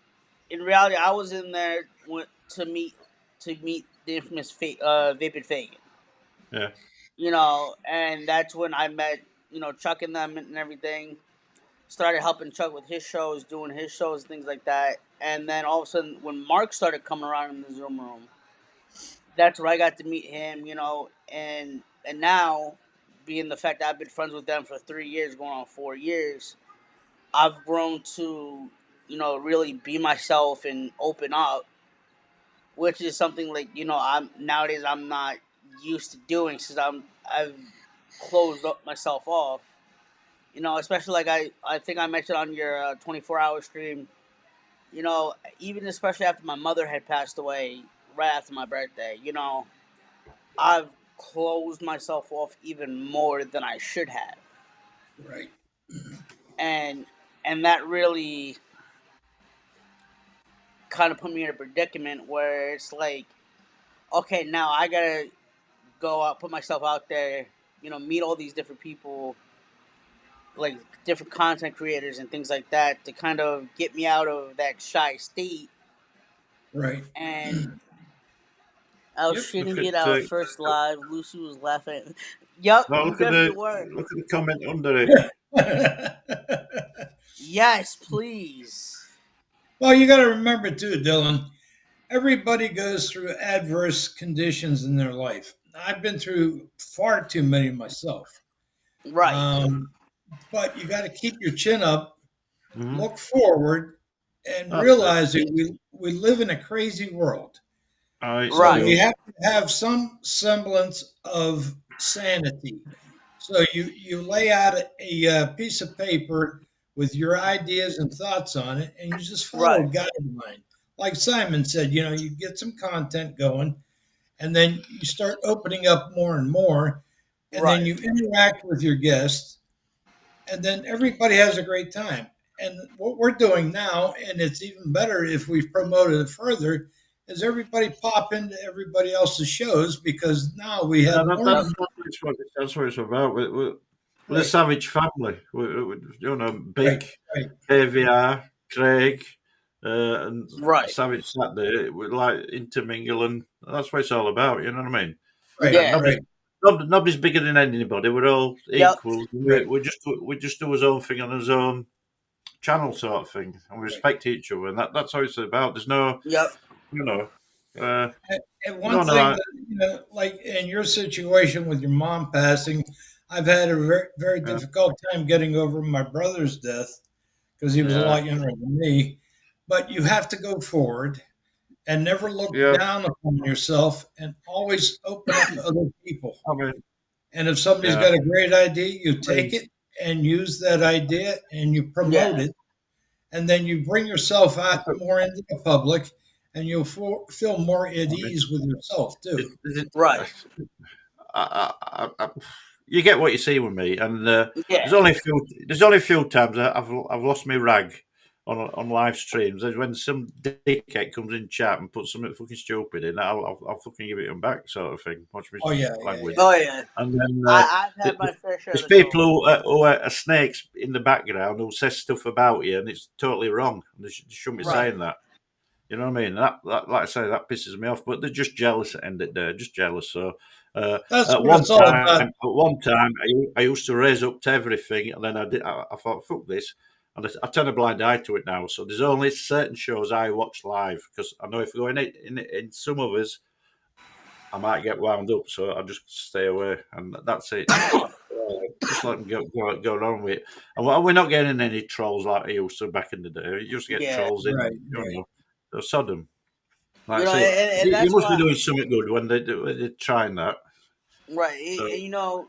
in reality, I was in there to meet the infamous Vapid Fagan. Yeah. And that's when I met Chuck and them and everything. Started helping Chuck with his shows, doing his shows, things like that. And then all of a sudden, when Mark started coming around in the Zoom room, that's where I got to meet him. And now, being the fact that I've been friends with them for 3 years, going on 4 years, I've grown to really be myself and open up, which is something like I'm not used to doing since I've closed up myself off. Especially like I think I mentioned on your 24-hour stream. Even especially after my mother had passed away right after my birthday. I've closed myself off even more than I should have, Right. and that really kind of put me in a predicament where it's like, okay, now I gotta go out, put myself out there, meet all these different people, like different content creators and things like that, to kind of get me out of that shy state. Right. And I was Yep. shooting Look it at out first live. Lucy was laughing. Yup, no, you definitely were. look at the comment under it. Yes, please. Well, you got to remember too, Dylan. Everybody goes through adverse conditions in their life. I've been through far too many myself. Right, But you got to keep your chin up, Mhm. look forward, and That's it. realize that we live in a crazy world. So right, you have to have some semblance of sanity. So you lay out a piece of paper with your ideas and thoughts on it, and you just follow a right, guideline. Like Simon said, you get some content going, and then you start opening up more and more, and then right, you interact with your guests, and then everybody has a great time. And what we're doing now, and it's even better if we promoted it further, is everybody pop into everybody else's shows because now we have No, more than that's what it's about. We're a right, savage family. right, Big right, KVR, Craig, and Right. Savage Saturday. We like intermingle, and that's what it's all about. You know what I mean? right, Yeah. Nobody's, right, nobody's bigger than anybody. We're all Yep. equal. right. We just do his own thing on his own channel, sort of thing, and we respect each other, and that's what it's about. There's no, Yep. you know, uh, And one no, thing no, that, like in your situation with your mom passing, I've had a very, very yeah, difficult time getting over my brother's death because he was a yeah, lot younger than me. But you have to go forward and never look yeah. down upon yourself and always open up to other people. I mean, And if somebody's yeah, got a great idea, you take it and use that idea and you promote Yeah. it. And then you bring yourself out I more into the public and you'll feel more at mean, ease with yourself too. Right. I, you get what you see with me, and Yeah. there's only a few times I've lost my rag on live streams. There's when some dickhead comes in chat and puts something fucking stupid in, I'll fucking give it him back, sort of thing. Watch me Oh yeah, language. Oh yeah. And then I've had my fair share there's of the people who are snakes in the background who say stuff about you, and it's totally wrong. And they shouldn't be Right. saying that. You know what I mean? That, like I say, that pisses me off. But they're just jealous at the end of the day, just jealous. So that's at what it's all about. one time, I used to raise up to everything, and then I thought, fuck this, and I turn a blind eye to it now. So there's only certain shows I watch live because I know if I go in some others, I might get wound up. So I just stay away, and that's it. Just let them go on with it. And we're not getting any trolls like we used to back in the day. You used to get Yeah. trolls in, Right, you right. know, they're Sodom. Like You I know, say, and you that's must be why. doing something good when they're trying that. Right. So, And,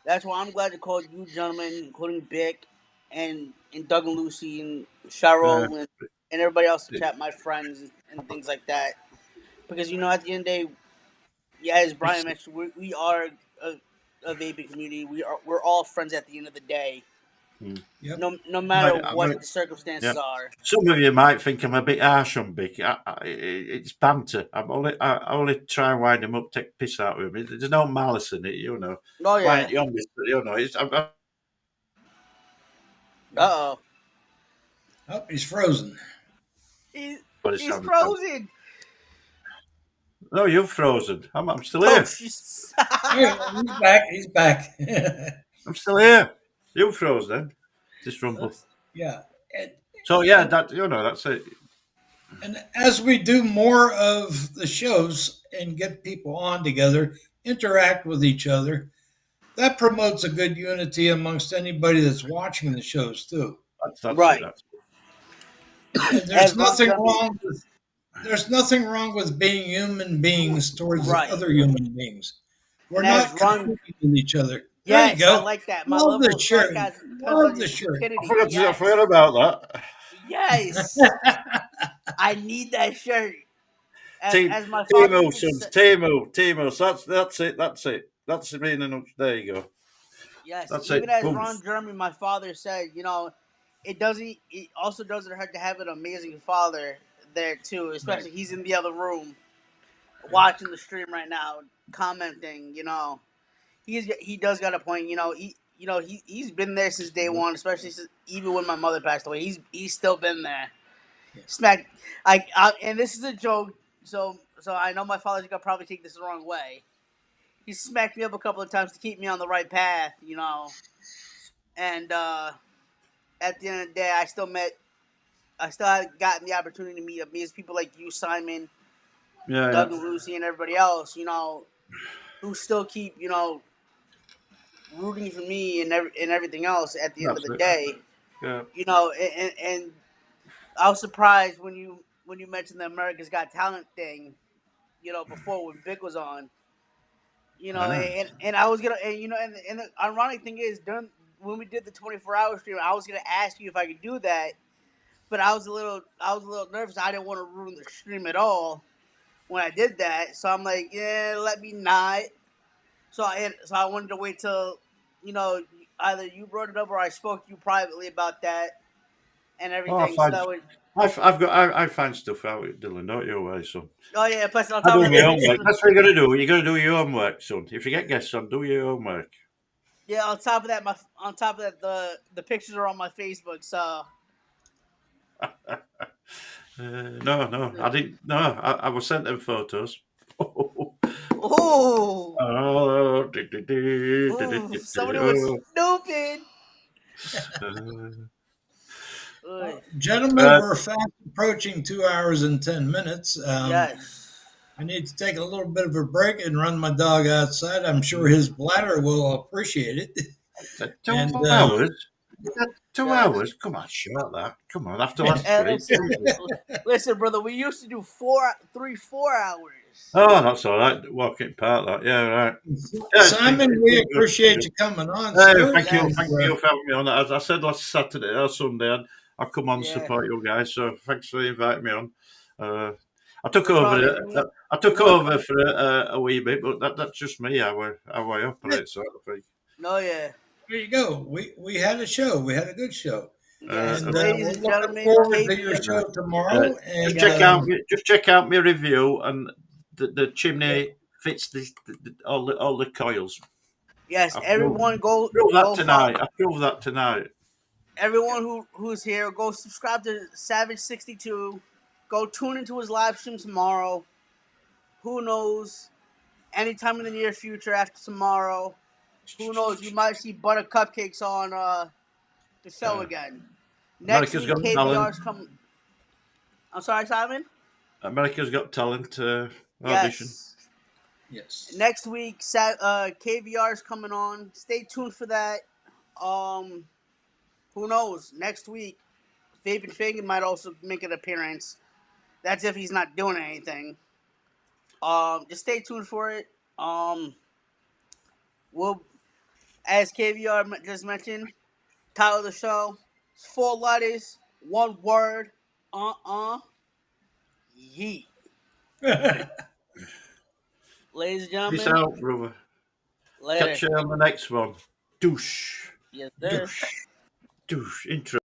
that's why I'm glad to call you gentlemen, including Bick and Doug and Lucy and uh, Cheryl and everybody else in chat, my friends and things like that. Because at the end of the day, yeah, as Brian mentioned, we are a vaping community. We're all friends at the end of the day. Yep. No matter I what mean, the circumstances yeah. are. Some of you might think I'm a bit harsh on Vic. It's banter. I only try and wind him up, take piss out of him. There's no malice in it, you know. Oh yeah. Like, on this, you know, Uh oh. Oh, he's frozen. He's he's frozen. No, you're frozen. I'm still Oh, here. she's. Here, he's back. He's back. I'm still here. You froze then. Just rumble. Yeah. And, So yeah, that's it. and as we do more of the shows and get people on together, interact with each other, that promotes a good unity amongst anybody that's watching the shows too. That's Right. it. And there's nothing wrong with being human beings towards Right. other human beings. We're And as not Ron- competing with each other. Yes, there you go. I like that. My Love level the of shirt. sarcasm depends Love on the your shirt. stupidity. I Yes. forgot about that. Yes. I need that shirt. As my father Timo, would sons. say- Timo. So that's it. That's the meaning. There you go. Yes, That's even it. as Boom. Ron Jeremy, my father said, it also doesn't hurt to have an amazing father there too, especially he's in the other room watching the stream right now, commenting, he does got a point, he's been there since day one, especially even when my mother passed away. He's still been there. Smack and this is a joke, so I know my father's gonna probably take this the wrong way. He smacked me up a couple of times to keep me on the right path, and at the end of the day, I still had gotten the opportunity to meet amazing people like you, Simon, Doug and Lucy, and everybody else, who still keep, rooting for me and everything else at the end of the day. Yeah. And I was surprised when you mentioned the America's Got Talent thing, before when Vic was on. And I was gonna, and the ironic thing is, when we did the 24-hour stream, I was gonna ask you if I could do that, but I was a little nervous. I didn't want to ruin the stream at all when I did that, so I'm like, yeah, let me not. So I wanted to wait till, either you brought it up or I spoke to you privately about that, and Oh, everything. fine. So it, I find stuff out, Dylan. Don't you worry, son. oh yeah, plus on I top do of my that, homework. That's what you got to do. You got to do your homework, son. If you get guests on, do your homework. yeah, on top of that, the pictures are on my Facebook. So No, I didn't. No, I was sent them photos. ooh, Oh, ooh, somebody was stupid. Oy. Gentlemen, we're fast approaching 2 hours and 10 minutes. Yes. I need to take a little bit of a break and run my dog outside. I'm sure his bladder will appreciate it. 2 And, hours. 2 Yeah. hours. Come on, shut that. Come on, after last And week. listen, brother, we used to do 4 hours. Oh, that's all right. Walking part, that. Yeah, right. Simon, we appreciate you coming on, Hey, sir. thank you Yes. for having me on. As I said last Saturday or Sunday, I'll come on and Yeah. support you guys. So thanks for inviting me on. I took No over. problem. I took over for a wee bit, but that's just me. How I operate, sort of thing. No, yeah. There you go. We had a show. We had a good show. Yes. And Ladies we're and looking gentlemen, forward to your KBR. show tomorrow. And Just check out my review, and the chimney fits all the coils. Yes, I've everyone go Prove that go tonight. follow. I prove that tonight. Everyone who's here, go subscribe to Savage62. Go tune into his live stream tomorrow. Who knows? Anytime in the near future after tomorrow. Who knows? You might see butter cupcakes on the show again. Next America's week, Got KBR's Talent. coming. I'm sorry, Simon? America's Got Talent audition. Yes. Next week, KVR's coming on. Stay tuned for that. Who knows? Next week, Fabian Fagan might also make an appearance. That's if he's not doing anything. Just stay tuned for it. We'll, as KVR just mentioned, title of the show, 4 letters, 1 word. Yeet. Ladies and gentlemen. Peace out, brother. Later. Catch you on the next one. Douche. Yes, sir. Douche. Intro.